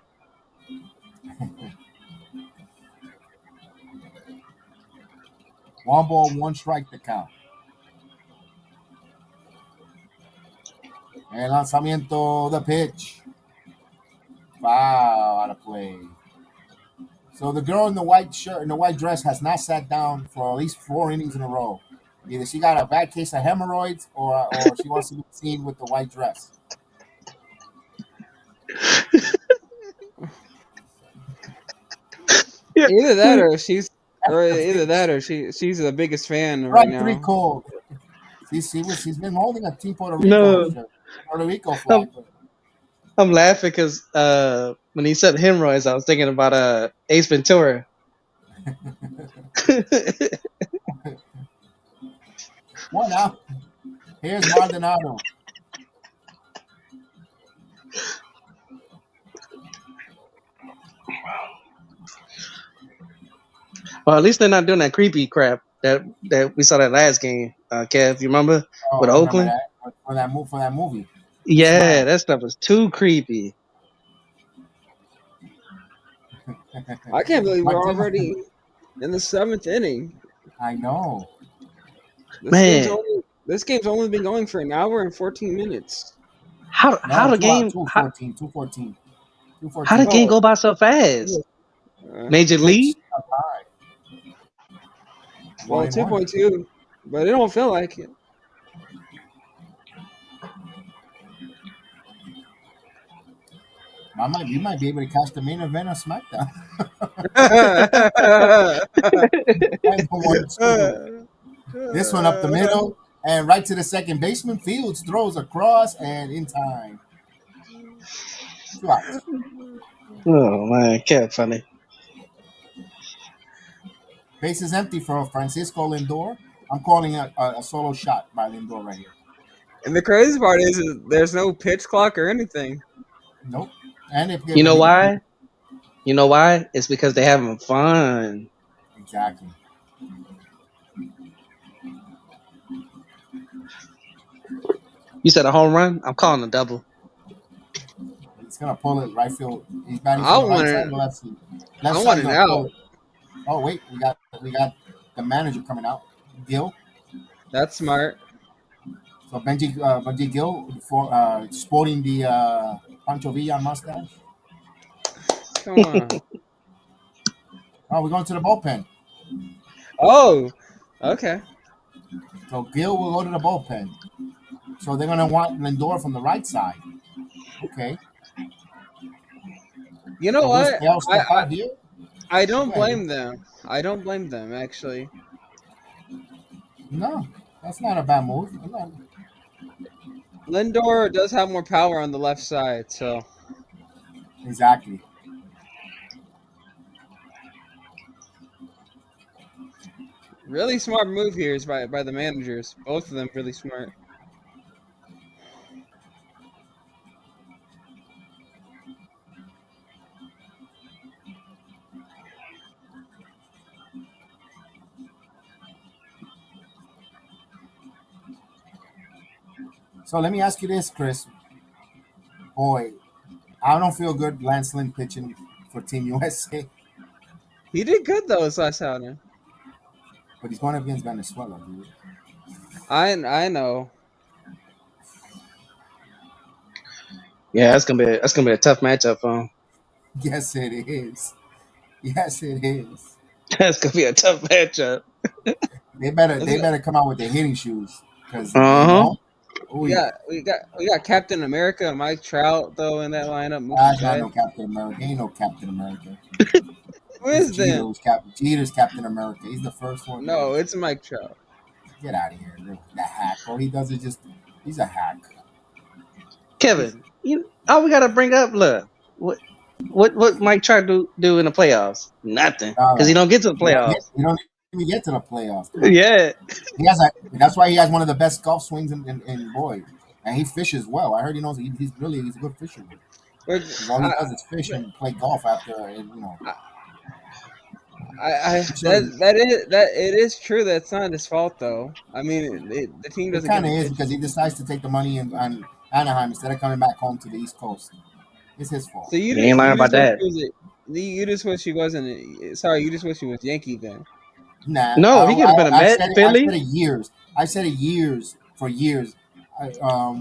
1-1 strike the count. El lanzamiento, the pitch. Wow, out of play. So the girl in the white shirt and the white dress has not sat down for at least 4 innings in a row. Either she got a bad case of hemorrhoids or she wants to be seen with the white dress. Either that or she's she's the biggest fan right Right, now. 3 cold. She's been holding a Team Puerto Rico Puerto Rico flag. I'm laughing because when he said hemorrhoids, I was thinking about Ace Ventura. One out. Here's Maldonado. Well, at least they're not doing that creepy crap that we saw that last game, Kev. You remember with Oakland? For that movie. Yeah, that stuff was too creepy. I can't believe we're already in the 7th inning. I know. This game's only been going for an hour and 14 minutes. How the game 214. How the game go by so fast? Major League? Well, 2.2, but it don't feel like it. You might be able to catch the main event of SmackDown. This one up the middle and right to the second baseman. Fields throws across and in time. 2 outs. Oh man, Kev, funny. Base is empty for Francisco Lindor. I'm calling a solo shot by Lindor right here. And the crazy part is there's no pitch clock or anything. Nope. And if you know why? You know why? It's because they're having fun. Exactly. You said a home run? I'm calling a double. He's gonna pull it right field. He's batting I from want the right it. side, left side. I want it out. Oh wait, we got the manager coming out, Gil. That's smart. So Benji Gil sporting the Pancho Villa mustache. Come on. Oh, we're going to the bullpen. Oh, okay. So Gil will go to the bullpen. So they're gonna want Lindor from the right side. Okay. You know what? I don't blame them. I don't blame them, actually. No, that's not a bad move. Lindor does have more power on the left side, so. Exactly. Really smart move here is by the managers. Both of them really smart. So let me ask you this, Chris. Boy, I don't feel good Lance Lynn pitching for Team USA. He did good though this last outing. But he's going up against Venezuela, dude. I know. Yeah, that's gonna be a tough matchup for him. Yes, it is. Yes, it is. That's gonna be a tough matchup. They better Let's they go. better come out with their hitting shoes because Uh you huh. know. We Ooh, got we got we got Captain America, Mike Trout though in that lineup. that's Mookie not no Betts. Captain America. Ain't no Captain America. Who It's is Jeter. then? Who's Jeter's Captain America. He's the first one. No, it's Mike Trout. Get out of here. The hack. All he does is just. He's a hack. He's Kevin, all we gotta bring up, look, what Mike tried to do in the playoffs? Nothing, All because he right. don't get to the playoffs. You don't even get to the playoffs. Come on. Yeah, He has a. That's why he has one of the best golf swings in boy, and he fishes well. I heard he knows. He's a good fisherman. we're, Because all he I, does is fish and play golf after. And, you know. I I'm sure that it is true that it's not his fault though. I mean, the team it doesn't give kind of him is because pitching. he decides to take the money on Anaheim instead of coming back home to the East Coast. It's his fault. So you ain't lying you about just wish that. he was you just wish he wasn't. Sorry, you just wish he was Yankee then. Nah, No, he could have been a I Met, said it. I said Philly. it years. I said it years for years.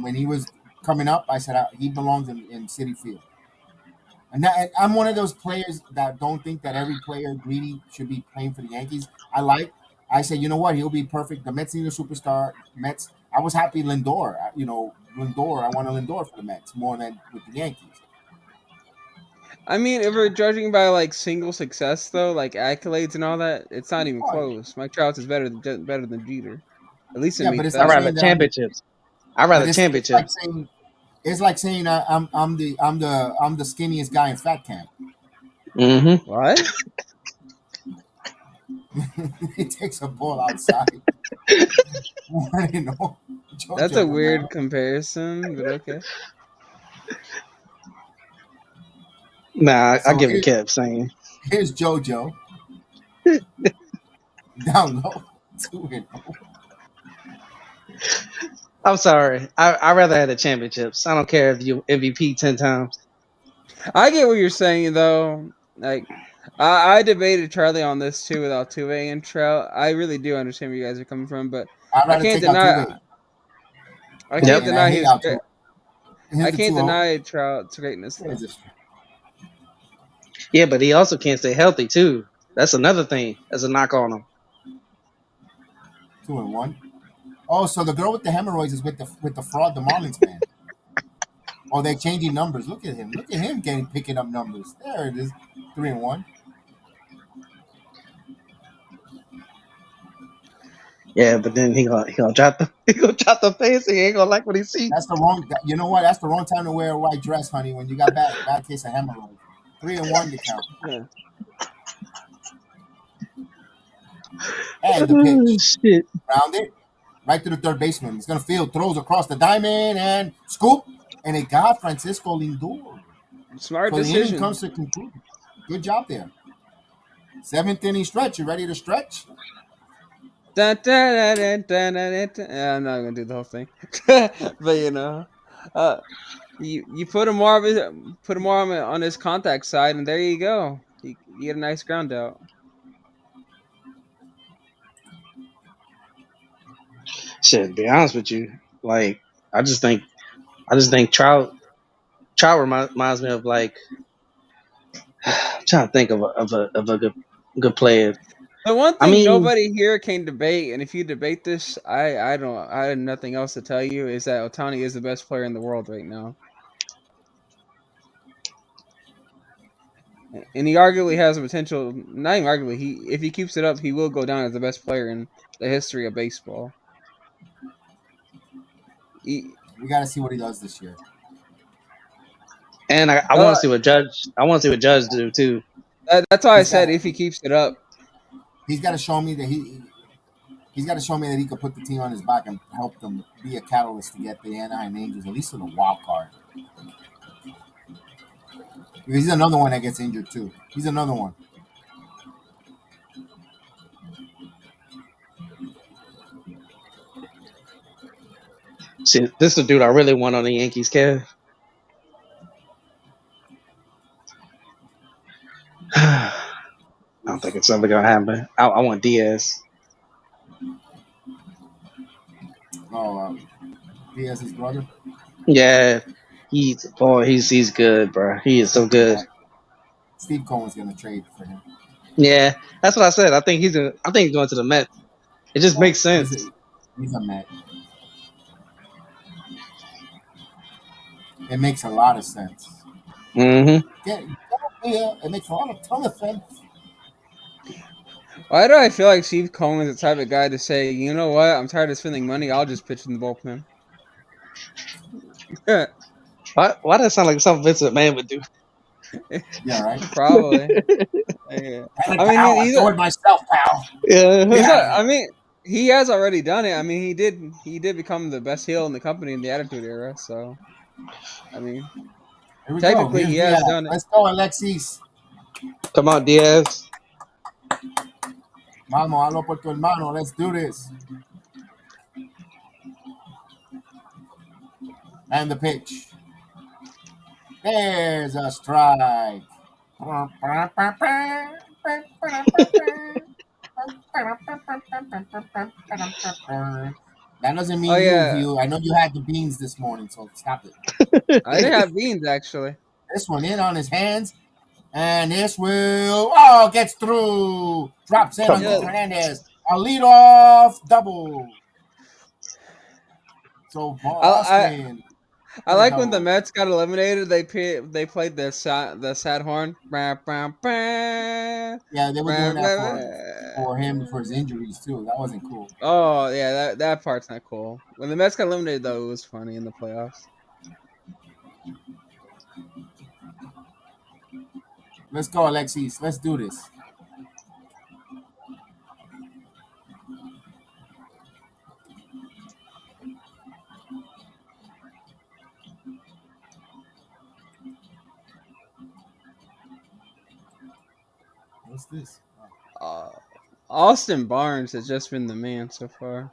When he was coming up, I said he belongs in City Field. And I'm one of those players that don't think that every player greedy should be playing for the Yankees. I say, you know what? He'll be perfect. The Mets need a superstar. Mets. I was happy Lindor. Lindor. I want a Lindor for the Mets more than with the Yankees. I mean, if we're judging by like single success though, like accolades and all that, it's not even Oh, close. Mike Trout is better than Jeter, at least in yeah, but base it's I like value. rather saying that championships. I rather it's like championships. saying I'm the skinniest guy in fat camp. Mm-hmm. What? He takes a ball outside. You know, That's a JoJo weird Romero. comparison, but okay. Nah, I So give it Kev saying. here's JoJo down low, 2-0. I'm sorry. I rather have the championships. I don't care if you MVP 10 times. I get what you're saying though. Like, I debated Charlie on this too with Altuve and Trout. I really do understand where you guys are coming from, but I'd I rather can't take out deny. Tuve, I can't Yep. and I deny hate his. Altuve. I Here's the can't 2-0. deny Trout's greatness Here's though. this Yeah, but he also can't stay healthy too. That's another thing. That's a knock on him. 2-1. Oh, so the girl with the hemorrhoids is with the fraud, the Marlins man. Oh, they're changing numbers. Look at him. Look at him getting picking up numbers. There it is. 3-1. Yeah, but then he gonna drop the he gonna drop the face. He ain't gonna like what he see. That's the wrong. You know what? That's the wrong time to wear a white dress, honey. When you got bad case of hemorrhoids. 3-1 to count. Yeah. And the Oh, pitch. shit. Round it. Right to the third baseman. He's gonna field. Throws across the diamond and scoop. And it got Francisco Lindor. Smart So the inning decision. comes to conclusion. Good job there. Seventh inning stretch. You ready to stretch? Dun, dun, dun, dun, dun, dun, dun. I'm not gonna do the whole thing, but uh, you put him more of his, put him more on his contact side, and there you go. You get a nice ground out. Shit, to be honest with you, like I just think Trout reminds me of like I'm trying to think of a good player. The one I thing mean, nobody here can debate, and if you debate this, I have nothing else to tell you, is that Otani is the best player in the world right now, and he arguably has a potential. Not even arguably, he if he keeps it up, he will go down as the best player in the history of baseball. He, We got to see what he does this year. and I want to uh, see what Judge do too. that's why I He's got said if he keeps it up. he's got to show me that he's got to show me that he could put the team on his back and help them be a catalyst to get the Anaheim Angels at least to the wild card. Because he's another one that gets injured too. He's another one. See, this is the dude I really want on the Yankees, Kev. I don't think it's ever gonna happen. I want Diaz. Oh, Diaz's brother. Yeah, he's good, bro. He is so good. Yeah. Steve Cohen's gonna trade for him. Yeah, that's what I said. I think he's going to the Mets. It just makes sense. He's a Met. It makes a lot of sense. Mm-hmm. It makes a ton of sense. Why do I feel like Steve Cohen is the type of guy to say, you know what, I'm tired of spending money, I'll just pitch in the bullpen? Why does that sound like something Vincent McMahon would do? Yeah, right. Probably. Yeah. I mean, I do it myself, pal. Yeah. I mean, he has already done it. I mean, he did become the best heel in the company in the Attitude Era. So, I mean, technically he has done it. Let's go, Alexis. Come on, Diaz. Vamos, hablo por tu hermano. Let's do this. And the pitch. There's a strike. That doesn't mean you. I know you had the beans this morning, so stop it. I didn't have beans, actually. This one in on his hands, and this will gets through. Drops in on Hernandez. A leadoff double. So Boston. I like when the Mets got eliminated. They played the sad horn. Yeah, they were doing that for him for his injuries too. That wasn't cool. Oh yeah, that part's not cool. When the Mets got eliminated, though, it was funny in the playoffs. Let's go, Alexis. Let's do this. What's this? Austin Barnes has just been the man so far.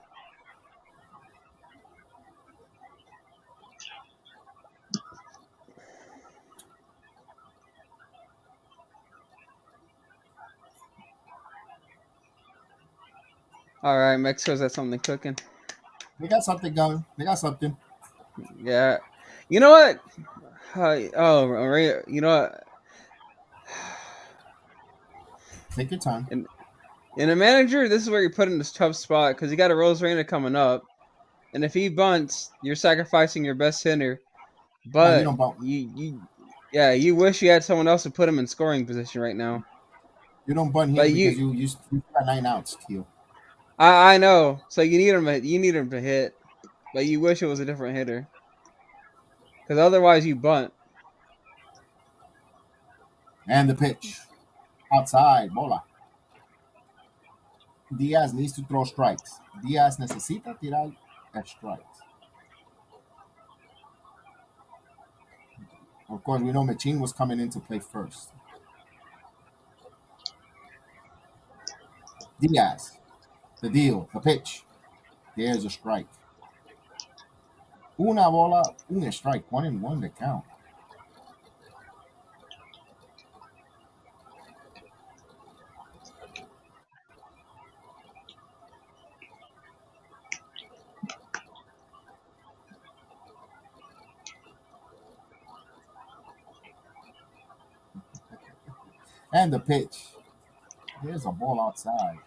All right, Mexico's got something cooking. They got something going. They got something. Yeah. You know what? You know what? Take your time. In a manager, this is where you put in this tough spot because you got a Rosarena coming up, and if he bunts, you're sacrificing your best hitter. But you wish you had someone else to put him in scoring position right now. You don't bunt him because you got 9 outs, Keel. I know. So you need him to hit, but you wish it was a different hitter. Because otherwise you bunt. And the pitch. Outside, bola. Diaz needs to throw strikes. Diaz necesita tirar strikes. Of course, we know Machin was coming in to play first. Diaz. The deal. The pitch. There's a strike. Una bola, un strike. 1-1 to count. And the pitch. There's a ball outside.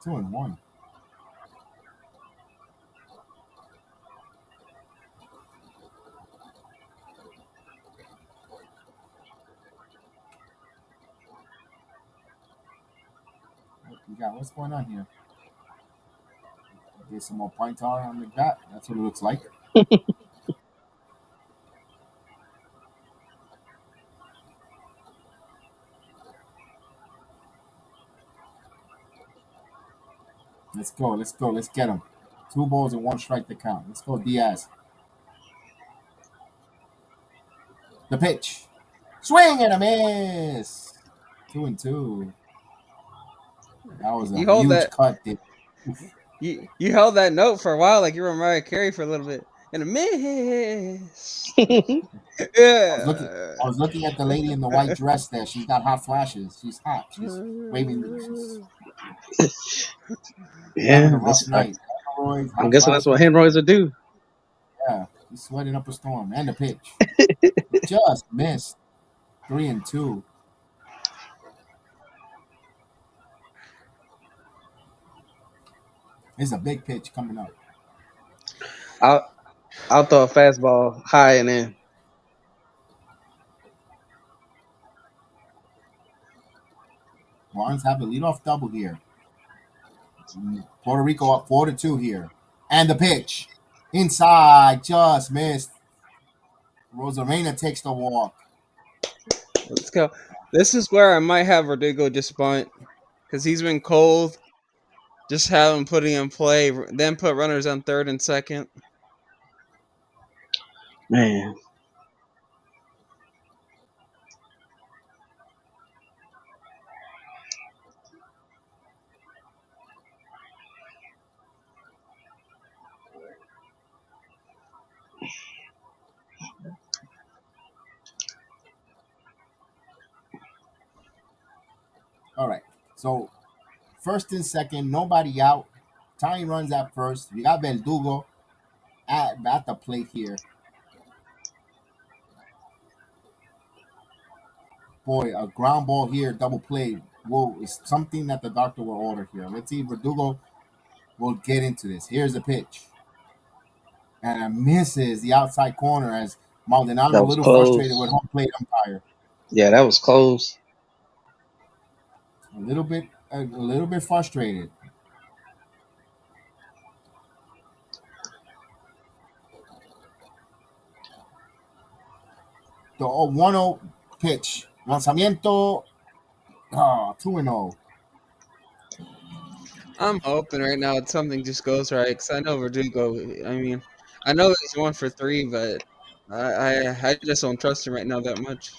2-1. What's going on here? Get some more point tar on the bat. That's what it looks like. Let's go. Let's get him. 2 balls and 1 strike to count. Let's go, Diaz. The pitch. Swing and a miss. 2-2. That was a huge cut, dude. You held that note for a while, like you were Mariah Carey for a little bit. And a miss. Yeah. I was looking at the lady in the white dress there. She's got hot flashes. She's hot. She's waving. Yeah, a rough night. I'm guessing that's what hemorrhoids would do. Yeah, he's sweating up a storm. And the pitch. Just missed. 3-2. It's a big pitch coming up. I'll throw a fastball high and in. Barnes have a leadoff double here. Puerto Rico up 4-2 here. And the pitch. Inside, just missed. Rosarena takes the walk. Let's go. This is where I might have Verdugo just bunt because he's been cold. Just have him putting in play, then put runners on third and second. Man. All right. So first and second, nobody out. Tying runs at first. We got Verdugo at the plate here. Boy, a ground ball here, double play. Whoa, it's something that the doctor will order here. Let's see if Verdugo will get into this. Here's the pitch. And it misses the outside corner as Maldonado That a was little close. frustrated with home plate umpire. Yeah, that was close. A little bit frustrated. The 1-0 pitch. Lanzamiento. 2-0. I'm hoping right now that something just goes right because I know Verdugo. I mean, I know he's 1 for 3, but I just don't trust him right now that much.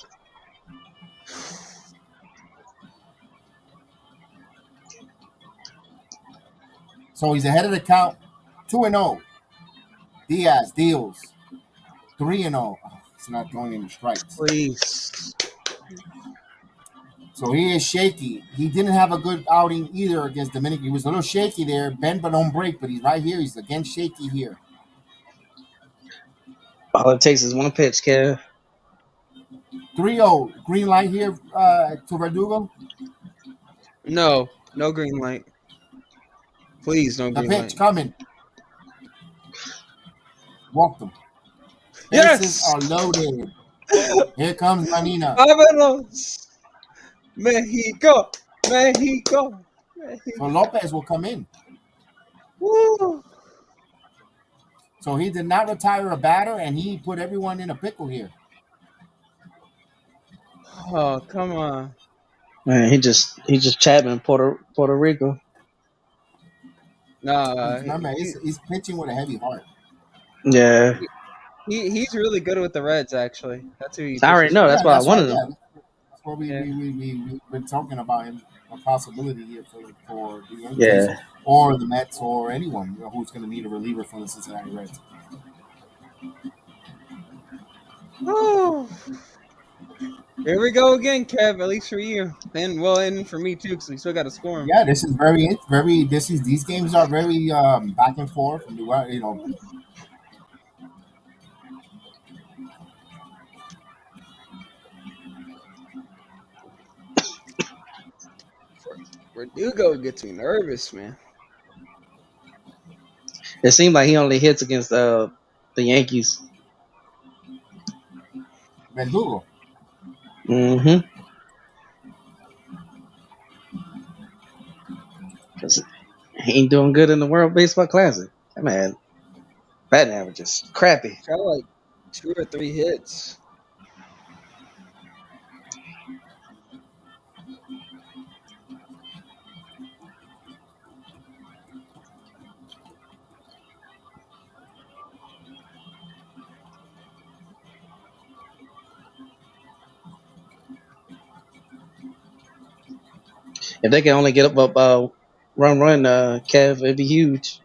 So he's ahead of the count. 2-0. Diaz deals. 3-0. It's not throwing any strikes. Please. So he is shaky. He didn't have a good outing either against Dominican. He was a little shaky there. Bend but don't break, but he's right here. He's again shaky here. All it takes is one pitch, Kev. 3-0. Green light here to Verdugo. No green light. Please, no The green pitch light. coming. Walked him. Bases Yes! are loaded. Here comes Manina. ¡Vámonos! Mexico! Mexico! So Lopez will come in. Woo! So he did not retire a batter, and he put everyone in a pickle here. Oh, come on. Man, he just Chapman Puerto Rico. Nah, Remember, he's pitching with a heavy heart. Yeah. he's really good with the Reds, actually. That's who he I already pitches know. for. That's Yeah, why I that's right. wanted him. Yeah, that's what Yeah. we've been talking about him, a possibility here for the Yankees Yeah. or the Mets or anyone who's going to need a reliever from the Cincinnati Reds. Oh. Here we go again, Kev. At least for you, and for me too, because we still got to score him. Yeah, this is these games are very back and forth. You know, Verdugo gets me nervous, man. It seemed like he only hits against the Yankees. Verdugo. Mm-hmm. Because he ain't doing good in the World Baseball Classic. That man, batting average is crappy. Got like 2 or 3 hits. If they can only get up run, Kev, it'd be huge.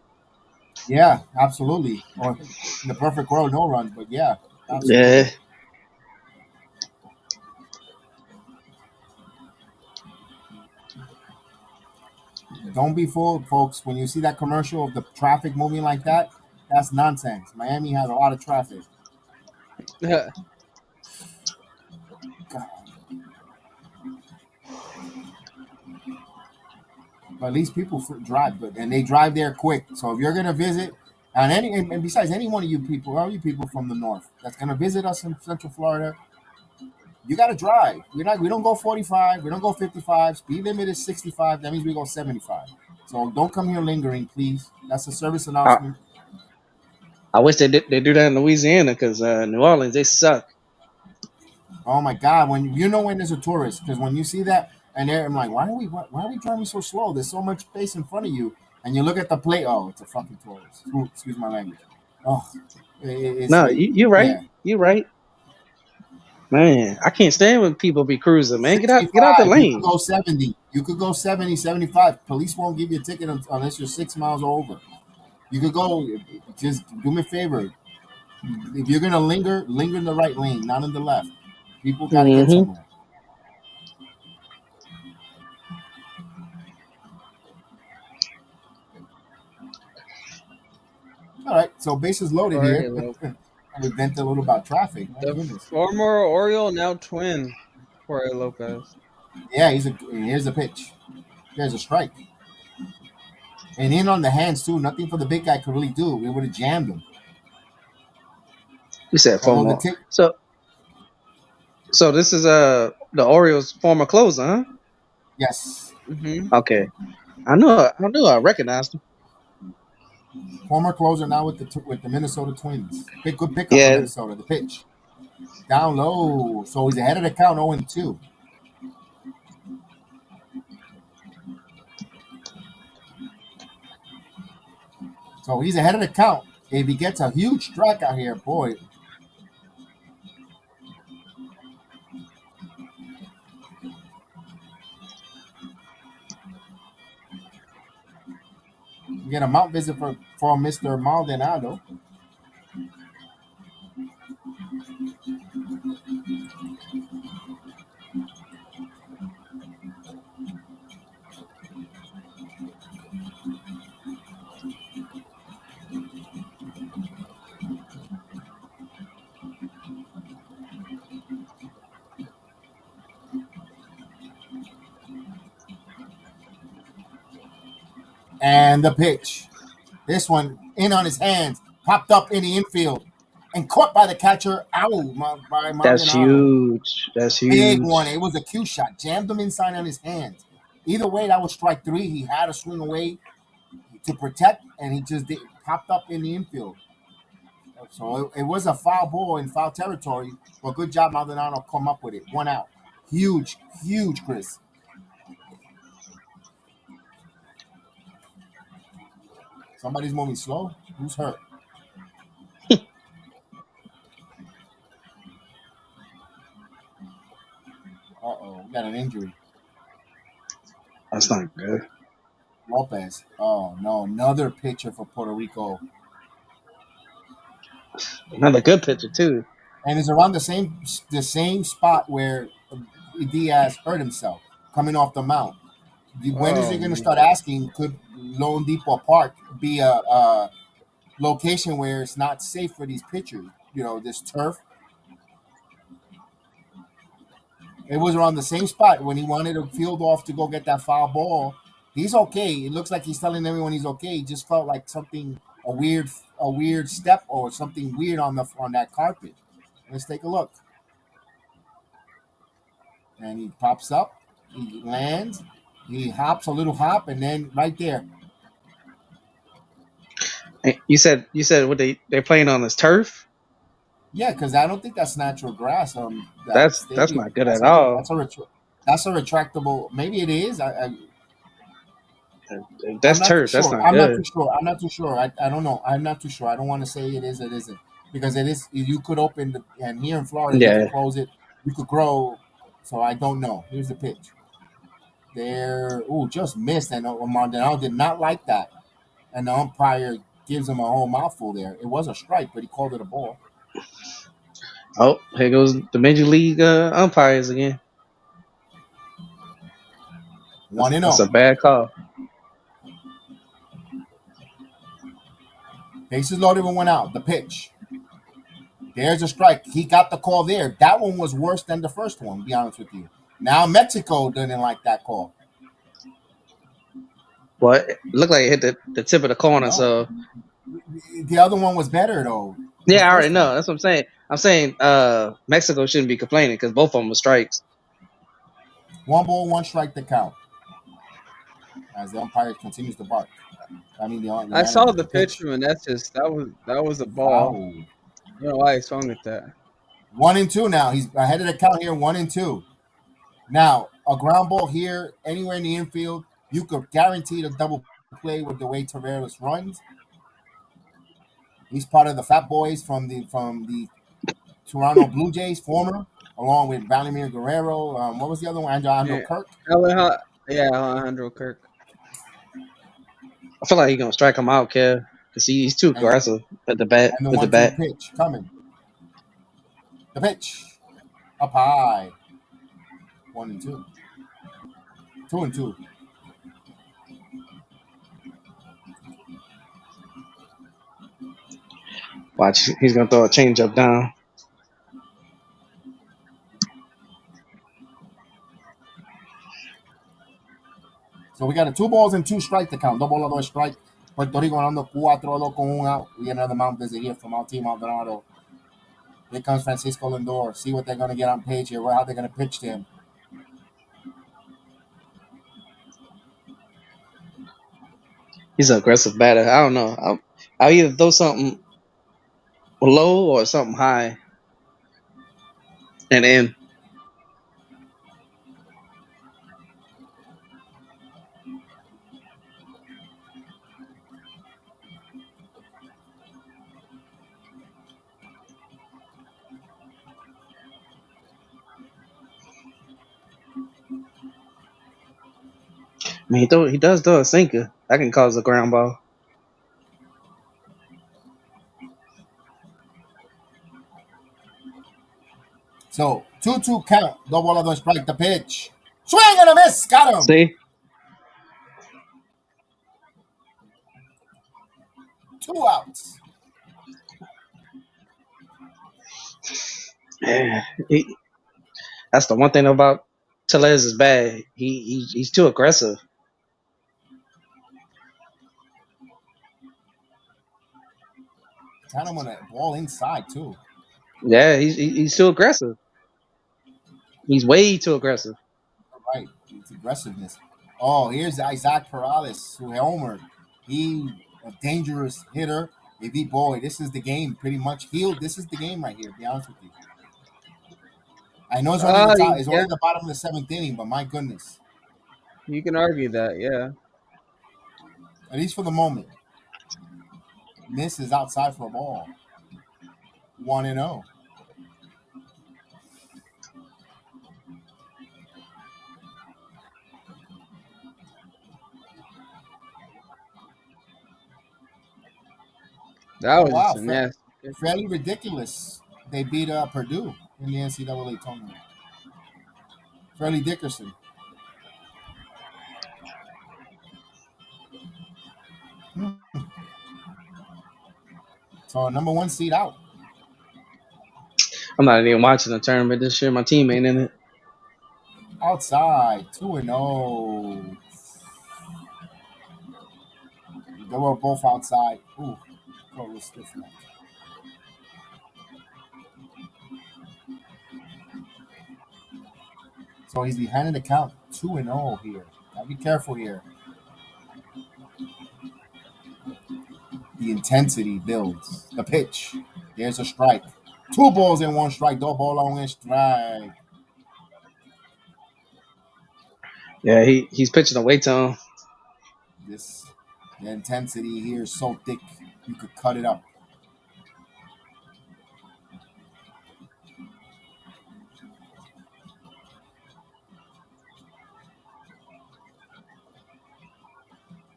Yeah, absolutely. Or in the perfect world, no runs, but yeah, absolutely. Yeah. Don't be fooled, folks. When you see that commercial of the traffic moving like that, that's nonsense. Miami has a lot of traffic. God. But at least people drive, and they drive there quick. So if you're gonna visit, and besides any one of you people, all you people from the north that's gonna visit us in Central Florida, you gotta drive. We don't go 45, we don't go 55. Speed limit is 65. That means we go 75. So don't come here lingering, please. That's a service announcement. I wish they do that in Louisiana, because New Orleans, they suck. Oh my God! When there's a tourist, because when you see that, and I'm like, why are we driving so slow? There's so much space in front of you, and you look at the plate. Oh, it's a fucking tourist. Ooh, excuse my language. Oh, You're right. yeah. You're right. Man, I can't stand when people be cruising, man. Get out the 65. You lane. could go 70. You could go 70, 75. Police won't give you a ticket unless you're 6 miles over. You could go. Just do me a favor. If you're gonna linger in the right lane, not in the left. People gotta get somewhere. All right, so bases loaded here. We vent a little about traffic. My The goodness. former Oriole, now Twin, Jorge Lopez. Yeah, here's a pitch. There's a strike. And in on the hands too. Nothing for the big guy could really do. We would have jammed him. You said former. So this is the Orioles' former closer, huh? Yes. Mm-hmm. Okay, I knew I recognized him. Former closer now with the Minnesota Twins. Good pickup Yeah. for Minnesota. The pitch down low, so he's ahead of the count, 0-2. So he's ahead of the count. If he gets a huge strike out here, boy. You get a mount visit for Mr. Maldonado. And the pitch. This one in on his hands, popped up in the infield, and caught by the catcher. Ow! By Maldonado. That's huge. That's huge. Big one. It was a cue shot. Jammed him inside on his hands. Either way, that was strike 3. He had to swing away to protect, and he just popped up in the infield. So it was a foul ball in foul territory, but good job, Maldonado, come up with it. 1 out. Huge, Chris. Somebody's moving slow. Who's hurt? Uh-oh, we got an injury. That's not good. Lopez. Oh, no, another pitcher for Puerto Rico. Another good pitcher, too. And it's around the same spot where Diaz hurt himself, coming off the mound. When is he going to start asking, could Lone Depot Park be a location where it's not safe for these pitchers? This turf. It was around the same spot when he wanted to field off to go get that foul ball. He's okay. It looks like he's telling everyone he's okay. He just felt like a weird step or something weird on that carpet. Let's take a look. And he pops up. He lands. He hops a little hop, and then right there. You said what they're playing on this turf? Yeah, because I don't think that's natural grass. That's not good at all. That's a retractable. Maybe it is. That's turf. That's not good. I'm not too sure. I don't know. I'm not too sure. I don't want to say it is. It isn't, because it is. You could open and here in Florida, you could close it. You could grow. So I don't know. Here's the pitch. There. Ooh, just missed, and Maldonado did not like that, and the umpire gives him a whole mouthful there. It was a strike, but he called it a ball. Oh, here goes the Major League umpires again. 1-0. That's a bad call. Bases loaded and 1 out. The pitch. There's a strike. He got the call there. That one was worse than the first one, to be honest with you. Now Mexico didn't like that call. Well, it looked like it hit the tip of the corner. No, So the other one was better though. The yeah, I already first know. one. That's what I'm saying. I'm saying Mexico shouldn't be complaining because both of them were strikes. 1 ball, 1 strike to count. As the umpire continues to bark. I mean the I saw manager. the The pitch pitch. from Meneses. That was a ball. Foul. I don't know why he swung at that. 1-2 now. He's ahead of the count here. 1-2. Now a ground ball here, anywhere in the infield, you could guarantee the double play with the way Taveras runs. He's part of the Fat Boys from the Toronto Blue Jays, former, along with Vladimir Guerrero. What was the other one? Andrew Yeah, Kirk. Alejandro Kirk. I feel like he's gonna strike him out, Kev, because he's too And aggressive at the bat. and the With the 1-2 bat, pitch coming. The pitch up high. 1-2. 2-2. watch, he's gonna throw a changeup down. So we got a 2 balls and 2 strike to count. 2 bolas, 2 strike. Puerto Rico ganando 4-2 con 1 out. We get another mound visit here from our team, Maldonado. Here comes Francisco Lindor. See what they're going to get on page here. How they're going to pitch to him. He's an aggressive batter. I don't know. I'll either throw something low or something high, and then I mean he does throw a sinker. That can cause a ground ball. So 2-2 count. 2 bolas, 2 strike. The pitch. Swing and a miss. Got him. See, 2 outs. yeah, that's the one thing about Tellez is bad. He's too aggressive. Got him on a ball inside too. Yeah, he's too aggressive. He's way too aggressive. Right. It's aggressiveness. Oh, here's Isaac Perales who homered. He a dangerous hitter. If he boy, this is the game pretty much. This is the game right here. To be honest with you. I know it's only the top. It's Yeah, only the bottom of the 7th inning, but my goodness, you can argue that. Yeah. at least for the moment, miss is outside for a ball. 1-0. That Oh was wow, just a nasty. fairly ridiculous. They beat Purdue in the NCAA tournament. Fairly Dickerson. So number 1 seed out. I'm not even watching the tournament this year. My team ain't in it. Outside. 2-0. They were both outside. Ooh, got a little stiff neck. So he's behind in the count. 2-0 here. Gotta be careful here. The intensity builds. The pitch. There's a strike. 2 balls and 1 strike. 2 bolas, 1 strike. Yeah, he's pitching away to him. The intensity here is so thick you could cut it up.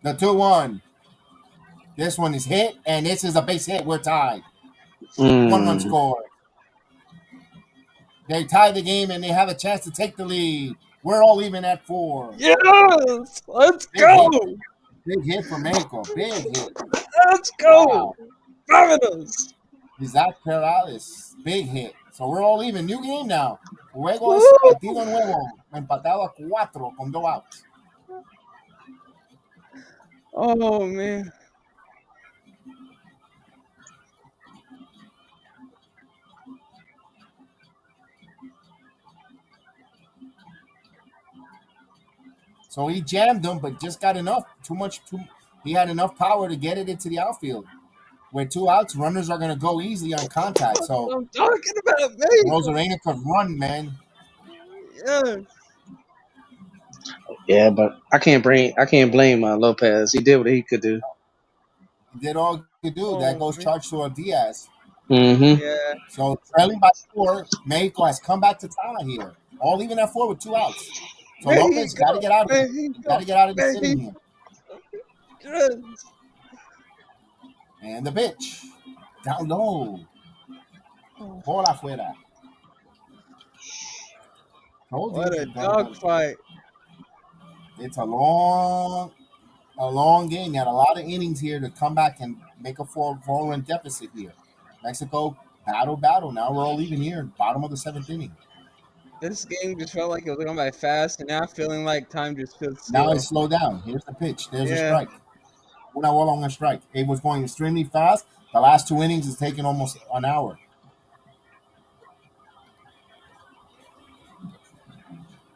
The 2-1. This one is hit, and this is a base hit. We're tied. 1 run score. They tie the game, and they have a chance to take the lead. We're all even at 4. Yes, let's Big go. hit. Big hit for Mexico. Big hit. Let's go. Wow. Vámonos. Isaac Perales. Big hit. So we're all even. New game now. Juego es Woo. partido nuevo. Empatado a 4 con 2 outs. Oh man. So he jammed them, but just got enough. He had enough power to get it into the outfield. With 2 outs, runners are going to go easily on contact. That's So what I'm talking about, Mexico. Rosarena could run, man. Yeah. Yeah, but I can't blame Lopez. He did what he could do. He did all he could do. That Oh goes man. charge to Diaz. Mm-hmm. Yeah. So trailing by 4, Mexico has come back to town here. All even at 4 with 2 outs. So Lopez got to Mexico. get out of it. Got to Mexico. get out of this inning Mexico. here. And the pitch. Down low. Oh, Bola afuera. Told you. what a dogfight. It's a long game. You had a lot of innings here to come back and make a four-run deficit here. Mexico, battle. Now we're all even here, bottom of the 7th inning. This game just felt like it was going by fast, and now feeling like time just feels Now slow. it's slowed down. Here's the pitch. There's a Yeah. strike. Una bola on a strike. It was going extremely fast. The last 2 innings is taking almost an hour.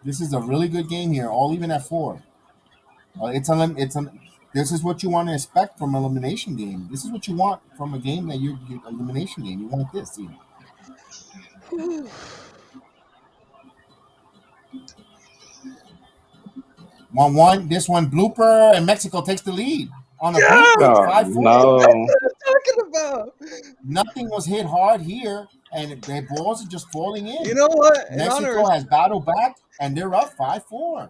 This is a really good game here, all even at 4. This is what you want to expect from an elimination game. This is what you want from a game that you're elimination game. You want this, you know. 1-1. This one blooper, and Mexico takes the lead on a Yeah! blooper. It's Oh 5-4. That's no! what I'm talking about. Nothing was hit hard here, and the balls are just falling in. You know what? Mexico has battled back, and they're up 5-4.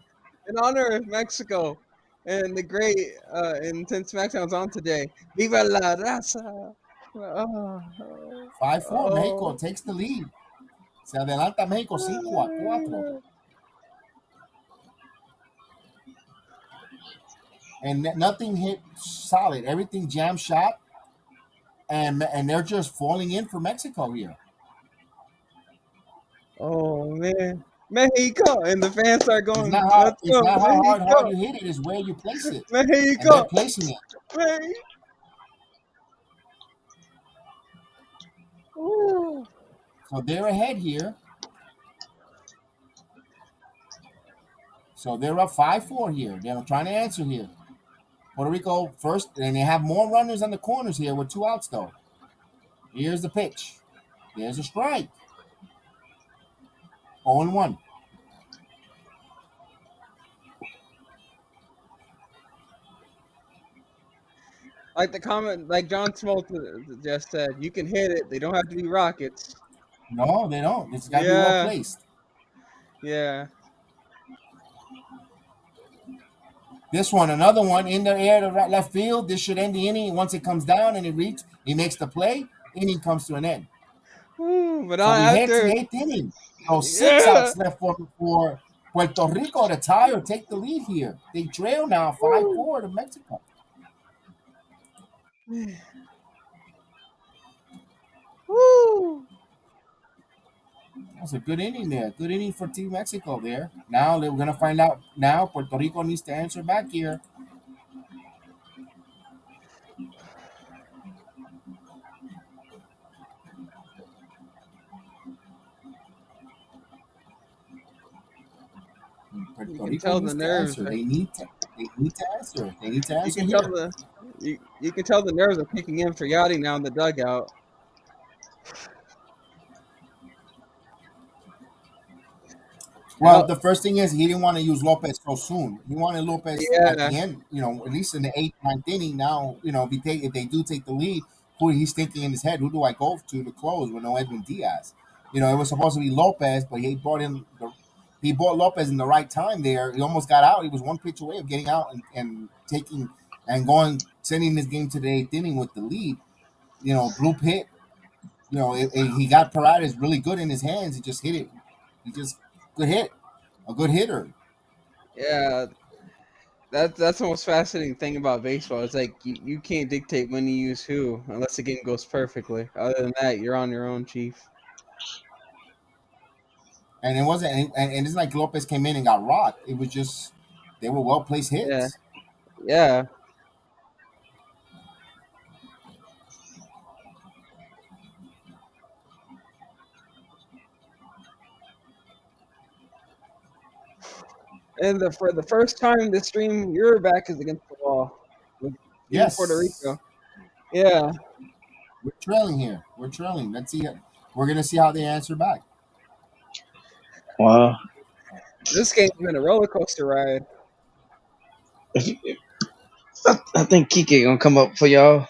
In honor of Mexico and the great and since SmackDown's on today, Viva la raza. Oh, 5-4. oh. Mexico takes the lead. Se adelanta México 5-4. And nothing hit solid. Everything jam shot, and they're just falling in for Mexico here. Oh man, Mexico, and the fans start It's going. not how Let's go, hard Mexico, you hit it. It's where you place it, and they're Mexico, placing it. Mexico. Ooh. So they're ahead here. So they're up 5-4 here. They're trying to answer here. Puerto Rico first, and they have more runners on the corners here with 2 outs though. Here's the pitch. There's a strike. 0-1. Like the comment, like John Smoltz just said, you can hit it. They don't have to be rockets. No, they don't. It's got to be well placed. Yeah. This one, another one in the air to right left field. This should end the inning. Once it comes down and it reads, he makes the play. Inning comes to an end. Ooh, but So we head to after the 8th inning. So 6 outs left for Puerto Rico to tie or take the lead here. They trail now 5-4 to Mexico. Woo! That's a good inning there. Good inning for Team Mexico there. Now we're going to find out. Now Puerto Rico needs to answer back here. Puerto Rico tell needs the to nerves. answer. They need to answer. They need to answer You can here. tell you can tell the nerves are kicking in for Yachty now in the dugout. Well, the first thing is he didn't want to use Lopez so soon. He wanted Lopez at Yeah. the end, at least in the 8th, 9th inning. Now, if they do take the lead, who he's thinking in his head, who do I go to close with no Edwin Diaz? It was supposed to be Lopez, but he brought Lopez in the right time there. He almost got out. He was one pitch away of getting out and taking and sending this game to the 8th inning with the lead. Bloop hit. He got Paredes really good in his hands. He just hit it. He just good hit. A good hitter. Yeah. That's the most fascinating thing about baseball. It's like you can't dictate when you use who unless the game goes perfectly. Other than that, you're on your own, Chief. And it wasn't, and it's like Lopez came in and got rocked. It was just they were well placed hits. Yeah. And for the first time this stream, your back is against the wall with Team Puerto Yes, Rico. Yeah, we're trailing here. We're trailing. Let's see. We're gonna see how they answer back. Wow. this game's been a roller coaster ride. I think Kike gonna come up for y'all.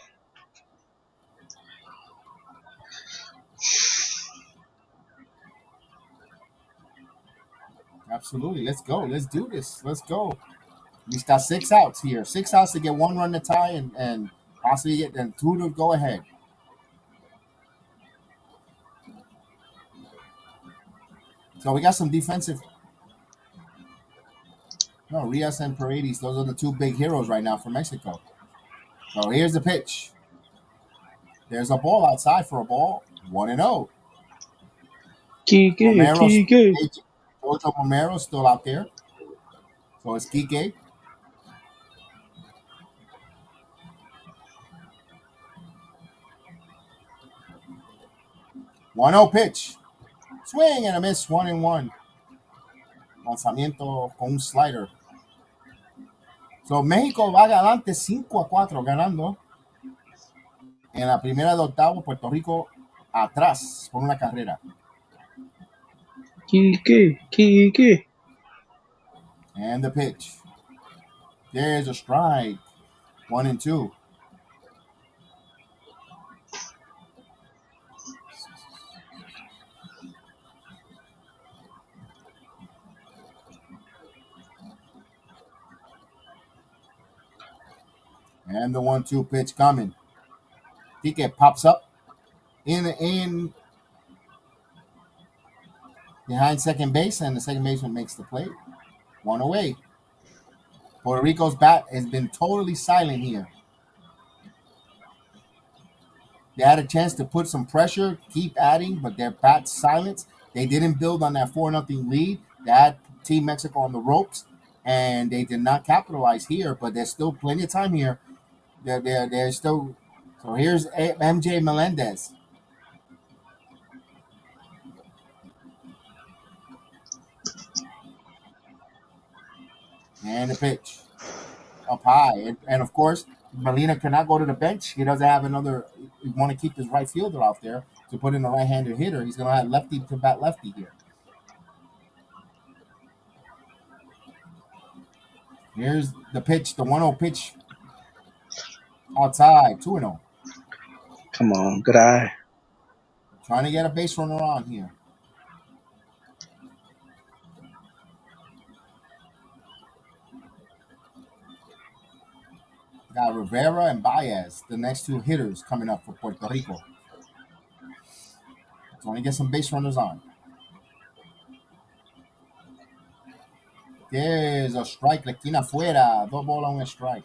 Absolutely. Let's go. Let's do this. Let's go. We got 6 outs here. 6 outs to get 1 run to tie and possibly get then 2 to go ahead. So we got some defensive. No, Rios and Paredes. Those are the 2 big heroes right now for Mexico. So here's the pitch. There's a ball outside for a ball. 1-0. Kike, Romero, Kike. Jojo Romero still out there. So it's Kike. 1-0 pitch. Swing and a miss. 1-1. Lanzamiento con un slider. So México va adelante 5-4 ganando. En la primera de octavo, Puerto Rico atrás por una carrera. Kike, Kike. And the pitch. There's a strike. 1-2. And the 1-2 pitch coming. Tique pops up in behind second base, and the second baseman makes the play. 1 away. Puerto Rico's bat has been totally silent here. They had a chance to put some pressure, keep adding, but their bat's silence. They didn't build on that 4-0 lead. They had Team Mexico on the ropes, and they did not capitalize here. But there's still plenty of time here. They're still. So here's MJ Melendez. And the pitch up high. And of course, Molina cannot go to the bench. He doesn't have another. You want to keep his right fielder out there to put in a right-handed hitter. He's going to have lefty to bat lefty here. Here's the pitch, the 1-0 pitch outside, 2-0. Come on, good eye. Trying to get a base runner on here. Got Rivera and Baez, the next 2 hitters coming up for Puerto Rico. Trying to get some base runners on. There's a strike, la esquina afuera, 2 bola, 1 strike.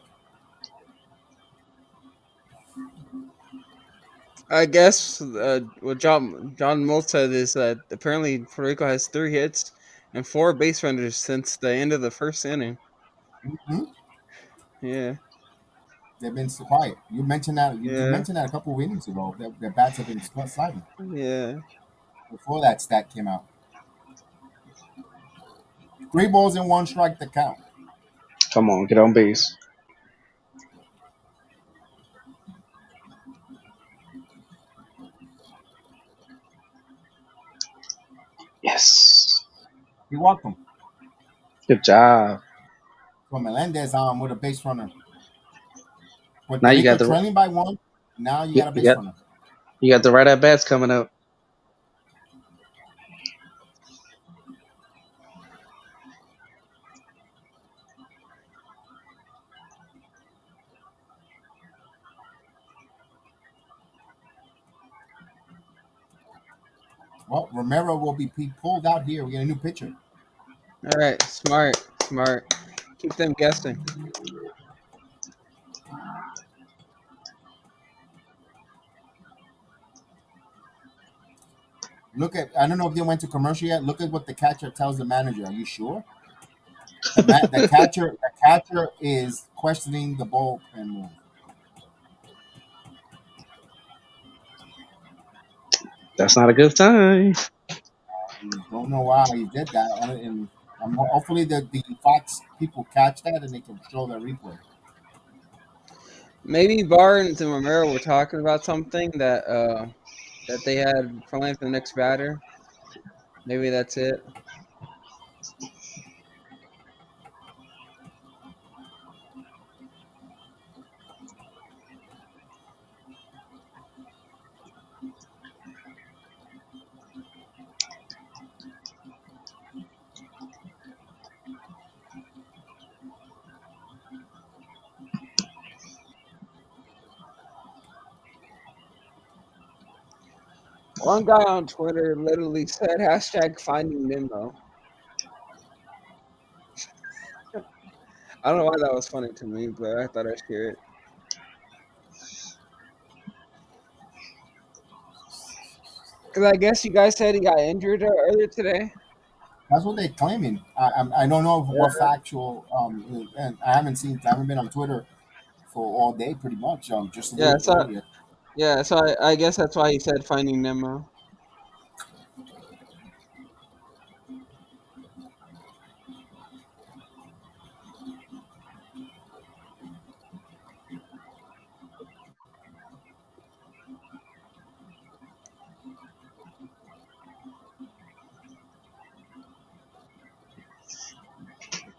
I guess what John Molt said is that apparently Puerto Rico has 3 hits and 4 base runners since the end of the first inning. Mm-hmm. Yeah. They've been so quiet. You mentioned that. You Yeah. mentioned that a couple of innings ago. Their bats have been silent. Yeah. Before that stat came out. 3 balls and 1 strike to count. Come on, get on base. Yes. He walked him. Good job. So Melendez on with a base runner. Puerto Now you Rico got the trailing by 1. Now you got a base runner. You got the right at bats coming up. Well, Romero will be pulled out here. We get a new pitcher. All right. Smart. Keep them guessing. Look at, I don't know if they went to commercial yet. Look at what the catcher tells the manager. Are you sure? The catcher is questioning the bullpen move. That's not a good time. Don't know why he did that. And Hopefully the Fox people catch that and they can show the replay. Maybe Barnes and Romero were talking about something that they had planned for the next batter. Maybe that's it. One guy on Twitter literally said hashtag finding Nemo. I don't know why that was funny to me, but I thought I'd share it. Because I guess you guys said he got injured earlier today. That's what they're claiming. I don't know what factual. And I haven't been on Twitter for all day, pretty much. Just a Yeah, little bit earlier. so I guess that's why he said finding Nemo.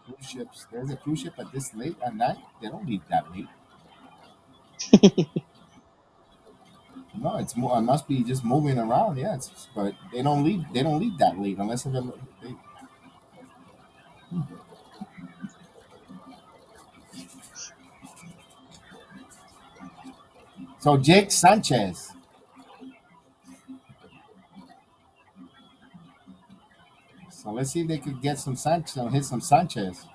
Cruise ships. There's a cruise ship at this late at night. They don't leave that late. No, it must be just moving around. Yeah, but they don't leave. They don't leave that late unless they. So Jake Sanchez. So let's see if they could get some Sanchez. Hit some Sanchez.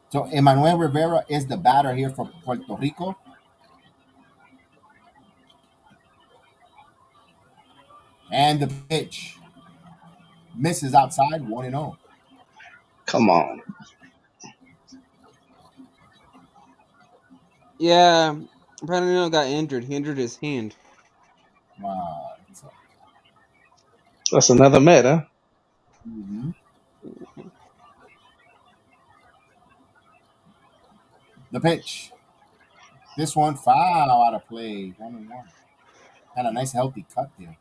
So Emmanuel Rivera is the batter here for Puerto Rico. And the pitch misses outside 1-0. Come on. Yeah, Brandon Nemo got injured. He injured his hand. So, That's another Met, huh? mhm. The pitch. This one foul out of play. 1-1. Had a nice healthy cut there.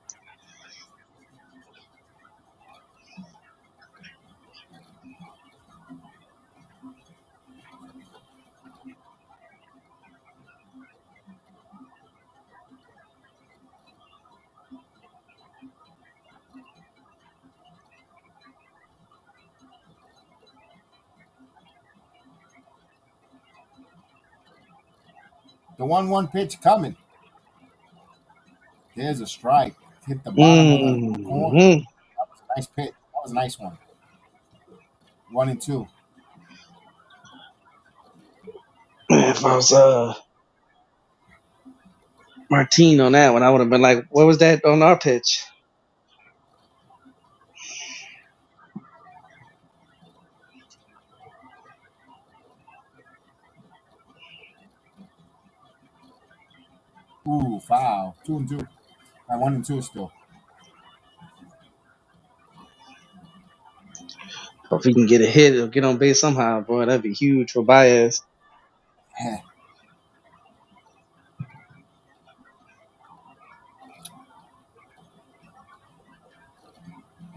The 1-1 pitch coming. There's a strike. Hit the bottom of the corner. Mm-hmm. That was a nice pitch. That was a nice one. 1-2. If I was Martine on that one, I would have been like, "What was that on our pitch?" Ooh, foul. 2-2. 1-2 still. Or if he can get a hit or get on base somehow, boy, that'd be huge for Baez.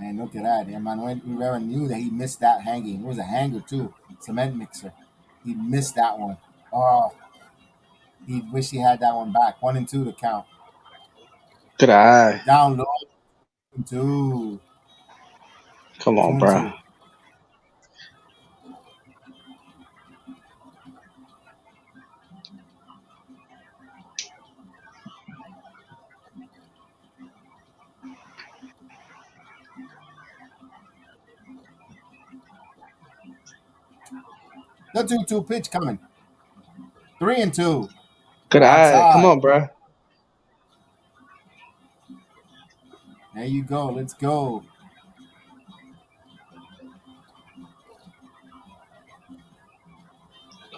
And look at that. Emmanuel Rivera knew that he missed that hanging. It was a hanger too. Cement mixer. He missed that one. Oh, he wish he had that one back. 1-2 to count. Good eye. Down low. 2. Come Two on, and bro. two. The 2-2 pitch coming. 3-2. Good eye. Come Outside. on, bro. There you go. Let's go.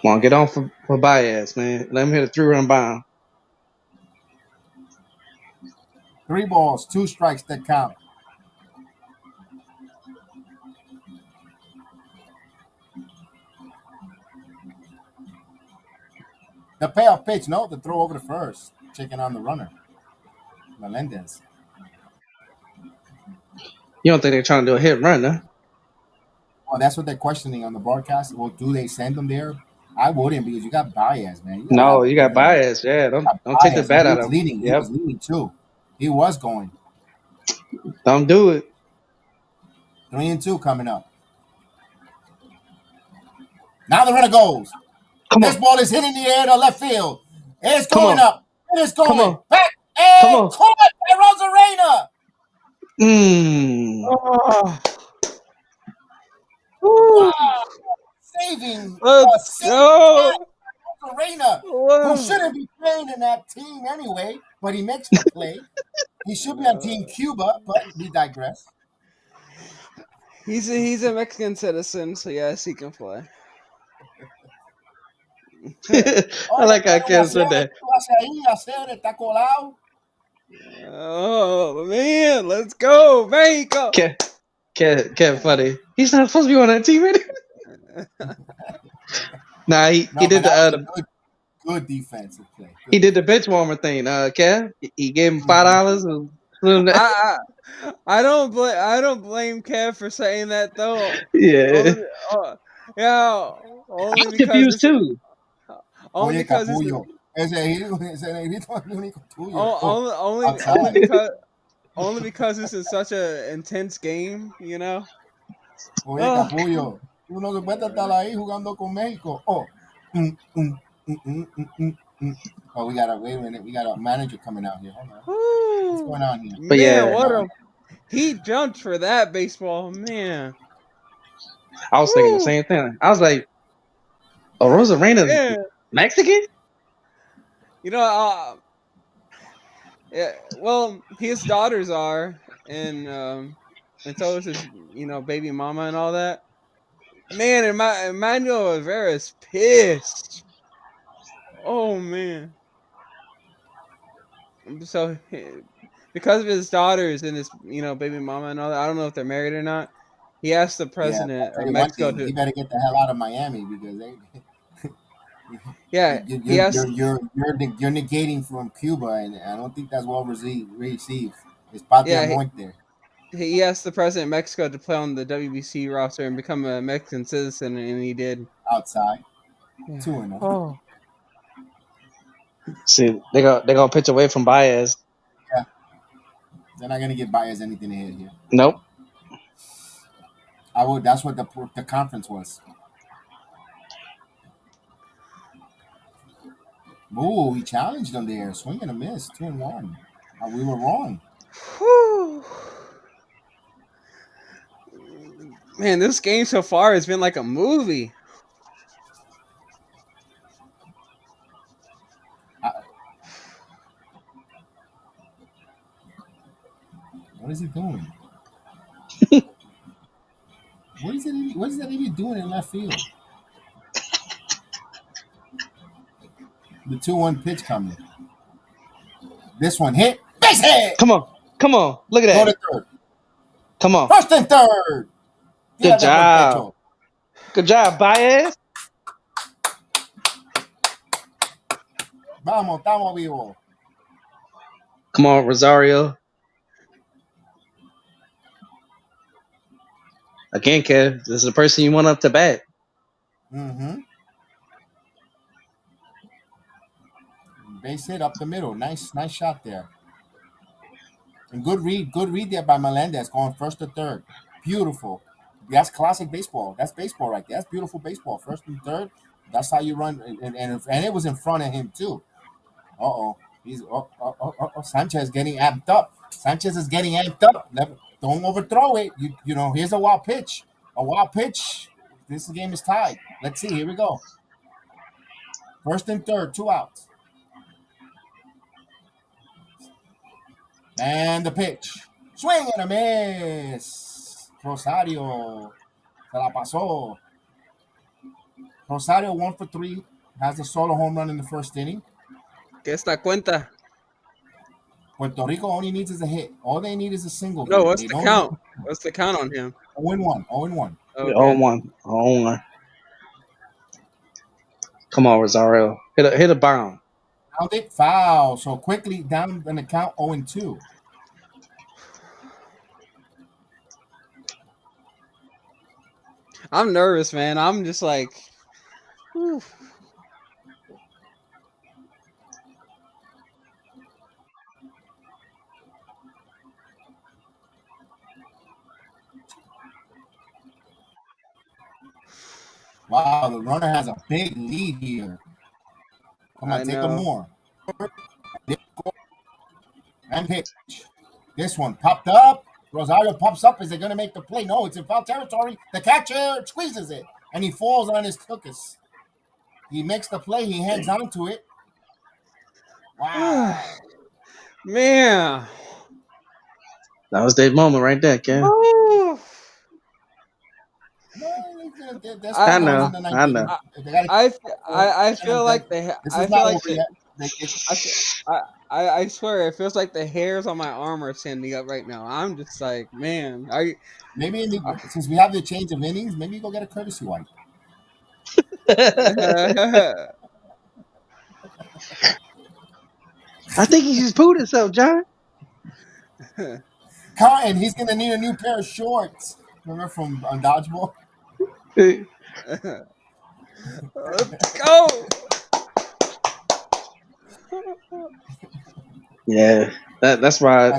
Come on, get on for Baez, man. Let him hit a 3-run bomb. 3 balls, 2 strikes that count. The payoff pitch, no, the throw over the first, checking on the runner, Melendez. You don't think they're trying to do a hit run, huh? Well, that's what they're questioning on the broadcast. Well, do they send them there? I wouldn't, because you got Baez, man. You gotta No, have, you got Baez. Yeah, don't take the Baez, and bat he out was of him. leading. He Yep, was leading too. He was going don't do it. 3-2 coming up. Now the runner goes. Come This on, ball is hitting the air to left field. It's come going on, up. It is come going on, back come and on. caught by Rosarena. Oh, Wow, woo. saving Let's go. Rosarena, who Whoa. shouldn't be playing in that team anyway, but he makes the play. He should be on Team Cuba, but we digress. He's a Mexican citizen, so yes, he can play. I Oye, like how pero Ken said that. ¿qué tú haces ahí? Hacer, está colado. Oh man, let's go, Mexico. Kev, funny. He's not supposed to be on that team anyway. Nah, he No, did but that was the a good defensive play. he Good did the defense. bench warmer thing. Kev, he gave him Mhm. $5 and flew him that. I don't blame Kev for saying that though. Yeah, Only, yeah, I only was because confused it's too. only Oye, because it's Capullo. Ese negrito es el único tuyo. only Outside. because it's in such a intense game, you know. Oye, Oh, Capullo. Tú no se puede estar ahí jugando con México. Oh. Mm, mm, mm, mm, mm, mm, mm. Oh, wait a minute. We got a manager coming out here. Hold on. What's whew. going on here? But Man, yeah, what a he jumped for that baseball, man. I was thinking the Whew. same thing. I was like, "Oh, Rosarena's Yeah, Mexican?" you know, yeah. Well, his daughters are, and so is his, baby mama and all that. Man, Emmanuel Rivera's pissed. Oh man. So because of his daughters and his, baby mama and all that, I don't know if they're married or not. He asked the Yeah, president I'll tell of you one Mexico thing. to, He better get the hell out of Miami because they, yeah, he asked, you're negating from Cuba, and I don't think that's well received. It's patria yeah, muerte he asked the president of Mexico to play on the WBC roster and become a Mexican citizen, and he did. outside. Yeah. 2-0. Oh, See, they gonna pitch away from Baez. Yeah, they're not gonna give Baez anything to hit here. Nope. I would. That's what the conference was. Ooh, he challenged them there. Swing and a miss. 2-1. We were wrong. whew. Man, this game so far has been like a movie. I, what is he doing? What is that even doing in left field? The 2-1 pitch coming. This one hit. Base hit. Come on, come on. Look at Go that. to third. Come on. First and third. Good Tírate por el job. techo. Good job, Baez. Vamos, estamos vivos. Come on, Rosario. Again, Kev. This is the person you want up to bat. Mm-hmm. Base hit up the middle. Nice shot there. And good read there by Melendez going first to third. Beautiful. That's classic baseball. That's baseball right there. That's beautiful baseball. First and third. That's how you run. And it was in front of him too. He's Sanchez getting amped up. Sanchez is getting amped up. Don't overthrow it. You know, here's a wild pitch. A wild pitch. This game is tied. Let's see. Here we go. First and third, 2 outs. And the pitch. Swing and a miss. Rosario se la pasó. Rosario 1 for 3, has a solo home run in the first inning. Que esta cuenta. Puerto Rico only needs is a hit. All they need is a single. No, here. what's They the don't count? What's the count on him? 0-1. 0-1. Okay. 0-1. 0-1. Come on, Rosario. Hit a bomb. Now they foul. So quickly down in the count 0-2. I'm nervous, man. I'm just like, whew. Wow, the runner has a big lead here. Come on, I take a know. more. And pitch. This one popped up. Rosario pops up. Is it going to make the play? No, it's in foul territory. The catcher squeezes it, and he falls on his cookies. He makes the play. He hangs on to it. Wow. Man. That was that moment right there, Ken. Woo. I know. I feel like This is not over yet. I swear it feels like the hairs on my arm are standing up right now. I'm just like, man, Maybe since we have the change of innings, maybe you go get a courtesy wipe. I think he just pooed himself, John. Cotton, he's gonna need a new pair of shorts. Remember from Dodgeball? Let's go. Yeah, that's why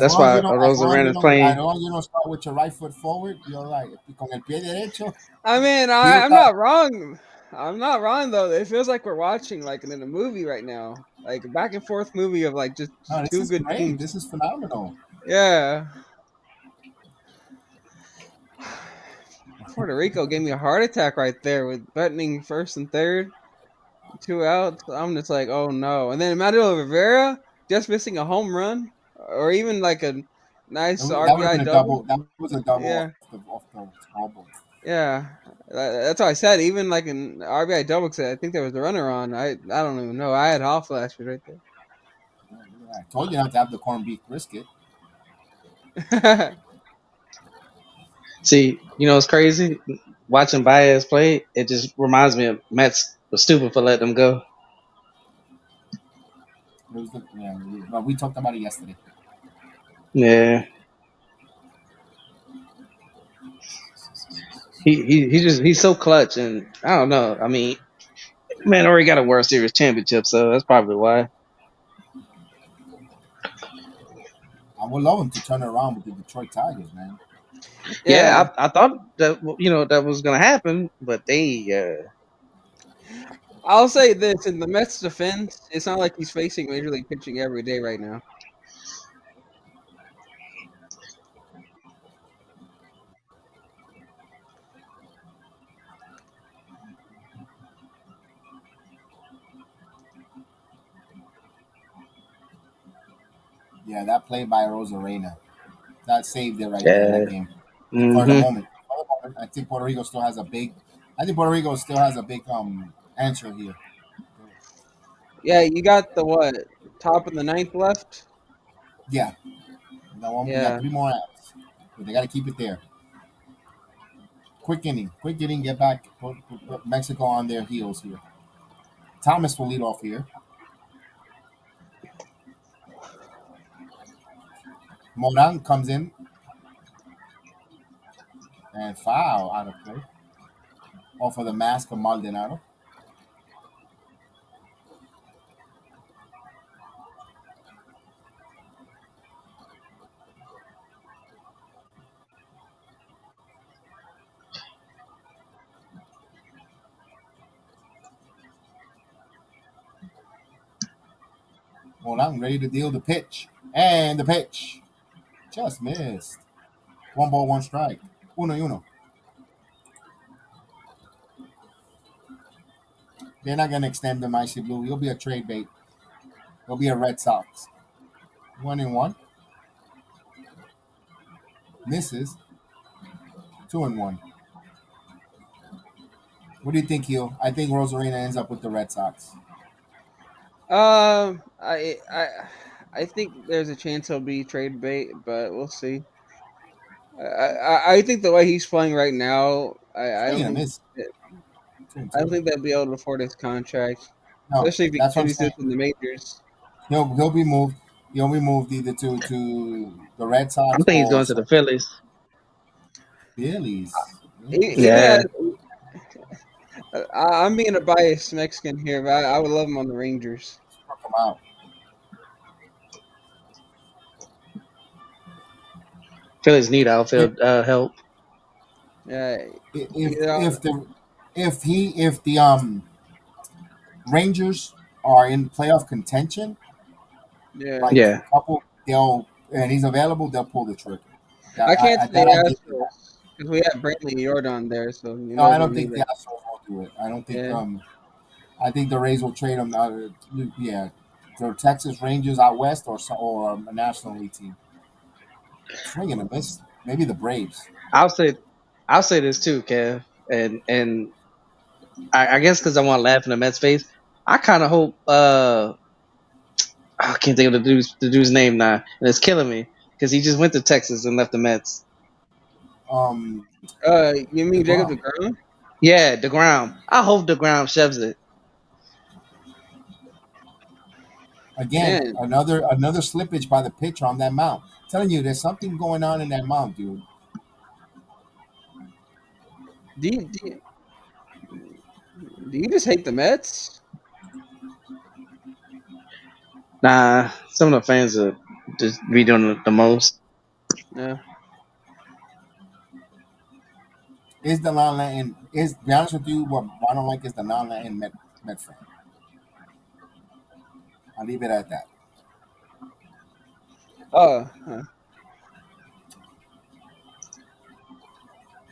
Rosa ran his plane. As long as you don't start with your right foot forward, you're right. Con el pie derecho. I mean, I'm not wrong. I'm not wrong though. It feels like we're watching like in a movie right now, like a back and forth movie of like just two good teams. This is phenomenal. Yeah. Puerto Rico gave me a heart attack right there with threatening first and third, 2 outs. I'm just like, oh no. And then Manuel Rivera just missing a home run or even like a nice RBI double. That was a double Yeah. off the scoreboard. Yeah, that's what I said. Even like an RBI double, because I think there was a runner on. I don't even know. I had hot flashes right there. I told you not to have the corned beef brisket. See, you know it's crazy. Watching Baez play, it just reminds me of Mets was stupid for letting them go. We talked about it yesterday. Yeah. He's so clutch, and I don't know. I mean, man already got a World Series championship, so that's probably why. I would love him to turn around with the Detroit Tigers, man. Yeah, I thought that that was gonna happen, but they. I'll say this: in the Mets' defense, it's not like he's facing major league pitching every day right now. Yeah, that play by Rosarena, that saved it right there in that game. For the moment, I think Puerto Rico still has a big. Answer here. Yeah, you got the top of the ninth left. Yeah, that one. Yeah. We got 3 more outs, but they got to keep it there. Quick inning, get back. Put Mexico on their heels here. Thomas will lead off here. Moran comes in and foul out of play off of the mask of Maldonado. Moran ready to deal the pitch, and the pitch just missed. 1 ball, 1 strike. 1-1. They're not going to extend him, Icy Blue. He'll be a trade bait. He'll be a Red Sox. 1-1. Misses. 2-1. What do you think, Hugh? I think Rosarina ends up with the Red Sox. Um, I I I think there's a chance he'll be trade bait, but we'll see. I think the way he's playing right now, I don't Swing and a think miss. 2-2. they'll be able to afford his contract, No, especially that's what if I'm he's saying. doing in the majors. He'll be moved. He'll be moved either to the Red I Sox think he's or going to the some Phillies. Phillies. Even Yeah, I'm being a biased Mexican here, but I would love him on the Rangers. Come out. Phillies need If outfield help. Yeah, if you know, if the if the Rangers are in playoff contention, yeah. like Yeah, couple, they'll and he's available, they'll pull the trigger. I can't say That I'll give you that. Astros because we have Brantley Jordan there, so you No, know I they'll don't need think the it. Astros will do it. I don't think. Yeah, I think the Rays will trade him. Yeah, the Texas Rangers out west or a National League team. Swing and a miss. Maybe the Braves. I'll say I'll say this too, Kev, and I guess because I want to laugh in the Mets face. I kind of hope. I can't think of the dude's name now, and it's killing me because he just went to Texas and left the Mets. Um, you mean Jacob DeGrom. DeGrom? Yeah, Degrom. I hope Degrom shoves it. Again, Man, another slippage by the pitcher on that mound. Telling you, there's something going on in that mound, dude. do you, do you, do you just hate the Mets? Nah, some of the fans are just be doing the most. No. Is the non-Latin is be honest with you? What I don't like is the non-Latin Met fan. I'll leave it at that. Oh,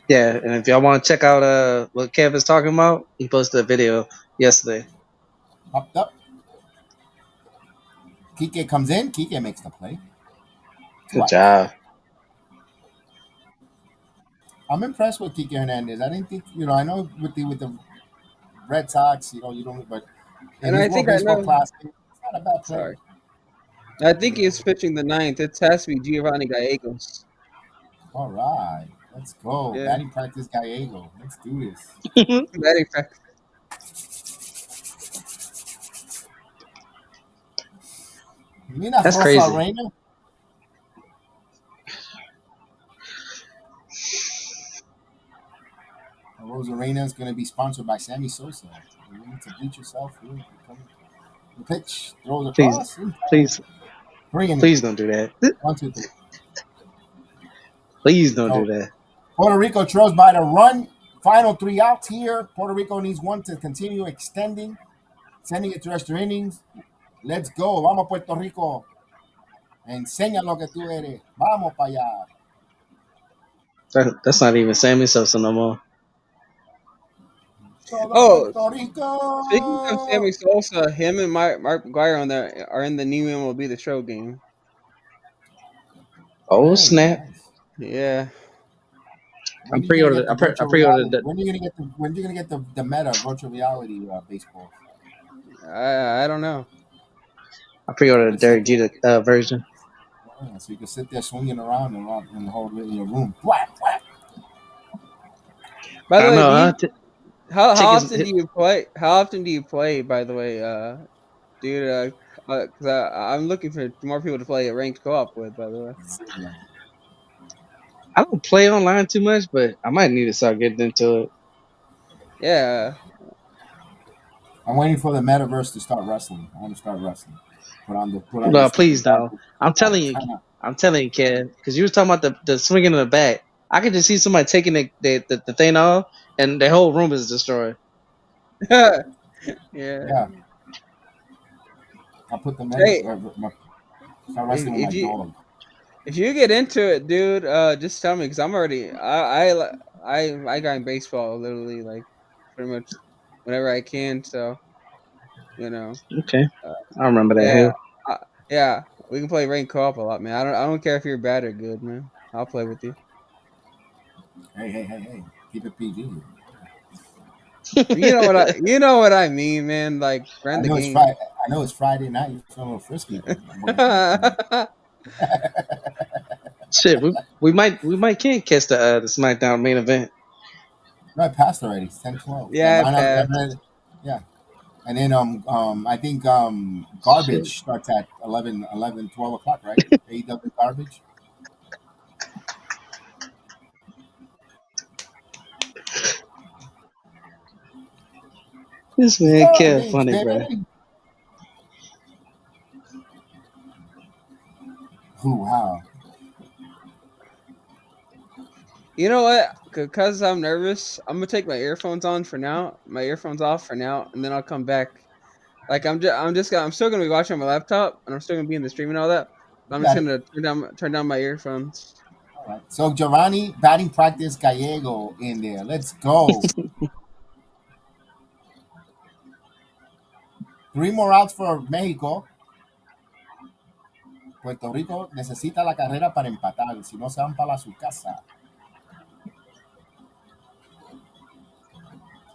Yeah, and if y'all want to check out what Kev is talking about, he posted a video yesterday. Up. Kike comes in. Kike makes the play. Two Good outs. job. I'm impressed with Kike Hernandez. I didn't think I know with the Red Sox, you don't, but in and his I World think I Baseball know. Classic, it's not a bad player. Sorry, I think he's pitching the ninth. It has to be Giovanni Gallegos. All right, let's go. Yeah, Batting practice Gallego. Let's do this. batting practice. Mina That's Rosa crazy. Reina. Rosa Reina is going to be sponsored by Sammy Sosa. You need to bleach yourself. The pitch throws Please, across. please, Bringing it. please don't do that. 1, 2, 3. Please don't do So that. Puerto Rico trails by the run. Final 3 outs here. Puerto Rico needs one to continue extending, sending it to extra innings. Let's go. Vamos, Puerto Rico. Enseña lo que tú eres. Vamos para allá. That's not even Sammy Sosa no more. Todo Oh, Puerto speaking of Rico. Sammy Sosa, him and Mark McGuire are in the new MLB The Show game. Oh Nice, snap! nice. Yeah, I When are you gonna pre-ordered. get the I virtual pre-ordered reality? the. When are you gonna get the meta virtual reality baseball? I don't know. I So you pre-ordered can a sit Derek there. Jeter version. Yeah, so you can sit there swinging around in the whole in your room. Whack, whack. By the I way, know, huh? how Tickets. often do you play? How often do you play? By the way, dude, because I'm looking for more people to play a ranked co-op with. By the way, I don't play online too much, but I might need to start getting into it. yeah. I'm waiting for the metaverse to start wrestling. I want to start wrestling. Put on No, this please don't. garbage. I'm telling you, I'm telling you, Ken, because you was talking about the swinging in the back. I could just see somebody taking the thing off, and the whole room is destroyed. Yeah. Yeah, I put the Hey, start wrestling with if my you dog. if you get into it, dude, just tell me because I'm already I got in baseball literally like pretty much whenever I can. So you know, Okay, uh, I remember that yeah, hill. uh, yeah, we can play ranked co-op a lot, man. I don't care if you're bad or good, man. I'll play with you. Hey, hey, hey, hey. Keep it PG. You know what I mean, man. Like I run the know it's game. Friday. I know it's Friday night. You feel a little frisky. Shit, we might can't catch the SmackDown main event. No, it passed already. It's 10:12. Yeah, Yeah, it passed. yeah. And then I think Shit, garbage starts at 12 o'clock, right? AEW garbage. this It's man Kev garbage, funny, bro. baby. Ooh, wow. You know what? Because I'm nervous, I'm gonna take my earphones on for now. My earphones off for now, and then I'll come back. Like I'm still gonna be watching on my laptop, and I'm still gonna be in the stream and all that. But You I'm just got it. gonna turn down my earphones. All right. So Giovanni batting practice Gallego in there. Let's go. 3 more outs for Mexico. Puerto Rico necesita la carrera para empatar. Si no, se van para su casa.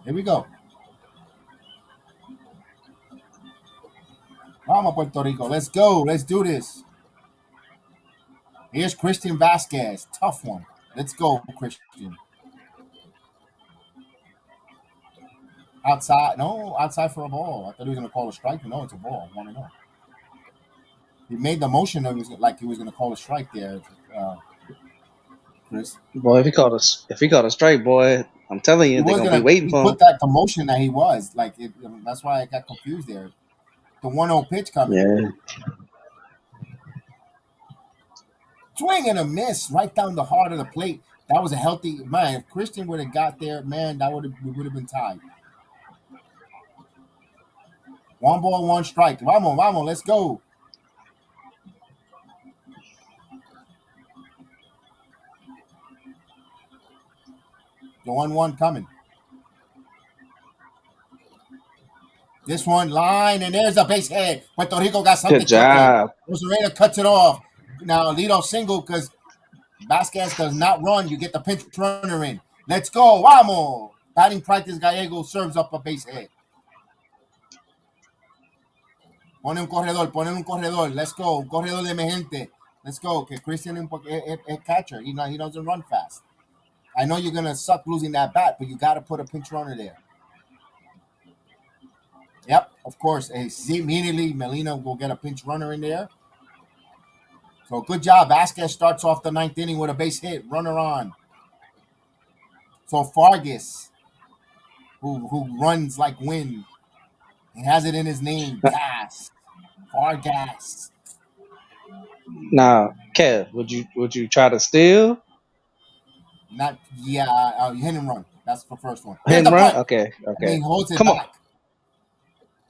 Here we go. Vamos, Puerto Rico. Let's go. Let's do this. Here's Christian Vasquez. Tough one. Let's go, Christian. Outside. No, outside for a ball. I thought he was going to call a strike. No, it's a ball. 1-0. He made the motion that was like he was going to call a strike there, Chris. Boy, if he caught a strike, boy, I'm telling He you, they're was gonna be going to, waiting he for him. put that commotion that he was. Like, that's why I got confused there. The 1-0 pitch coming. Yeah. Swing and a miss right down the heart of the plate. That was a healthy man. If Christian would have got there, man, we would have been tied. 1 ball, 1 strike. Vamos, vamos, let's go. The 1-1 coming. This one line, and there's a base hit. Puerto Rico got something Good cooking. job. Rosarena cuts it off. Now leadoff single because Vasquez does not run. You get the pinch runner in. Let's go, vamos. Batting practice Gallego serves up a base hit. Pone un corredor. Let's go. Un corredor de emergente. Let's go. Que Christian is catcher. He doesn't run fast. I know you're going to suck losing that bat, but you got to put a pinch runner there. Yep, of course. Immediately, Melina will get a pinch runner in there. So good job. Vasquez starts off the 9th inning with a base hit. Runner on. So Fargas, who runs like wind, he has it in his name. Gas. Fargas. Now, Kev, would you try to steal? Not, hit and run. That's the first one. Hit There's and the run? bunt. Okay. And he holds it Come on. back.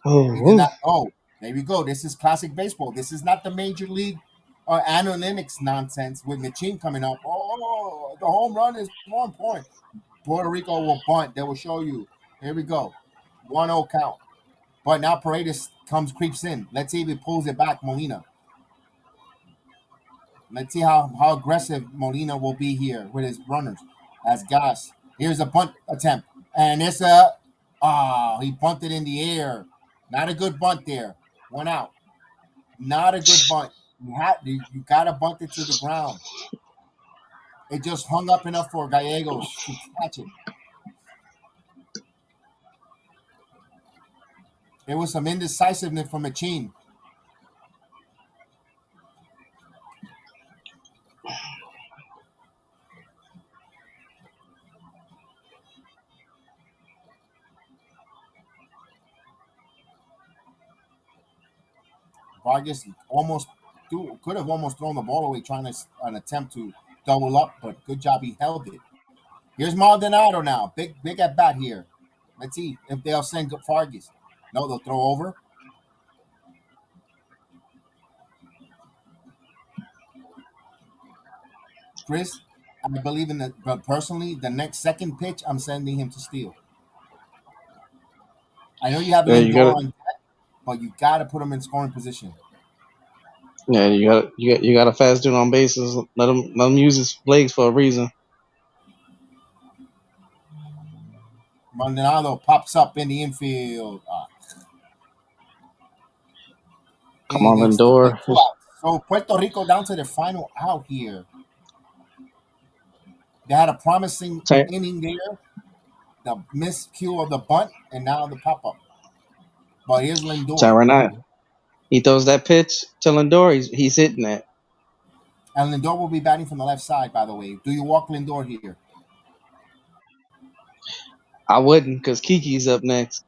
He did Oh, not. Oh, there we go. This is classic baseball. This is not the major league analytics nonsense with Machine coming up. Oh, the home run is more important. Puerto Rico will bunt. They will show you. Here we go. 1-0 count. But now Paredes creeps in. Let's see if he pulls it back, Molina. Let's see how aggressive Molina will be here with his runners. As Gas. Here's a bunt attempt. And it's he bunted in the air. Not a good bunt there. 1 out. Not a good bunt. You got to bunt it to the ground. It just hung up enough for Gallegos to catch it. There was some indecisiveness from Machine. Vargas could have almost thrown the ball away trying an attempt to double up, but good job he held it. Here's Maldonado now. Big at bat here. Let's see if they'll send Vargas. No, they'll throw over. Chris, I believe in that, but personally, the next second pitch, I'm sending him to steal. I know you have yeah, you Lindor gotta, on deck, but you got to put him in scoring position. yeah, you got a fast dude on bases. Let him use his legs for a reason. Maldonado pops up in the infield. Come on, And it's two Lindor. outs. So Puerto Rico down to the final out here. They had a promising Say inning there. The miscue of the bunt, and now the pop up. But here's Lindor. right now. He throws that pitch to Lindor. He's hitting that. And Lindor will be batting from the left side, by the way. Do you walk Lindor here? I wouldn't, because Kiki's up next.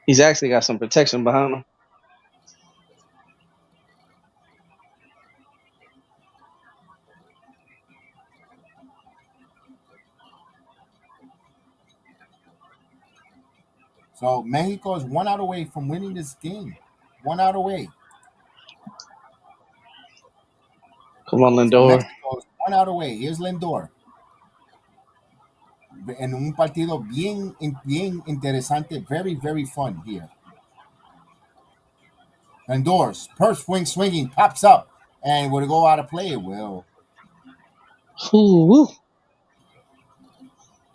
He's actually got some protection behind him. So Mexico is 1 out away from winning this game. 1 out away. Come on, So Lindor. Mexico is 1 out away. Here's Lindor. En un partido bien interesante. Very, very fun here. Lindor's first swinging, pops up. And will it go out of play? It will. Ooh.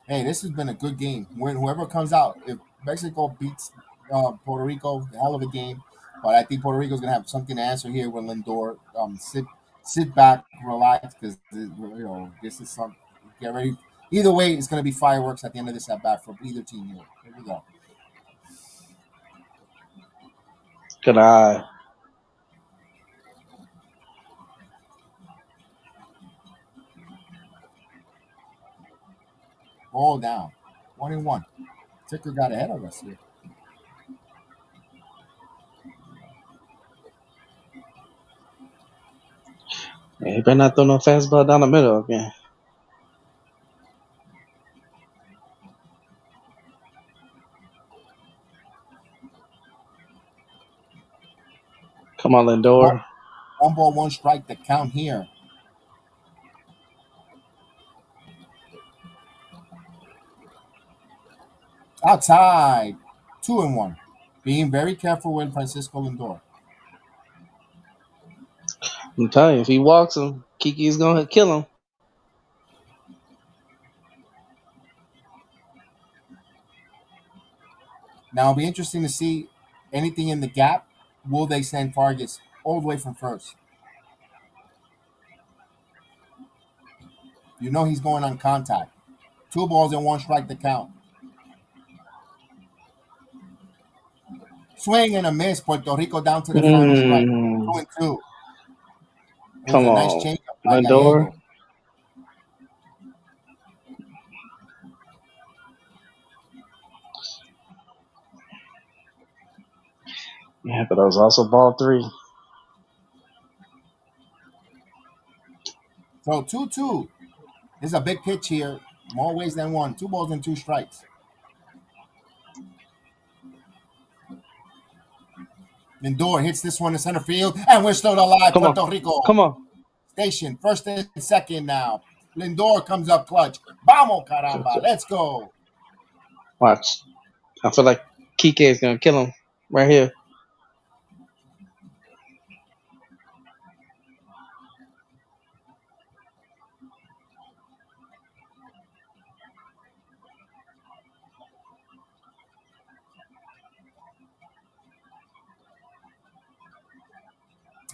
Hey, this has been a good game. When whoever comes out, if Mexico beats Puerto Rico, hell of a game. But I think Puerto Rico's gonna have something to answer here with Lindor. Sit back, relax, because this is some. Get ready. Either way, it's gonna be fireworks at the end of this at bat for either team here. Here we go. Good eye. Ball down. 1-1. Ticker got ahead of us here. Yeah, he better not throw no fastball down the middle again. Come on, Lindor. 1-1 strike. The count here. Outside. 2-1. Being very careful with Francisco Lindor. I'm telling you, if he walks him, Kiki's gonna kill him. Now it'll be interesting to see anything in the gap. Will they send Vargas all the way from first? You know he's going on contact. 2-1 strike the count. Swing and a miss. Puerto Rico down to the final strike. 2-2. It was Come a nice on, change by Lindor. Gallego. Yeah, but that was also ball 3. So 2-2. This is a big pitch here. More ways than one. 2-2 strikes. Lindor hits this one in center field, and we're still alive. Come Puerto on. Rico Come on. station, first and second now. Lindor comes up clutch. Vamos, caramba. Let's go. Watch. I feel like Kike is gonna kill him right here.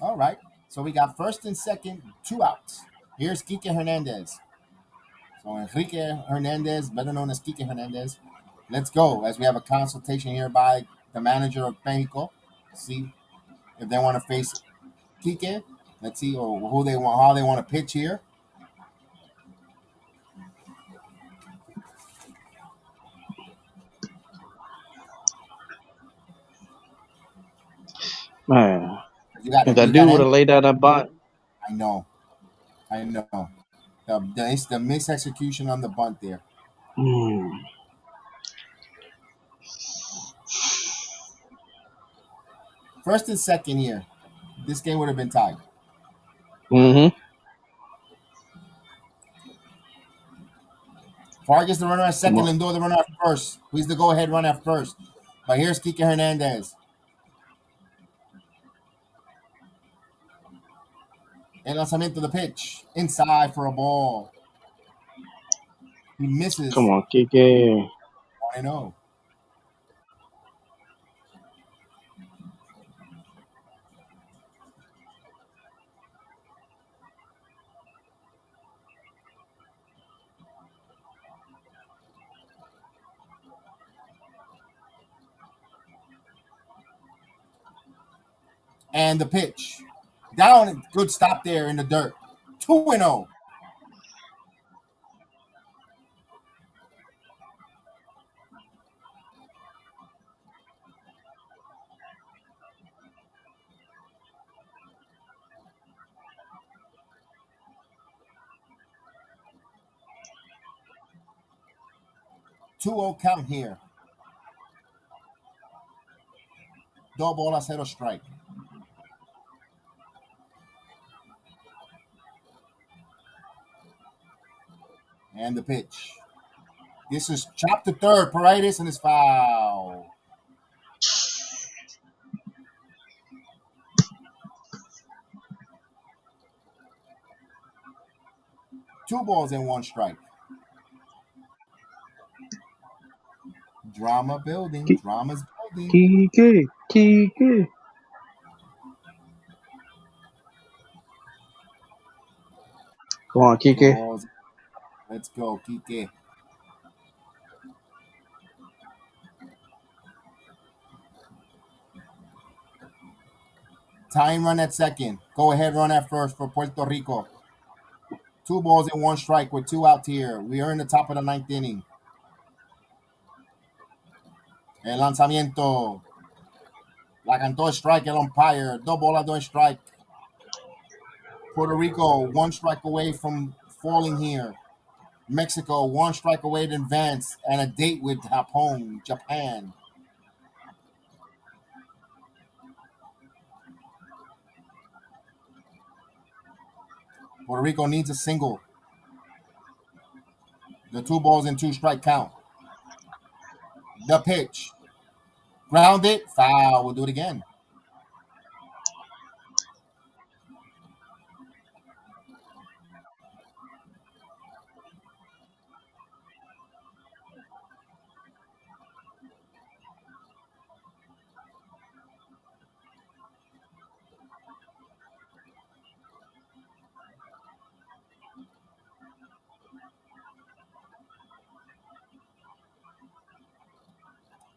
All right. So we got first and second, 2 outs. Here's Kike Hernandez. So Enrique Hernandez, better known as Kike Hernandez. Let's go as we have a consultation here by the manager of Mexico. See if they want to face Kike. Let's see or who they want, how they want to pitch here. Man, You got if that you dude got would have laid out that bunt. I know. It's the misexecution on the bunt there. First and second here. This game would have been tied. Vargas the runner at second, Lindor the runner at first. Who's the go-ahead runner at first? But here's Kike Hernandez. El lanzamiento of the pitch. Inside for a ball. He Come misses. on, Kike. 1-0. And the pitch. Down. Good stop there in the dirt. 2-0. Two-zero count here. 2-0 strike. And the pitch. This is chopped to third. Paredes and his foul. 2-1 strike. Drama building. Drama's building. Kike. Come on, Kike. Balls. Let's go, Kike. Time run at second. Go ahead, run at first for Puerto Rico. 2-1 strike with 2 out here. We are in the top of the 9th inning. El lanzamiento. La cantó strike el umpire. 2-2 strike. Puerto Rico 1 strike away from falling here. Mexico 1 strike away to advance and a date with Japan. Puerto Rico needs a single. The 2-2 strike count. The pitch. Ground it. Foul. We'll do it again.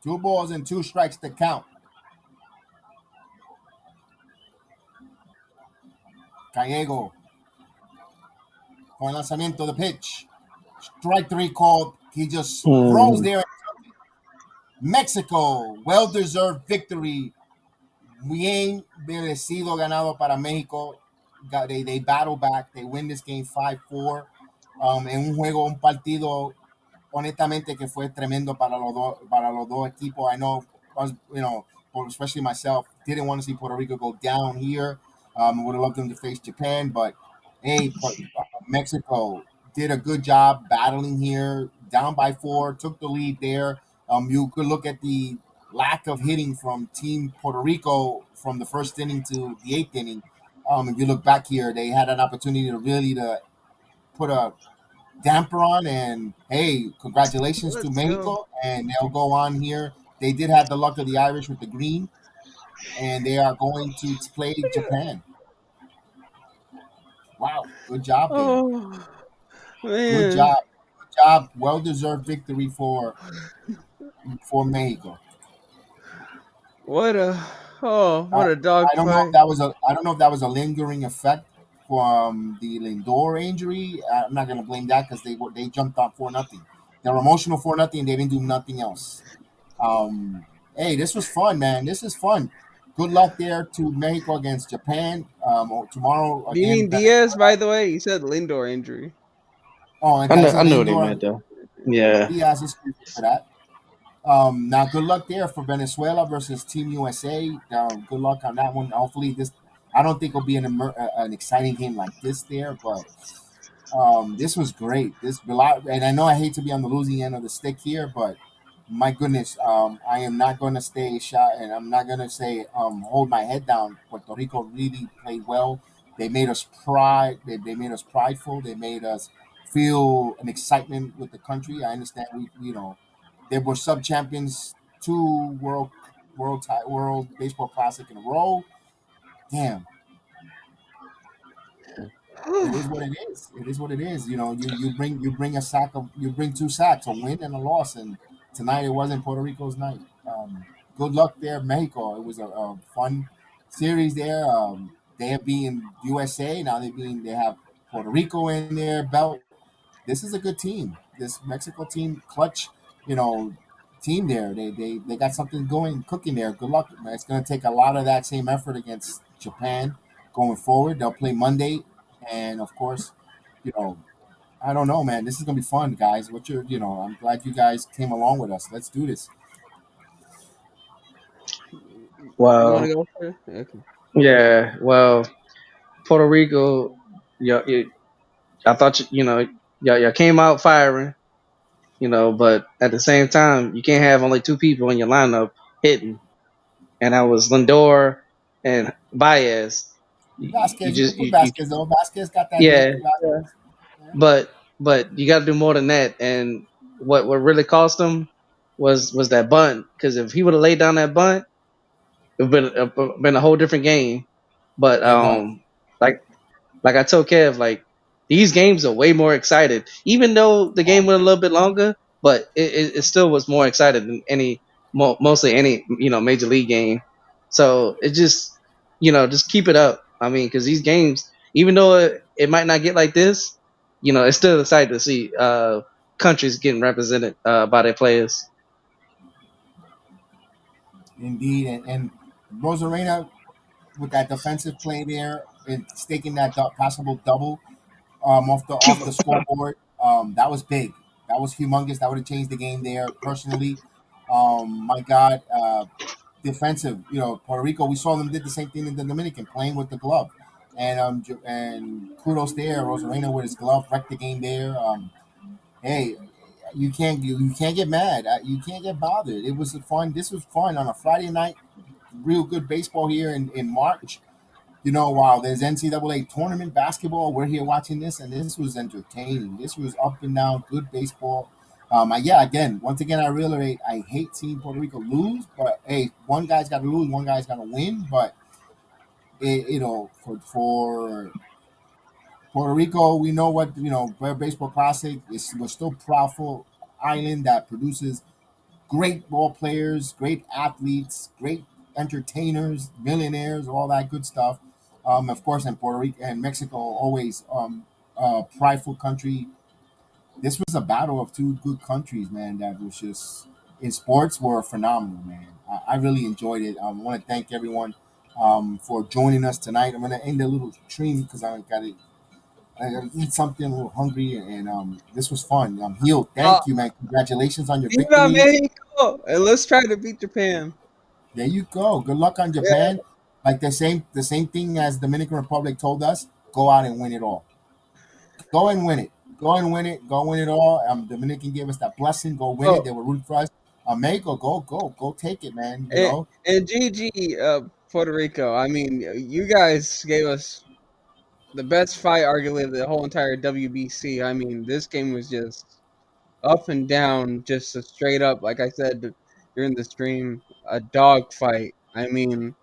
Two balls and 2 strikes to count. Gallego. Con lanzamiento, the pitch. Strike 3 called. He just throws there. Mexico, well-deserved victory. Bien merecido ganado para México. They battle back. They win this game 5-4. En un partido, honestamente, que fue tremendo para los dos equipos. I know, especially myself, didn't want to see Puerto Rico go down here. Would have loved them to face Japan, but hey, Mexico did a good job battling here. Down by 4, took the lead there. You could look at the lack of hitting from Team Puerto Rico from the first inning to the 8th inning. If you look back here, they had an opportunity to put a damper on, and hey, congratulations to Let's go. Mexico, and they'll go on here. They did have the luck of the Irish with the green, and they are going to play Japan. Wow, good job there. Oh Good man, job. Good job. Well deserved victory for Mexico. what a I, what a dog I don't know if fight. that was a lingering effect from the Lindor injury. I'm not going to blame that because they jumped on 4-0. They're emotional 4-0. They didn't do nothing else. Um, hey, this was fun, man. This is fun. Good luck there to Mexico against Japan. Tomorrow Do you again, mean Diaz? Venezuela. By the way, you said Lindor injury. Oh, and I I know, said I know what they Lindor. meant though. Yeah. Diaz is for that. Now, good luck there for Venezuela versus Team USA. Good luck on that one. Hopefully, this. I don't think it'll be an exciting game like this there, but this was great. And I know I hate to be on the losing end of the stick here, but my goodness, I am not going to stay shot, and I'm not going to say hold my head down. Puerto Rico really played well. They made us pride. They made us prideful. They made us feel an excitement with the country. I understand they were sub champions, two world baseball classic in a row. Damn, it is what it is. It is what it is. You bring you bring two sacks, a win and a loss, and tonight it wasn't Puerto Rico's night. Good luck there, Mexico. It was a fun series there. They have been USA now. They have Puerto Rico in their belt. This is a good team. This Mexico team, clutch, you know, team there. They got something going, cooking there. Good luck. Man. It's going to take a lot of that same effort against Japan going forward. They'll play Monday, and of course, you know, I don't know, man. This is going to be fun, guys. I'm glad you guys came along with us. Let's do this. You want Well, to go for it? Okay. yeah. Well, Puerto Rico, yeah, I thought y'all came out firing, but at the same time, you can't have only two people in your lineup hitting, and that was Lindor and Baez. You Vasquez, you can just put Vasquez though. Vasquez got that hit. yeah, Yeah. Yeah. but you got to do more than that. And what really cost him was that bunt, because if he would have laid down that bunt, it would have been a whole different game. But It was. like I told Kev, like these games are way more excited, even though the game went a little bit longer. But it still was more excited than mostly any major league game. So it just keep it up. I mean, because these games, even though it might not get like this, it's still exciting to see countries getting represented by their players. Indeed, and Rosarena with that defensive play there and staking that possible double off the scoreboard. That was big. That was humongous. That would have changed the game there. Personally, my God, defensive. Puerto Rico. We saw them did the same thing in the Dominican, playing with the glove, and kudos there. Rosarena with his glove wrecked the game there. Hey, you can't get mad. You can't get bothered. It was fun. This was fun on a Friday night. Real good baseball here in March. Wow, there's NCAA tournament basketball. We're here watching this, and this was entertaining. This was up and down, good baseball. Once again, I reiterate, I hate seeing Puerto Rico lose, but hey, one guy's got to lose, one guy's got to win. But for Puerto Rico, we know what Baseball Classic is. We're still proudful island that produces great ball players, great athletes, great entertainers, millionaires, all that good stuff. Of course, in Puerto Rico and Mexico, always prideful country. This was a battle of two good countries, man. That was just in sports were phenomenal, man. I really enjoyed it. I want to thank everyone for joining us tonight. I'm gonna end a little stream because I gotta eat something. A little hungry, and this was fun. Healed. Uh, Thank you, man. Congratulations on your Viva victory. Mexico! And let's try to beat Japan. There you go. Good luck on Yeah. Japan. Like the same thing as Dominican Republic told us. Go out and win it all. Go and win it. Go and win it. Go win it all. Dominican gave us that blessing. Go win it. Oh, They were rooting for us. Mexico, go take it, man. and GG, Puerto Rico. I mean, you guys gave us the best fight, arguably, of the whole entire WBC. I mean, this game was just up and down, just a straight up, like I said during the stream, a dog fight. I mean,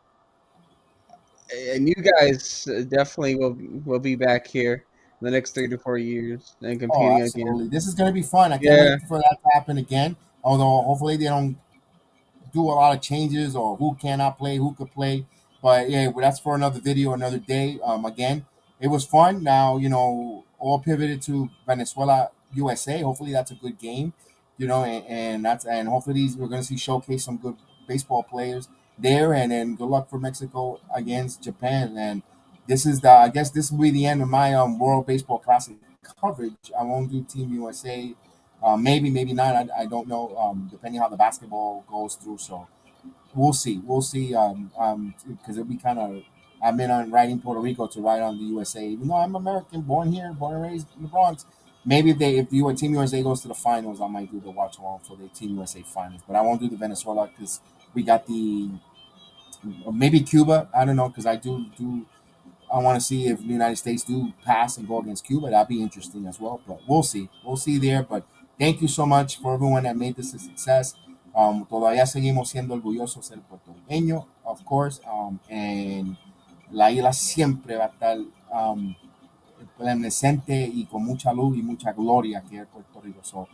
and you guys definitely will be back here in the next 3 to 4 years and Oh, competing again. absolutely. This is gonna be fun. I can't Yeah, wait for that to happen again. Although hopefully they don't do a lot of changes or who cannot play, who could play. But yeah, well, that's for another video, another day. Again, it was fun. Now all pivoted to Venezuela, USA. Hopefully that's a good game. And hopefully we're going to see showcase some good baseball players there. And then good luck for Mexico against Japan. And I guess this will be the end of my World Baseball Classic coverage. I won't do Team USA. Maybe not. I don't know. Depending how the basketball goes through, so we'll see. We'll see. Because it'll be kind of. I'm in on writing Puerto Rico to write on the USA. Even though I'm American, born here, born and raised in the Bronx. Maybe if Team USA goes to the finals, I might do the watch along for the Team USA finals. But I won't do the Venezuela because we got the maybe Cuba. I don't know because I do I want to see if the United States do pass and go against Cuba. That'd be interesting as well. But we'll see. We'll see there. But thank you so much for everyone that made this a success. Todavía seguimos siendo orgullosos del puertorriqueño, of course. And la isla siempre va a estar resplandecente y con mucha luz y mucha gloria que es Puerto Rico. So,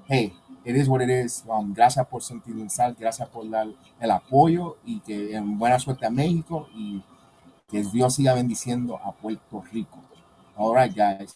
hey, it is what it is. Gracias por sentir, gracias por dar el apoyo y que buena suerte a México y que Dios siga bendiciendo a Puerto Rico. All right, guys.